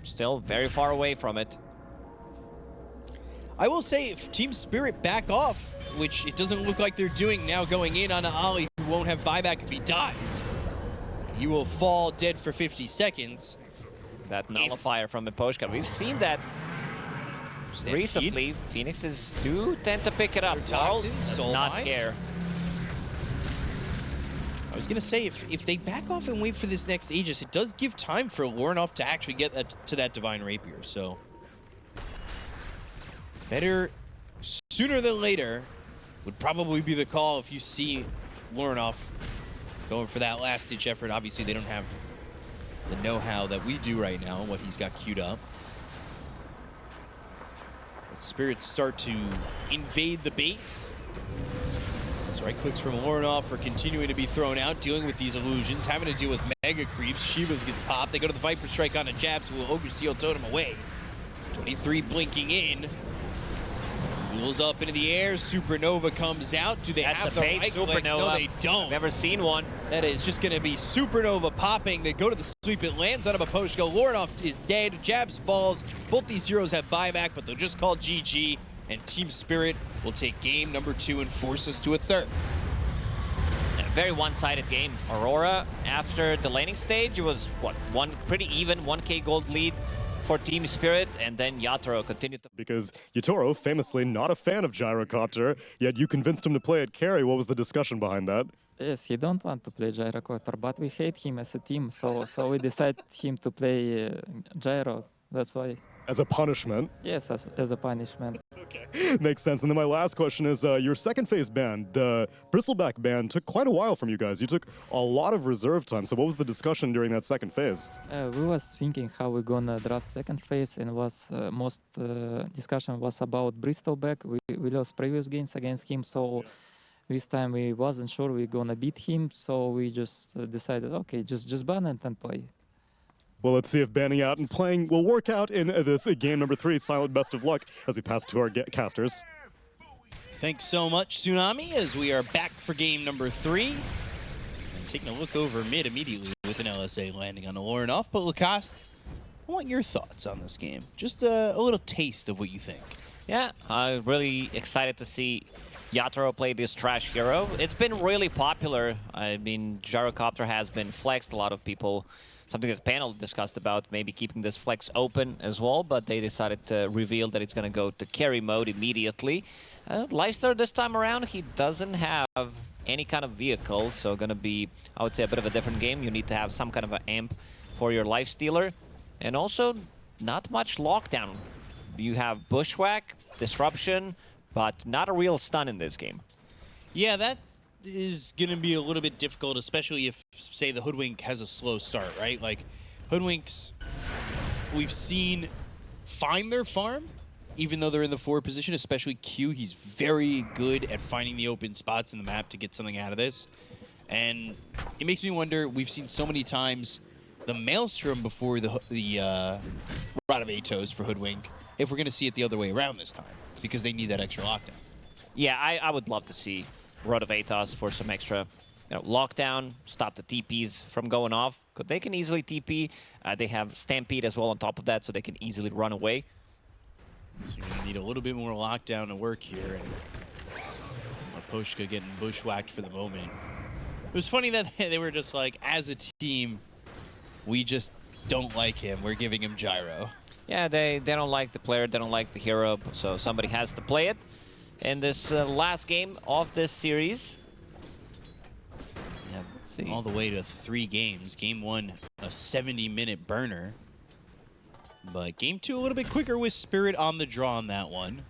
still very far away from it. I will say, if Team Spirit back off, which it doesn't look like they're doing now, going in on Ollie, who won't have buyback if he dies, he will fall dead for 50 seconds. That nullifier from Aposhka. We've seen that Stampede. recently. Phoenixes do tend to pick it up. Their Laurel toxins, does soul not mind. care. I was going to say, if they back off and wait for this next Aegis, it does give time for Lornoff to actually get to that Divine Rapier, so better sooner than later would probably be the call if you see Lornoff going for that last-ditch effort. Obviously, they don't have the know-how that we do right now, what he's got queued up. But Spirits start to invade the base. Those right clicks from Lornoff are continuing to be thrown out, dealing with these illusions, having to deal with mega creeps. Shivas gets popped. They go to the Viper Strike on a Jabs, who will Ogre Seal totem away. 23 blinking in. Wheels up into the air. Supernova comes out. Do they have the right clicks? No, they don't. Never seen one. That is just going to be Supernova popping. They go to the sweep. It lands on a Poshko. Lornoff is dead. Jabs falls. Both these heroes have buyback, but they'll just call GG. And Team Spirit will take game number 2 and force us to a third. A very one-sided game. Aurora, after the laning stage, it was, what, one pretty even 1k gold lead for Team Spirit, and then Yatoro continued to... Because Yatoro, famously not a fan of Gyrocopter, yet you convinced him to play at carry. What was the discussion behind that? Yes, he don't want to play Gyrocopter, but we hate him as a team, so we decided him to play Gyro. That's why. As a punishment? Yes, as a punishment. Okay, makes sense. And then my last question is, your second phase ban, the Bristleback ban, took quite a while from you guys. You took a lot of reserve time, so what was the discussion during that second phase? We was thinking how we gonna draft second phase, and was most discussion was about Bristleback. We lost previous games against him, so this time we wasn't sure we're gonna beat him, so we just decided, okay, just ban it and play. Well, let's see if banning out and playing will work out in this game number 3. Silent best of luck as we pass to our casters. Thanks so much, Tsunami, as we are back for game number 3. And taking a look over mid immediately with an LSA landing on a Lornoff. But Lacoste, I want your thoughts on this game. Just a little taste of what you think. Yeah, I'm really excited to see Yatoro play this trash hero. It's been really popular. I mean, Gyrocopter has been flexed. A lot of people, something that the panel discussed about, maybe keeping this flex open as well, but they decided to reveal that it's going to go to carry mode immediately. Leicester this time around, he doesn't have any kind of vehicle, so going to be, I would say, a bit of a different game. You need to have some kind of an amp for your lifestealer, and also not much lockdown. You have Bushwhack, Disruption, but not a real stun in this game. Yeah, that is going to be a little bit difficult, especially if, say, the Hoodwink has a slow start, right? Like, Hoodwinks, we've seen find their farm, even though they're in the forward position, especially Q. He's very good at finding the open spots in the map to get something out of this. And it makes me wonder, we've seen so many times the Maelstrom before the Rod of Atos for Hoodwink, if we're going to see it the other way around this time, because they need that extra lockdown. Yeah, I would love to see Rod of Atos for some extra lockdown, stop the TPs from going off. They can easily TP. They have Stampede as well on top of that, so they can easily run away. So you're going to need a little bit more lockdown to work here. And Maposhka getting bushwhacked for the moment. It was funny that they were just like, as a team, we just don't like him. We're giving him Gyro. Yeah, they don't like the player, they don't like the hero, so somebody has to play it. In this last game of this series. Yeah, let's see. All the way to 3 games. Game 1, a 70-minute burner. But game 2, a little bit quicker with Spirit on the draw on that one.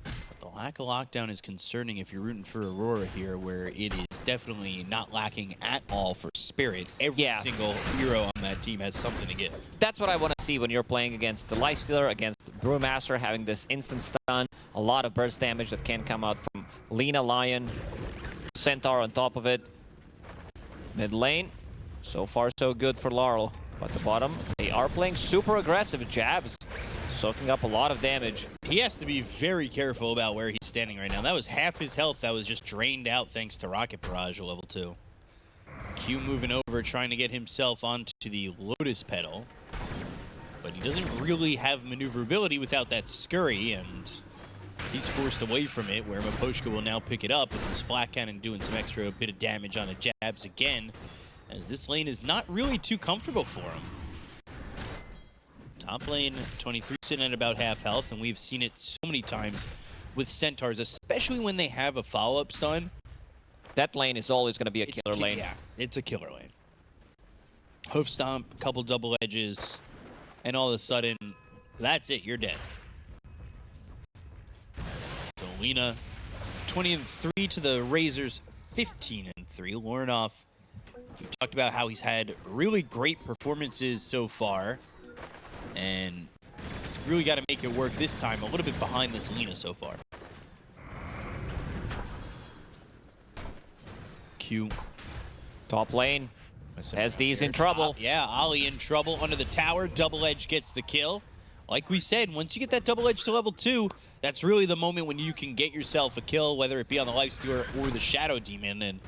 But the lack of lockdown is concerning if you're rooting for Aurora here, where it is definitely not lacking at all for Spirit. Every single hero on that team has something to give. That's what I want to see when you're playing against the Lifestealer, against Brewmaster, having this instant stun, a lot of burst damage that can come out from Lina, Lion, Centaur on top of it. Mid lane, so far so good for Laurel. But the bottom, they are playing super aggressive jabs, soaking up a lot of damage. He has to be very careful about where he's standing right now. That was half his health that was just drained out thanks to Rocket Barrage at level 2. Q moving over, trying to get himself onto the Lotus Petal. But he doesn't really have maneuverability without that Scurry, and he's forced away from it, where Maposhka will now pick it up with his Flat Cannon doing some extra bit of damage on the jabs again, as this lane is not really too comfortable for him. Top lane, 23 sitting at about half health, and we've seen it so many times with Centaurs, especially when they have a follow-up stun. That lane is always going to be a killer lane. Yeah, it's a killer lane. Hoof stomp, couple double edges, and all of a sudden, that's it, you're dead. So Lina 20-3 to the Razors 15-3. Lorinov, we've talked about how he's had really great performances so far, and he's really got to make it work this time. A little bit behind this Lina so far. Q. Top lane. SD's in trouble. Yeah, Ollie in trouble under the tower. Double Edge gets the kill. Like we said, once you get that Double Edge to level 2, that's really the moment when you can get yourself a kill, whether it be on the Lifestealer or the Shadow Demon. And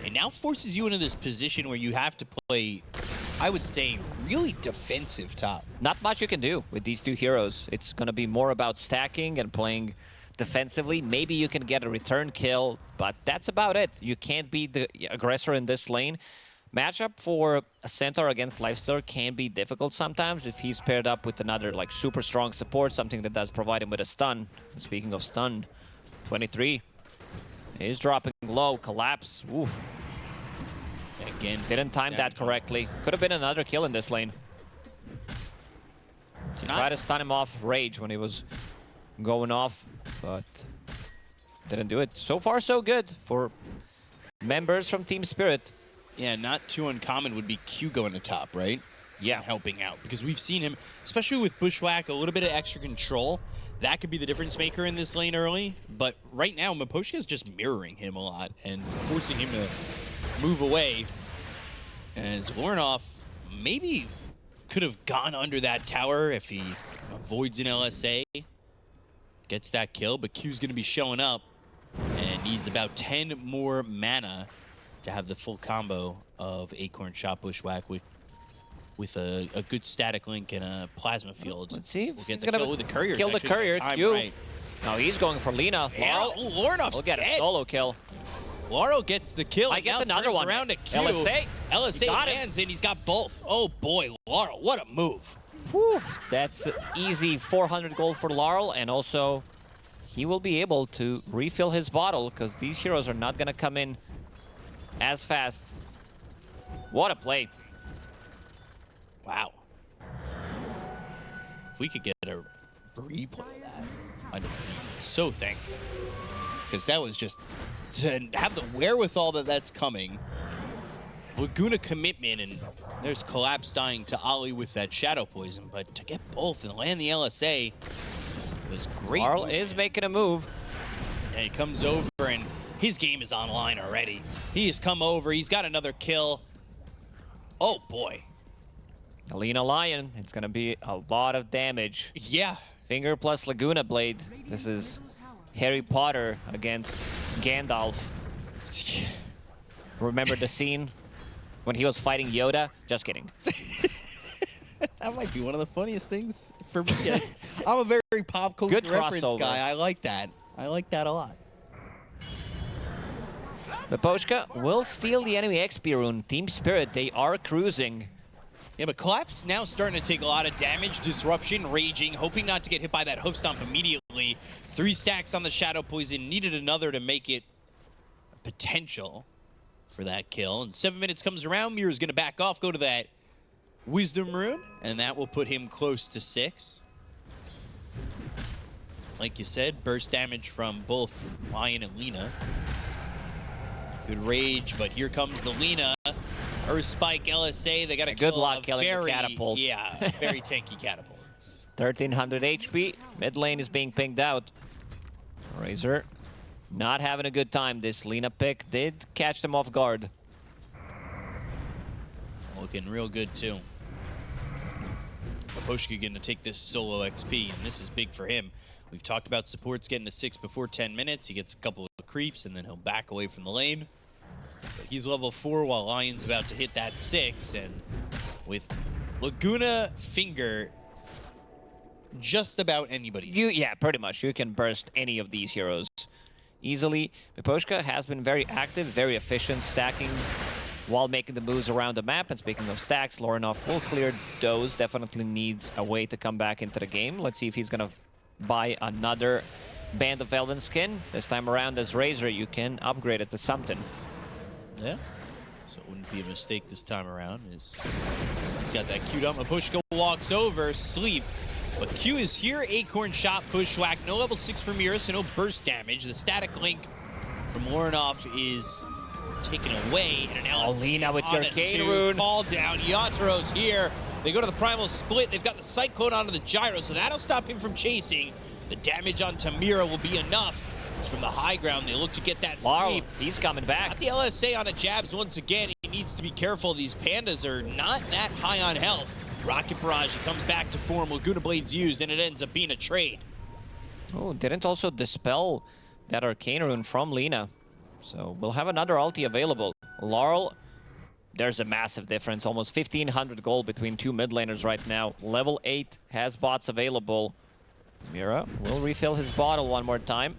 it now forces you into this position where you have to play, I would say, really defensive top. Not much you can do with these two heroes. It's going to be more about stacking and playing defensively. Maybe you can get a return kill, but that's about it. You can't be the aggressor in this lane. Matchup for a Centaur against Lifestealer can be difficult sometimes if he's paired up with another like super strong support, something that does provide him with a stun. And speaking of stun, 23 is dropping low, collapse. Oof. Again, didn't time that correctly. Could have been another kill in this lane. He tried to stun him off Rage when he was going off, but didn't do it. So far, so good for members from Team Spirit. Yeah, not too uncommon would be Q going to top, right? Yeah. And helping out, because we've seen him, especially with Bushwhack, a little bit of extra control. That could be the difference maker in this lane early. But right now, Miposhka is just mirroring him a lot and forcing him to move away. As Lorinov maybe could have gone under that tower if he avoids an LSA. Gets that kill, but Q's going to be showing up and needs about 10 more mana to have the full combo of Acorn Shot Bushwhack with a good static link and a plasma field. Let's see if we'll get he's the gonna kill with the courier. kill the courier. Q. Right. No, he's going for Lina. Yeah, Lorinov's will get a dead. solo kill. Lauro gets the kill. I get now another turns one. around to Q. LSA. LSA lands and he's got both. Oh boy, Lauro, what a move. Whew. That's easy 400 gold for Laurel, and also he will be able to refill his bottle because these heroes are not going to come in as fast. What a play. Wow. If we could get a replay of that, I'd be so thankful. Because that was just, to have the wherewithal that's coming, Laguna commitment, and there's Collapse dying to Ollie with that Shadow Poison, but to get both and land the LSA was great. Laurel is making a move. And he comes over, and his game is online already. He has come over, he's got another kill. Oh boy. Alina Lion, it's going to be a lot of damage. Yeah. Finger plus Laguna Blade. This is Harry Potter against Gandalf. Remember the scene when he was fighting Yoda? Just kidding. That might be one of the funniest things for me. Yes. I'm a very pop culture Good reference crossover. guy. I like that. I like that a lot. Miposhka will steal the enemy XP rune. Team Spirit, they are cruising. Yeah, but Collapse now starting to take a lot of damage. Disruption, raging, hoping not to get hit by that hoof stomp immediately. 3 stacks on the Shadow Poison. Needed another to make it a potential for that kill. And 7 minutes comes around. Mira's going to back off, go to that Wisdom Rune, and that will put him close to 6. Like you said, burst damage from both Lion and Lina. Good rage, but here comes the Lina. Earth Spike, LSA, they got a Good kill luck a killing the catapult. Yeah, very tanky catapult. 1300 HP. Mid lane is being pinged out. Razor not having a good time. This Lina pick did catch them off guard. Looking real good, too. Miposhka going to take this solo XP, and this is big for him. We've talked about supports getting to 6 before 10 minutes. He gets a couple of creeps, and then he'll back away from the lane. But he's level 4 while Lion's about to hit that 6, and with Laguna Finger, just about anybody. Yeah, pretty much. You can burst any of these heroes easily. Miposhka has been very active, very efficient, stacking while making the moves around the map. And speaking of stacks, Lorinov will clear those. Definitely needs a way to come back into the game. Let's see if he's going to buy another Band of Elven skin. This time around as Razor, you can upgrade it to something. Yeah. So it wouldn't be a mistake this time around. He's got that queued up. Miposhka walks over, sleep. But Q is here. Acorn Shot, Bushwhack. No level 6 for Mira, so no burst damage. The static link from Lorinov is taken away. And an LS Lina with on your it Cane too. Rune. Ball down. Yataro's here. They go to the Primal Split. They've got the Cyclone onto the Gyro, so that'll stop him from chasing. The damage on Tamira will be enough. It's from the high ground. They look to get that Wow, sweep. he's coming back. Got the LSA on a Jabs once again. He needs to be careful. These Pandas are not that high on health. Rocket Barrage, he comes back to form. Laguna Blade's used, and it ends up being a trade. Oh, didn't also dispel that Arcane Rune from Lina. So we'll have another ulti available. Laurel, there's a massive difference. Almost 1,500 gold between two mid laners right now. Level 8 has bots available. Mira will refill his bottle one more time.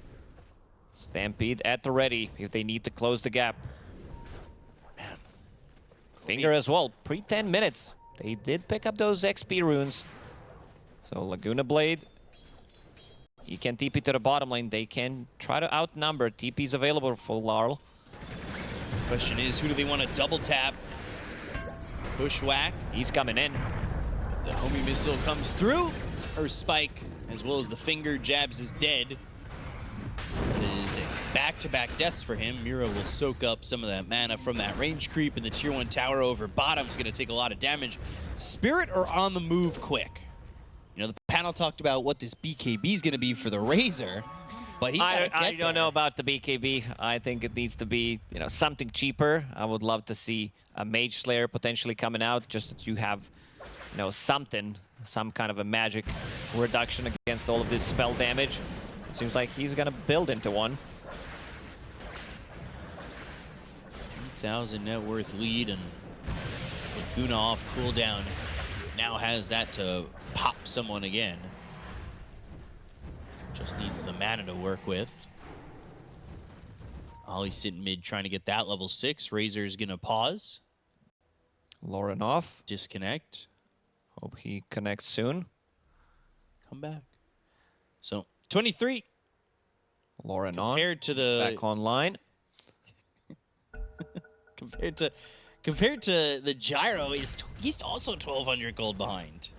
Stampede at the ready if they need to close the gap. Finger as well, pre-10 minutes. They did pick up those XP runes. So Laguna Blade, he can TP to the bottom lane. They can try to outnumber. TP's available for Larl. Question is, who do they want to double tap? Bushwhack. He's coming in. But the homie missile comes through. Or Spike, as well as the finger. Jabs is dead. It is back-to-back deaths for him. Mira will soak up some of that mana from that range creep, and the tier 1 tower over bottom's going to take a lot of damage. Spirit are on the move quick. You know, the panel talked about what this BKB is going to be for the Razor, but he's got to get I don't know about the BKB. I think it needs to be, you know, something cheaper. I would love to see a Mage Slayer potentially coming out, just that you have, you know, something, some kind of a magic reduction against all of this spell damage. It seems like he's gonna build into one. 3,000 net worth lead, and Laguna off cooldown now has that to pop someone again. Just needs the mana to work with. Ollie's sitting mid trying to get that level 6. Razor's gonna pause. Lauren off. Disconnect. Hope he connects soon. Come back. So 23 Lauren on. compared to the Back online. compared to the Gyro, he's also 1,200 gold behind.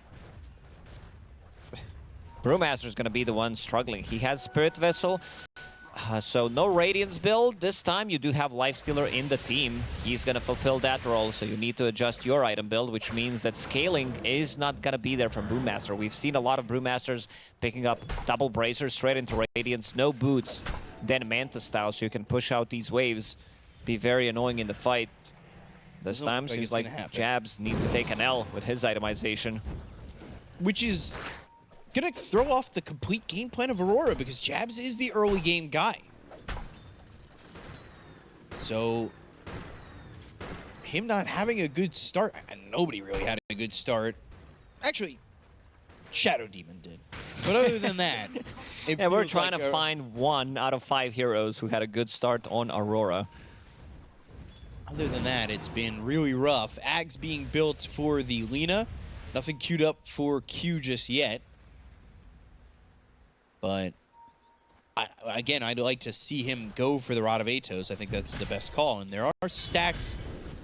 Brewmaster's gonna be the one struggling. He has Spirit Vessel, so no Radiance build. This time you do have Lifestealer in the team. He's gonna fulfill that role, so you need to adjust your item build, which means that scaling is not gonna be there from Brewmaster. We've seen a lot of Brewmasters picking up double bracers straight into Radiance, no boots, then Manta style, so you can push out these waves. Be very annoying in the fight. This Doesn't time look like seems it's like gonna happen. Jabs needs to take an L with his itemization. Which is gonna throw off the complete game plan of Aurora, because Jabs is the early game guy. So him not having a good start, and nobody really had a good start. Actually, Shadow Demon did. But other than that, it Yeah, we're feels trying like to a- find 1 out of 5 heroes who had a good start on Aurora. Other than that, it's been really rough. Ags being built for the Lina. Nothing queued up for Q just yet. But again, I'd like to see him go for the Rod of Atos. I think that's the best call. And there are stacks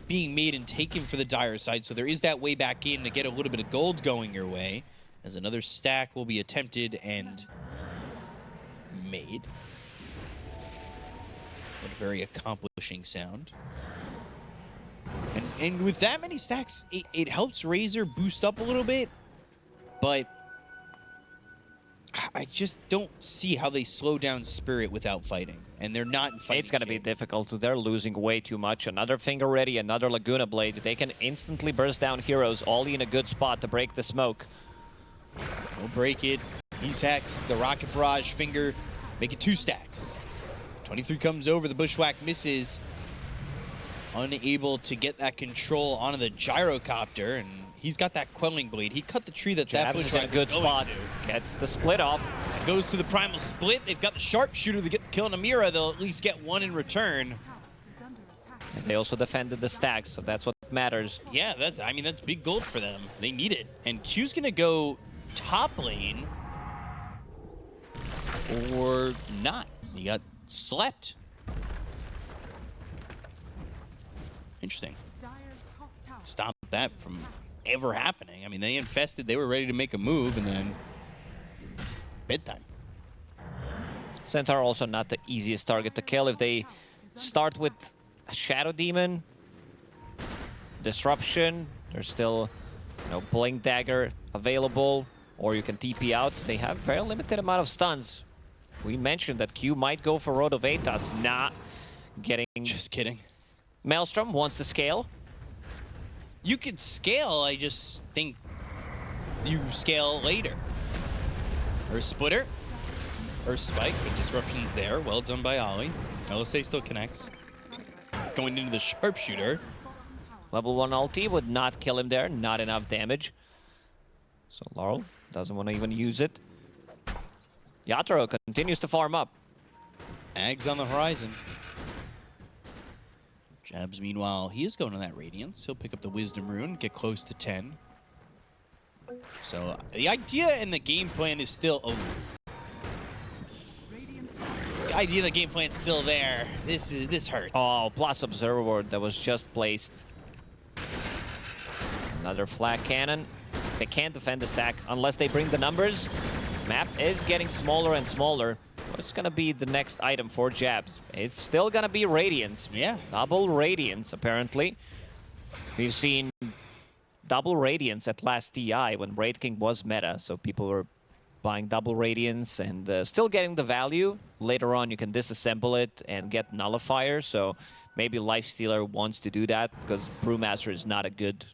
being made and taken for the Dire side, so there is that way back in to get a little bit of gold going your way, as another stack will be attempted and made. What a very accomplishing sound. And with that many stacks, it helps Razor boost up a little bit, but I just don't see how they slow down Spirit without fighting, and they're not in fighting It's going to be shape. difficult. They're losing way too much. Another Finger Ready, another Laguna Blade. They can instantly burst down heroes, all in a good spot to break the smoke. We'll break it. He's Hex, the Rocket Barrage, Finger, make it 2 stacks. 23 comes over, the Bushwhack misses. Unable to get that control onto the Gyrocopter, and he's got that Quelling Blade. He cut the tree that Jabs is in Bushwhack a good was going spot. to. Gets the split off. Goes to the Primal Split. They've got the Sharpshooter to get the kill on Amira. They'll at least get 1 in return. Tower is under attack. And they also defended the stacks, so that's what matters. Yeah, that's big gold for them. They need it. And Q's gonna go top lane. Or not. He got slept. Interesting. Dire's top tower. Stop that from ever happening. I mean, they infested, they were ready to make a move, and then bedtime. Centaur also not the easiest target to kill. If they start with a Shadow Demon, Disruption, there's still, you know, Blink Dagger available, or you can TP out. They have very limited amount of stuns. We mentioned that Q might go for Road of Aetas, not getting... Just kidding. Maelstrom wants to scale. You could scale, I just think you scale later. Or Splitter. Or Spike, but Disruption's there. Well done by Ollie. LSA still connects. Going into the Sharpshooter. Level 1 ulti would not kill him there. Not enough damage. So Laurel doesn't want to even use it. Yatoro continues to farm up. Ags on the horizon. Jabs, meanwhile, he is going on that Radiance. He'll pick up the Wisdom Rune, get close to 10. So the idea and the game plan is still... Oh. The idea of the game plan's still there. This hurts. Oh, plus Observer Ward that was just placed. Another flag cannon. They can't defend the stack unless they bring the numbers. Map is getting smaller and smaller. What's gonna be the next item for Jabs? It's still gonna be Radiance. Yeah. Double Radiance, apparently. We've seen double Radiance at last TI when Raid King was meta, so people were buying double Radiance and still getting the value. Later on, you can disassemble it and get Nullifier, so maybe Lifestealer wants to do that because Brewmaster is not a good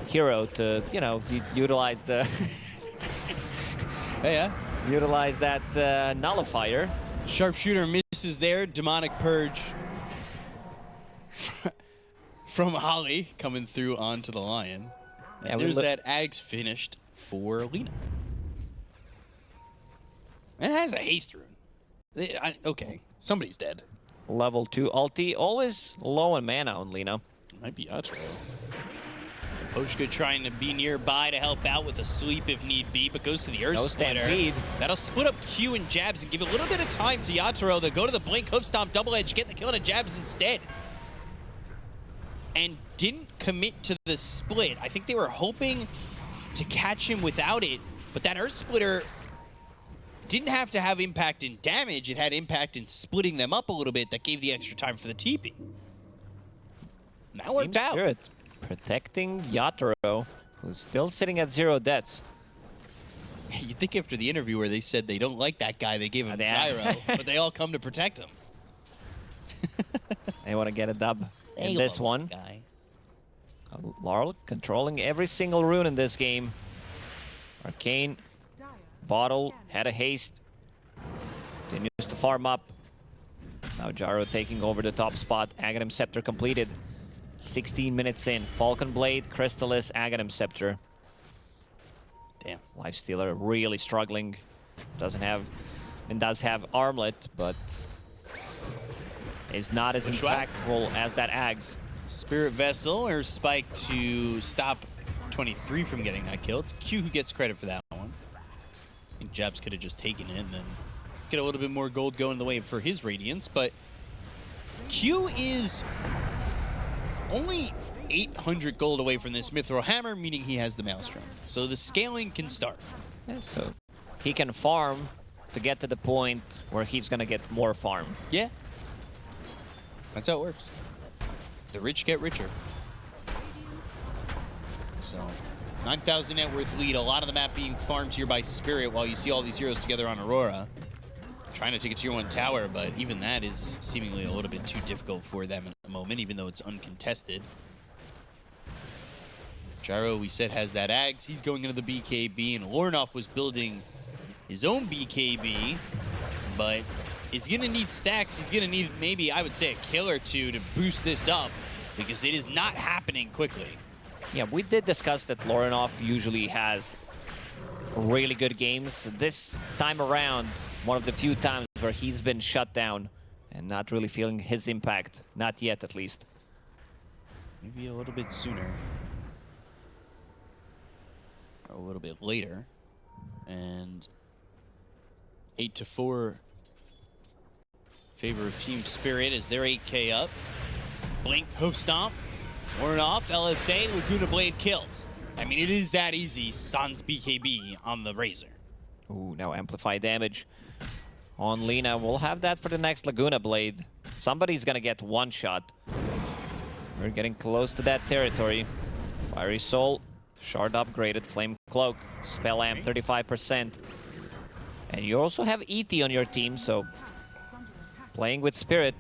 hero to, you know, utilize the... Yeah. utilize that Nullifier. Sharpshooter misses there. Demonic Purge from Holly coming through onto the Lion. And Yeah, there's that Ags finished for Lina. And it has a haste rune. Okay, somebody's dead. Level 2 ulti, always low on mana on Lina. Might be Atro. Poshka trying to be nearby to help out with a sweep if need be, but goes to the Earth No Splitter. stampede. That'll split up Q and Jabs and give a little bit of time to Yatoro. They'll go to the Blink, Hoof Stomp, Double Edge, get the kill on Jabs instead. And didn't commit to the split. I think they were hoping to catch him without it, but that Earth Splitter didn't have to have impact in damage. It had impact in splitting them up a little bit that gave the extra time for the TP. And that worked Team out. Spirit protecting Yatoro, who's still sitting at 0 deaths. You'd think after the interview where they said they don't like that guy, they gave him Yeah. Gyro, but they all come to protect him. They want to get a dub in this one. Guy. Laurel controlling every single rune in this game. Arcane, Bottle, had a haste. Continues to farm up. Now Gyro taking over the top spot. Aghanim Scepter completed. 16 minutes in. Falcon Blade, Crystallis, Aghanim Scepter. Damn. Lifestealer really struggling. Does have Armlet, but is not as Bushwhack. impactful as that Ags. Spirit Vessel or Spike to stop 23 from getting that kill. It's Q who gets credit for that one. I think Jabs could have just taken it and then get a little bit more gold going the way for his Radiance, but Q is only 800 gold away from this Mithril Hammer, meaning he has the Maelstrom. So the scaling can start. Yeah, so he can farm to get to the point where he's gonna get more farm. Yeah. That's how it works. The rich get richer. So, 9,000 net worth lead. A lot of the map being farmed here by Spirit while you see all these heroes together on Aurora. Trying to take a tier 1 tower, but even that is seemingly a little bit too difficult for them at the moment, even though it's uncontested. Gyro, we said, has that Ags. He's going into the BKB, and Lornoff was building his own BKB, but he's going to need stacks. He's going to need maybe, I would say, a kill or two to boost this up, because it is not happening quickly. Yeah, we did discuss that Lornoff usually has really good games. This time around, one of the few times where he's been shut down and not really feeling his impact. Not yet, at least. Maybe a little bit sooner. Or a little bit later. And 8-4 favor of Team Spirit as they're 8K up. Blink, Hoof Stomp, Lornoff, LSA, Laguna Blade killed. I mean, it is that easy. Sans BKB on the Razor. Ooh, now amplify damage on Lina. We'll have that for the next Laguna Blade. Somebody's gonna get one shot. We're getting close to that territory. Fiery Soul, Shard upgraded, Flame Cloak, Spell Amp 35%. And you also have ET on your team, so playing with Spirit.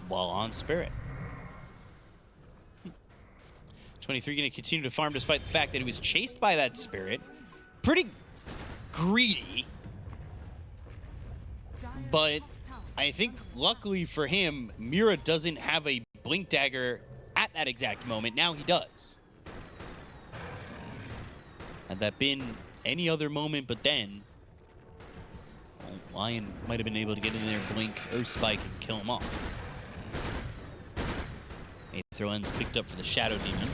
While on Spirit. 23 going to continue to farm despite the fact that he was chased by that Spirit. Pretty greedy. But I think luckily for him, Mira doesn't have a Blink Dagger at that exact moment. Now he does. Had that been any other moment but then, well, Lion might have been able to get in there, blink, Earth Spike, and kill him off. Throw ends picked up for the Shadow Demon.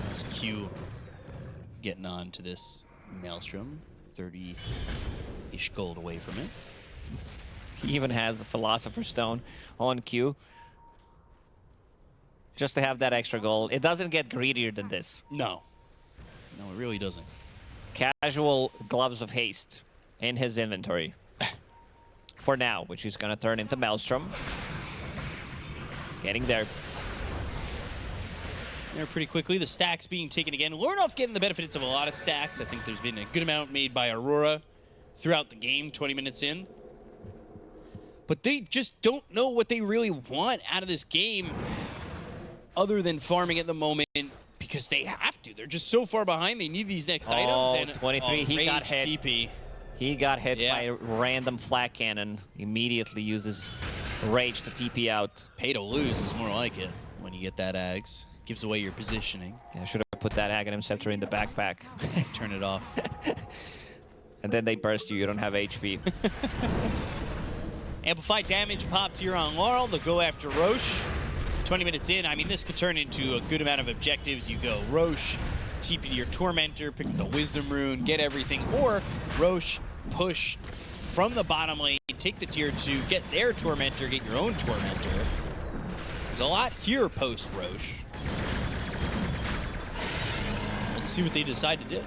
There's Q getting on to this Maelstrom. 30-ish gold away from it. He even has a Philosopher's Stone on Q. Just to have that extra gold. It doesn't get greedier than this. No. No, it really doesn't. Casual Gloves of Haste in his inventory. For now, which he's going to turn into Maelstrom. Getting there. There pretty quickly. The stacks being taken again. Lornoff getting the benefits of a lot of stacks. I think there's been a good amount made by Aurora throughout the game, 20 minutes in. But they just don't know what they really want out of this game other than farming at the moment because they have to. They're just so far behind. They need these next items. And 23, he got hit. TP. He got hit by a random flat cannon. Immediately uses Rage to TP out. Pay to lose is more like it when you get that Ags. Gives away your positioning. Yeah, should have put that Aghanim Scepter in the backpack. Turn it off. And then they burst you. You don't have HP. Amplify damage popped here on Laurel. They'll go after Roche. 20 minutes in, I mean, this could turn into a good amount of objectives. You go Roche, TP to your Tormentor, pick up the Wisdom Rune, get everything. Or Roche, push from the bottom lane, take the tier 2, get their Tormentor, get your own Tormentor. There's a lot here post-Roche. Let's see what they decide to do.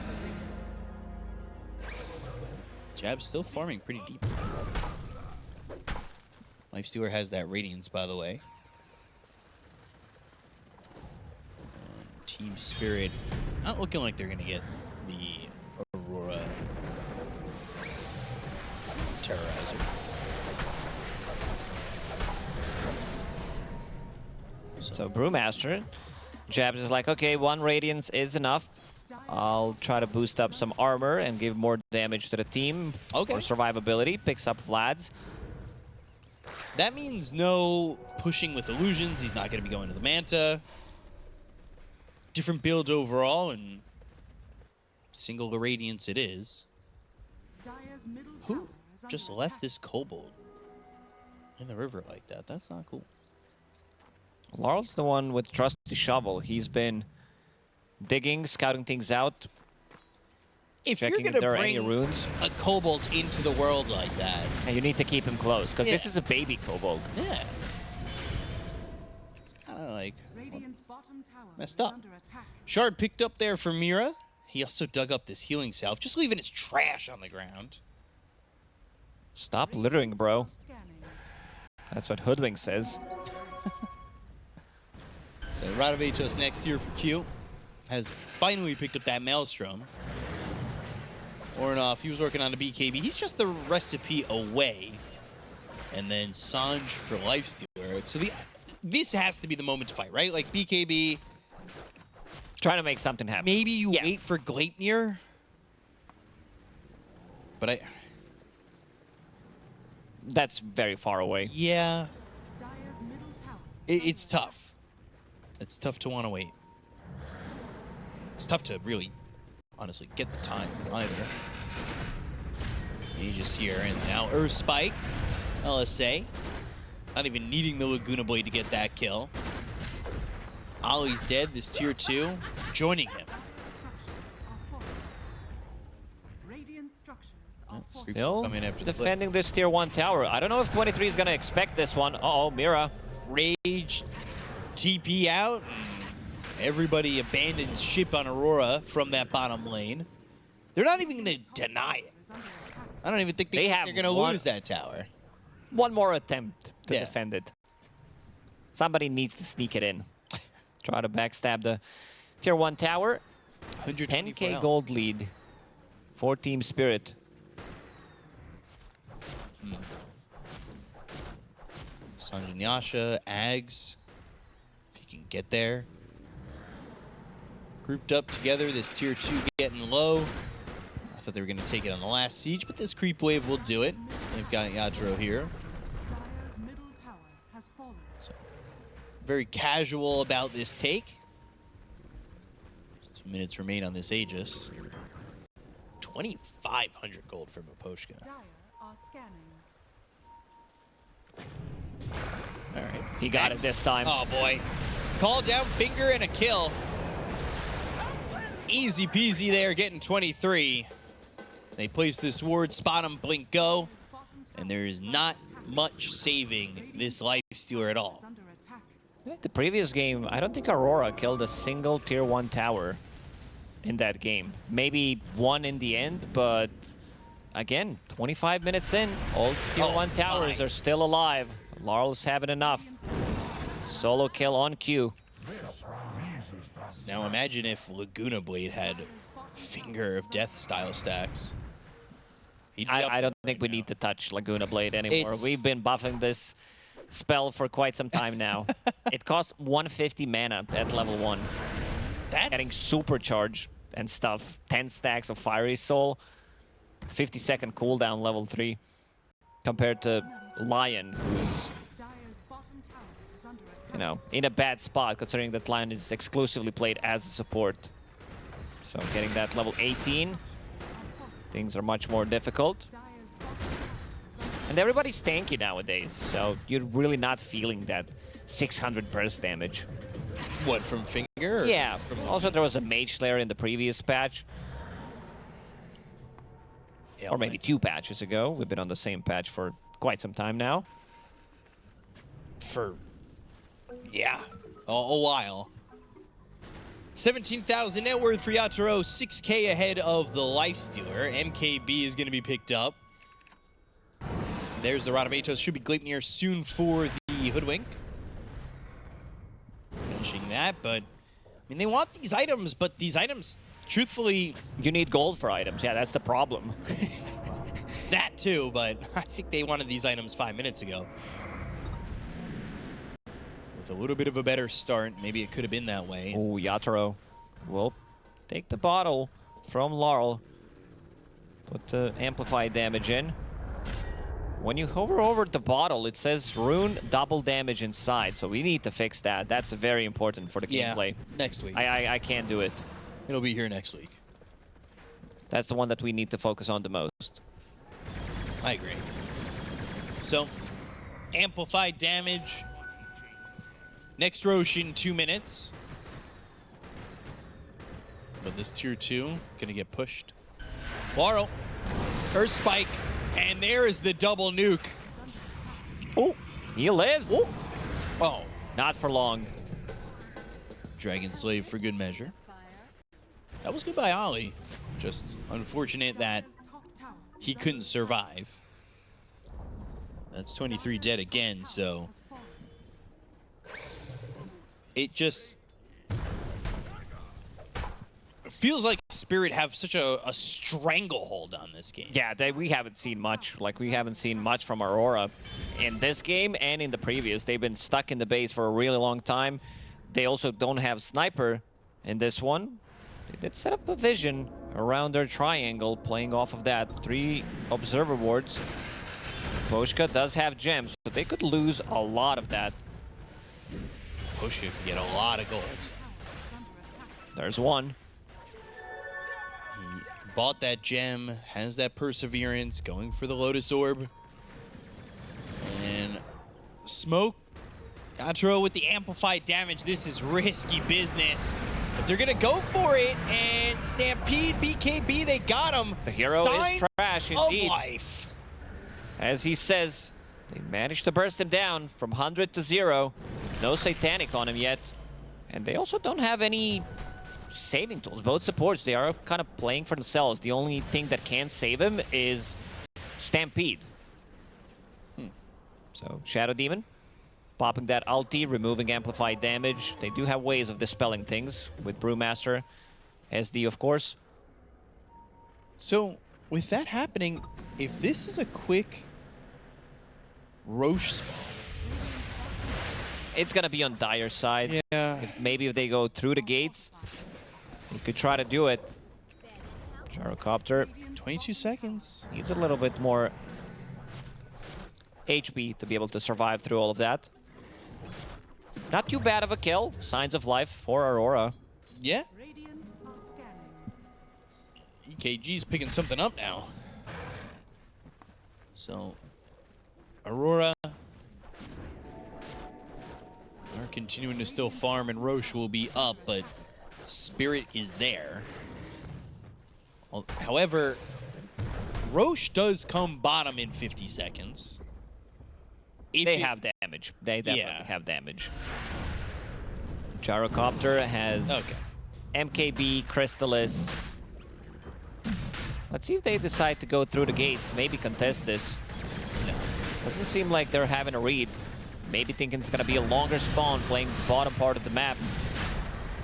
Jab's still farming pretty deep. Lifestealer has that Radiance, by the way. And Team Spirit, not looking like they're going to get the Aurora Terrorizer. So Brewmaster, Jabs is like, okay, 1 Radiance is enough. I'll try to boost up some armor and give more damage to the team. Okay. For survivability, picks up Vlad's. That means no pushing with illusions. He's not going to be going to the Manta. Different build overall, and single Radiance it is. Who just left this Kobold in the river like that? That's not cool. Laurel's the one with Trusty Shovel. He's been digging, scouting things out. If you're checking going if to there are any bring runes. a Kobold into the world like that, And you need to keep him close, because Yeah. this is a baby Kobold. yeah. It's kind of like Radiant's bottom tower messed is up. under attack. Shard picked up there for Mira. He also dug up this healing salve, just leaving his trash on the ground. Stop littering, bro. Scanning. That's what Hoodwink says. So Radovitos next here for Q. Has finally picked up that Maelstrom. Ornoff, he was working on a BKB. He's just the recipe away. And then Sanj for Lifestealer. So this has to be the moment to fight, right? Like BKB, Trying to make something happen. maybe you Yeah. wait for Gleipnir. But That's very far away. yeah, Dire's middle tower. it's tough. It's tough to want to wait. It's tough to really, honestly, get the time either. Mages here, and now Earth Spike, LSA. Not even needing the Laguna Blade to get that kill. Ollie's dead, this tier 2, joining him. Structures are falling. Radiant structures are falling. Still Coming after the defending this tier 1 tower. I don't know if 23 is going to expect this one. Uh-oh, Mira. Rage, TP out. Everybody abandons ship on Aurora from that bottom lane. They're not even going to deny it. I don't even think they're going to lose that tower. One more attempt to Yeah. defend it. Somebody needs to sneak it in. Try to backstab the tier 1 tower. 10k health. gold lead for Team Spirit. Sanjanyasha, Ags, if you can get there. Grouped up together, this tier 2 getting low. I thought they were going to take it on the last siege, but this creep wave will do it. They've got Yatoro here. Dire's middle tower has fallen. So, very casual about this take. 2 minutes remain on this Aegis. 2,500 gold for Maposhka. Dire are scanning. All right. He got it this time. Oh, boy. Call down finger and a kill. Easy peasy there, getting 23. They place this ward, spot him, blink, go. And there is not much saving this Lifestealer at all. Under attack. I think the previous game, I don't think Aurora killed a single tier 1 tower in that game. Maybe one in the end, but again, 25 minutes in, all tier 1 towers are still alive. Laurel's having enough. Solo kill on cue. Now imagine if Laguna Blade had Finger of Death style stacks. He'd be up I don't there think right we now. need to touch Laguna Blade anymore. It's- We've been buffing this spell for quite some time now. It costs 150 mana at level 1. That's Getting supercharged and stuff. 10 stacks of Fiery Soul. 50-second cooldown level 3. Compared to Lion, who's, Dire's bottom tower is under attack. you know, in a bad spot, considering that Lion is exclusively played as a support. So getting that level 18, things are much more difficult. Dire's bottom tower is under And everybody's tanky nowadays, so you're really not feeling that 600 burst damage. what, from Finger? Or Yeah, also there was a Mage Slayer in the previous patch, Yeah, or maybe 2 patches ago. We've been on the same patch for quite some time now. for a while. 17,000 net worth for Yatoro, 6k ahead of the Lifestealer. MKB is going to be picked up. There's the Rod of Atos. Should be Gleipnir soon for the Hoodwink. Finishing that, but I mean, they want these items, but these items, truthfully, You need gold for items. Yeah, that's the problem. that too, but I think they wanted these items 5 minutes ago. With a little bit of a better start, maybe it could have been that way. Oh, Yatoro will take the bottle from Laurel. Put the amplified damage in. When you hover over the bottle, it says rune double damage inside, so we need to fix that. That's very important for the Yeah, gameplay. next week. I can't do it. It'll be here next week. That's the one that we need to focus on the most. I agree. So, amplified damage. Next Roshan, 2 minutes. But this tier 2 gonna get pushed. Laurel, Earth Spike, and there is the double nuke. Oh, he lives. Oh, oh. Not for long. Dragon Slave for good measure. That was good by Ollie. Just unfortunate that Dire's top tower he couldn't survive. That's 23 dead again, so has fallen. it just feels like Spirit have such a stranglehold on this game. Yeah, we haven't seen much. Like, we haven't seen much from Aurora in this game and in the previous. They've been stuck in the base for a really long time. They also don't have Sniper in this one. They did set up a vision around their triangle, playing off of that. 3 observer wards. Poshka does have gems, but they could lose a lot of that. Poshka could get a lot of gold. There's one. He bought that gem, has that perseverance, going for the Lotus Orb. And Smoke, Yatoro with the amplified damage. This is risky business. But they're going to go for it, and Stampede, BKB, they got him. The hero Sign is trash of indeed. life. As he says, they managed to burst him down from 100 to 0. No Satanic on him yet. And they also don't have any saving tools. Both supports, they are kind of playing for themselves. The only thing that can save him is Stampede. So Shadow Demon, popping that ulti, removing amplified damage. They do have ways of dispelling things with Brewmaster, SD of course. So, with that happening, if this is a quick Roche spawn... It's gonna be on Dire's side. Yeah. Maybe if they go through the gates, they could try to do it. Gyrocopter 22 seconds. needs a little bit more HP to be able to survive through all of that. Not too bad of a kill. Signs of life for Aurora. Yeah. Radiant are scanning. EKG's picking something up now. So, Aurora are continuing to still farm, and Roche will be up, but Spirit is there. However, Roche does come bottom in 50 seconds. They have damage. They definitely have damage. Gyrocopter has MKB, Crystallis. Let's see if they decide to go through the gates, maybe contest this. No. Doesn't seem like they're having a read. Maybe thinking it's going to be a longer spawn, playing the bottom part of the map.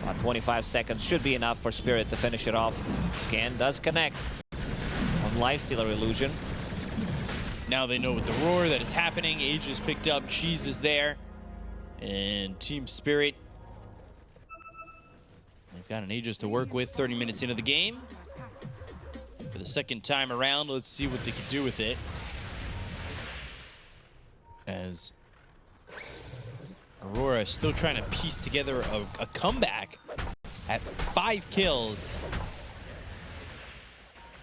About 25 seconds should be enough for Spirit to finish it off. Scan does connect on Lifestealer Illusion. Now they know with the roar that it's happening. Age is picked up. Cheese is there. And Team Spirit. They've got an Aegis to work with 30 minutes into the game. For the second time around, let's see what they can do with it. As Aurora is still trying to piece together a comeback at 5 kills.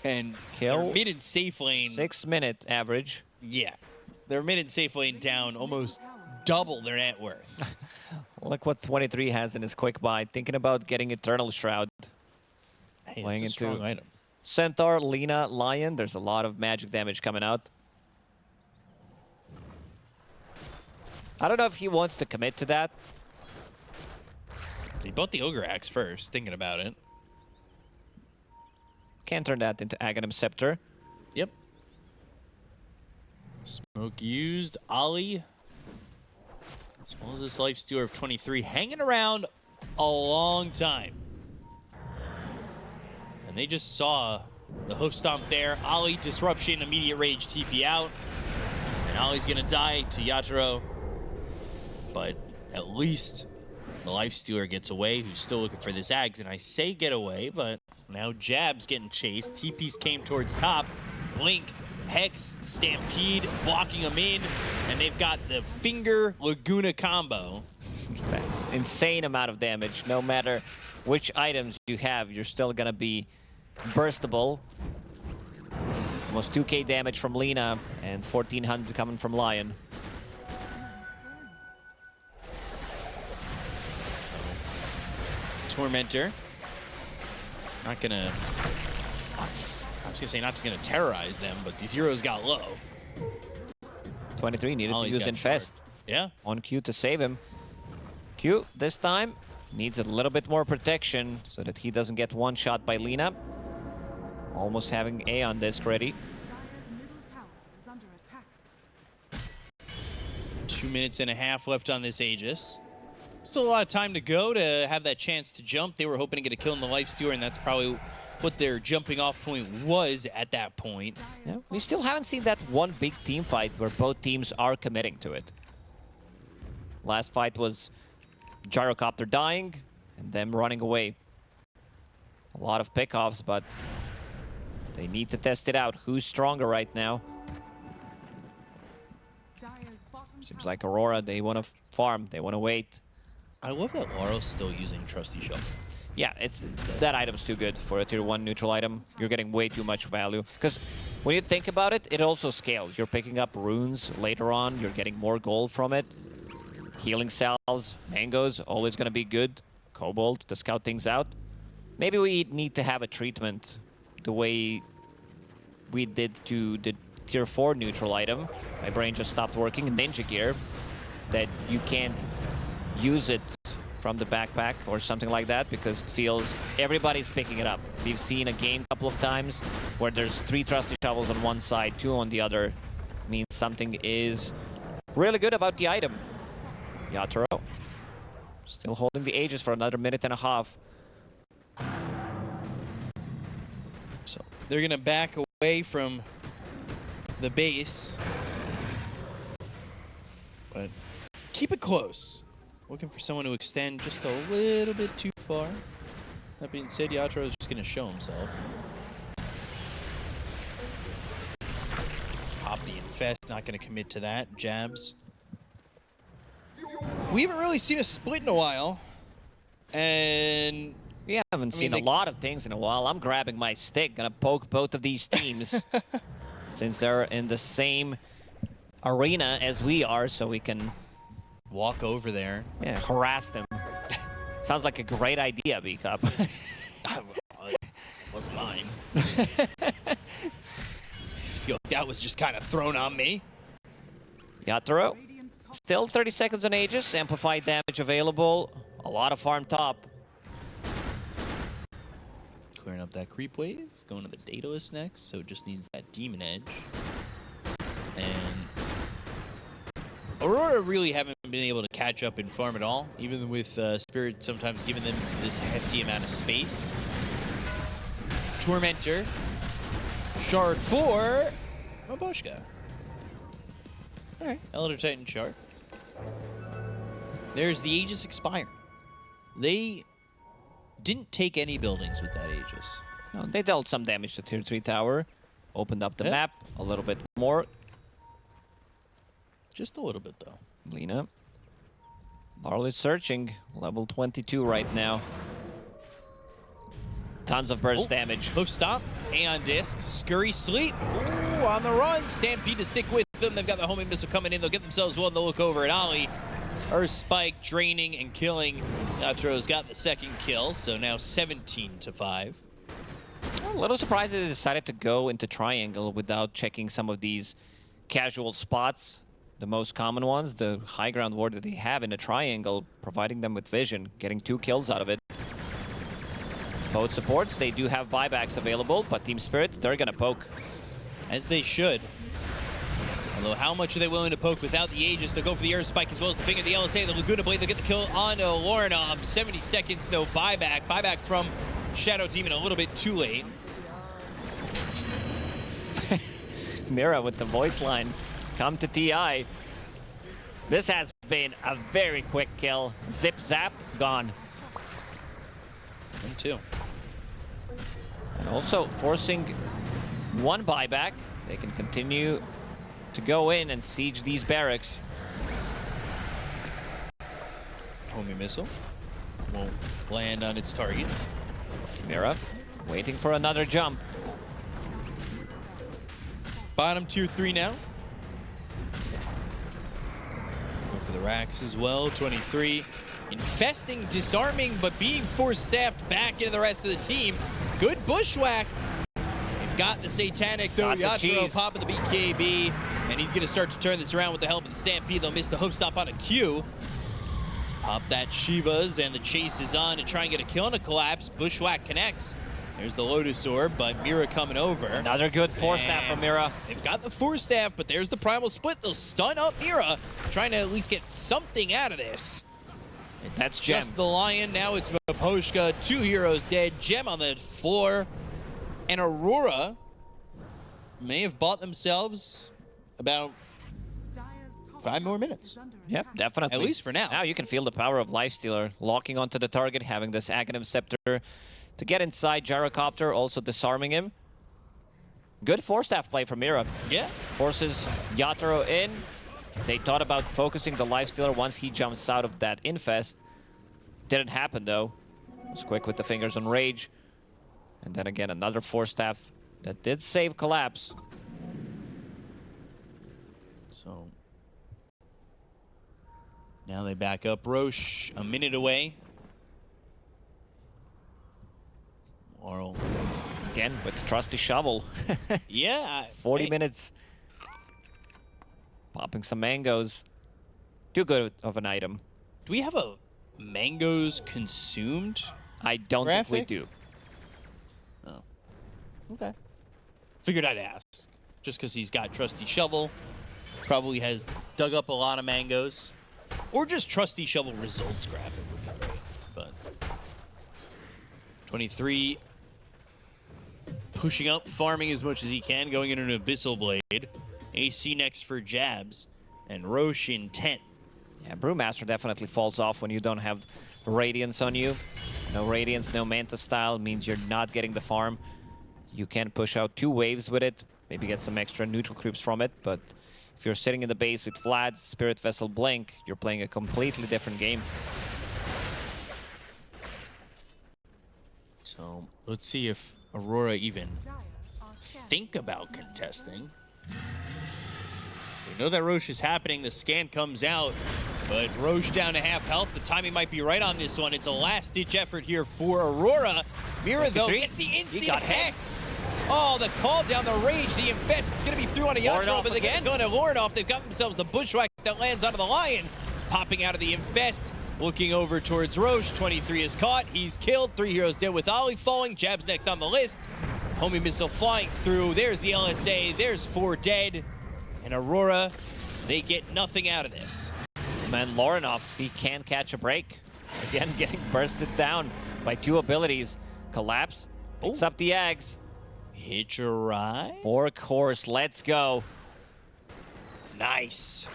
And Kill. mid and safe lane. 6-minute average. Yeah. Their mid and safe lane down almost double their net worth. Look what 23 has in his quick buy. Thinking about getting Eternal Shroud. Hey, Playing it's a into strong item. Centaur, Lina, Lion. There's a lot of magic damage coming out. I don't know if he wants to commit to that. He bought the Ogre Axe first, thinking about it. Can turn that into Aghanim Scepter. Yep. Smoke used. Ollie, as well as this Lifestealer of 23, hanging around a long time. And they just saw the hoof stomp there. Ollie, disruption, immediate rage, TP out. And Ollie's gonna die to Yatoro. But at least the Lifestealer gets away, who's still looking for this Ags. And I say get away, but now Jab's getting chased. TP's came towards top. Blink, Hex, Stampede, blocking him in. And they've got the Finger Laguna combo. That's an insane amount of damage. No matter which items you have, you're still gonna be burstable. Almost 2k damage from Lina and 1400 coming from Lion. Tormentor. Not gonna... I was gonna say not gonna terrorize them, but these heroes got low. 23 needed Ollie's to use got Infest short. Yeah. on Q to save him. Q, this time, needs a little bit more protection so that he doesn't get one shot by Lina. Almost having A on disc ready. Dire's middle tower is under attack. 2 minutes and a half left on this Aegis. Still a lot of time to go to have that chance to jump. They were hoping to get a kill in the Lifestealer, and that's probably what their jumping off point was at that point. Yeah, we still haven't seen that one big team fight where both teams are committing to it. Last fight was Gyrocopter dying and them running away. A lot of pickoffs, but they need to test it out. Who's stronger right now? Dire's bottom Seems tower like Aurora, they want to farm, they want to wait. I love that Laro's still using Trusty Shelter. Yeah, that item's too good for a tier 1 neutral item. You're getting way too much value. Because when you think about it, it also scales. You're picking up runes later on. You're getting more gold from it. Healing cells, mangoes, always going to be good. Cobalt to scout things out. Maybe we need to have a treatment the way we did to the tier 4 neutral item. My brain just stopped working. Ninja Gear. That you can't use it from the backpack or something like that, because it feels everybody's picking it up. We've seen a game a couple of times where there's 3 trusty shovels on one side, 2 on the other. Means something is really good about the item. Yatoro still holding the Aegis for another minute and a half. So they're going to back away from the base, but keep it close. Looking for someone to extend just a little bit too far. That being said, Yatoro is just going to show himself. Pop the infest, not going to commit to that. Jabs. We haven't really seen a split in a while. And We haven't seen a lot of things in a while. I'm grabbing my stick, gonna poke both of these teams since they're in the same arena as we are, so we can walk over there. yeah, harass them. Sounds like a great idea, B-Cup. Wasn't mine. I feel like that was just kind of thrown on me. Yatoro, still 30 seconds on Aegis, amplified damage available, a lot of farm top. Clearing up that creep wave, going to the Daedalus next, so it just needs that Demon Edge. And Aurora really haven't been able to catch up in farm at all, even with Spirit sometimes giving them this hefty amount of space. Tormentor, Shard for Maboshka. Alright, Elder Titan Shard. There's the Aegis expiring. They didn't take any buildings with that Aegis. No, they dealt some damage to Tier 3 tower, opened up the map a little bit more. Just a little bit, though. Lina. Larl is searching, level 22 right now. Tons of burst damage. Hoof stop, Aeon Disc, Scurry Sleep. Ooh, on the run. Stampede to stick with them. They've got the homing missile coming in. They'll get themselves one. They'll look over at Ollie. Earth Spike draining and killing. Yatoro's got the second kill, so now 17-5. I'm a little surprised that they decided to go into triangle without checking some of these casual spots. The most common ones, the high ground ward that they have in a triangle, providing them with vision, getting 2 kills out of it. Both supports, they do have buybacks available, but Team Spirit, they're gonna poke. As they should. Although, how much are they willing to poke without the Aegis? They'll go for the Earth Spike as well as the Finger, the LSA, the Laguna Blade. They'll get the kill on Lorinov. 70 seconds, no buyback. Buyback from Shadow Demon a little bit too late. Mira with the voice line, come to TI. This has been a very quick kill. Zip, zap, gone. 1-2. And also forcing 1 buyback. They can continue to go in and siege these barracks. Homing missile. Won't land on its target. Mira waiting for another jump. Bottom tier 3 now. Going for the racks as well. 23. Infesting, disarming, but being force-staffed back into the rest of the team. Good bushwhack. They've got the Satanic, though. Yatoro popping the BKB, and he's going to start to turn this around with the help of the Stampede. They'll miss the hoof stop on a Q. Pop that Shivas, and the chase is on to try and get a kill on a collapse. Bushwhack connects. There's the Lotus Orb, but Mira coming over. Another good force staff from Mira. They've got the force staff, but there's the Primal Split. They'll stun up Mira, trying to at least get something out of this. That's just Gem. the Lion. Now it's Maposhka. 2 heroes dead. Gem on the floor. And Aurora may have bought themselves about 5 more minutes. Yep, definitely. At least for now. Now you can feel the power of Lifestealer locking onto the target, having this Aghanim Scepter to get inside Gyrocopter, also disarming him. Good force staff play from Mira. Yeah. Forces Yatoro in. They thought about focusing the Lifestealer once he jumps out of that infest. Didn't happen though. Was quick with the fingers on Rage. And then again, another force staff that did save Collapse. So now they back up. Roche a minute away. Laurel. Again, with the trusty shovel. Yeah. 40 minutes. Popping some mangoes. Too good of an item. Do we have a mangoes consumed? I don't Graphic? think we do. Oh. Okay. Figured I'd ask. Just because he's got Trusty Shovel. Probably has dug up a lot of mangoes. Or just Trusty Shovel results graphic would be great. But 23 pushing up, farming as much as he can, going into an Abyssal Blade. AC next for Jabs. And Roche in 10. Yeah, Brewmaster definitely falls off when you don't have Radiance on you. No Radiance, no Manta style means you're not getting the farm. You can push out 2 waves with it, maybe get some extra neutral creeps from it, but if you're sitting in the base with Vlad, Spirit Vessel, Blink, you're playing a completely different game. So let's see if Aurora even think about contesting. We know that Roche is happening. The scan comes out, but Roche down to half health. The timing might be right on this one. It's a last-ditch effort here for Aurora. Mira, though, gets the instant Hex. Oh, the call down, the rage, the Infest. It's going to be through on a Yatro, but they're going to lure it off. They've got themselves the Bushwhack that lands onto the Lion. Popping out of the Infest, looking over towards Roche. 23 is caught. He's killed. 3 heroes dead with Ollie falling. Jabs next on the list. Homing missile flying through. There's the LSA. There's 4 dead. And Aurora, they get nothing out of this. Man, Lorinov, he can catch a break. Again, getting bursted down by 2 abilities. Collapse, picks up the eggs. Hitch a ride? 4 course, let's go. Nice.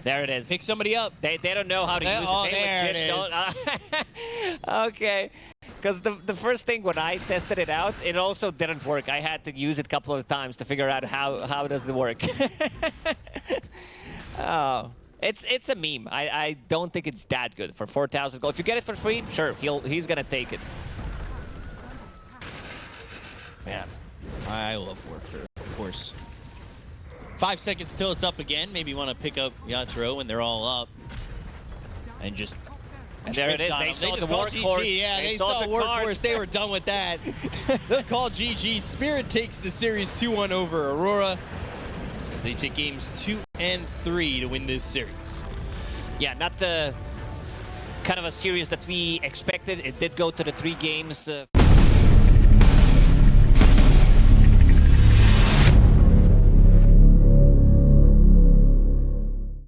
There it is. Pick somebody up. They don't know how to use it. Oh, They there legit it is. don't. Okay. Because the first thing when I tested it out, it also didn't work. I had to use it a couple of times to figure out how does it work. Oh, it's a meme. I don't think it's that good for 4,000 gold. If you get it for free, sure, he's gonna take it. Man, I love Worker, of course. 5 seconds till it's up again. Maybe you want to pick up Yatro when they're all up. And just... And there it is. They saw the workhorse. Yeah, they saw workhorse. They were done with that. They'll call GG. Spirit takes the series 2-1 over Aurora as they take games 2 and 3 to win this series. Yeah, not the kind of a series that we expected. It did go to the 3 games.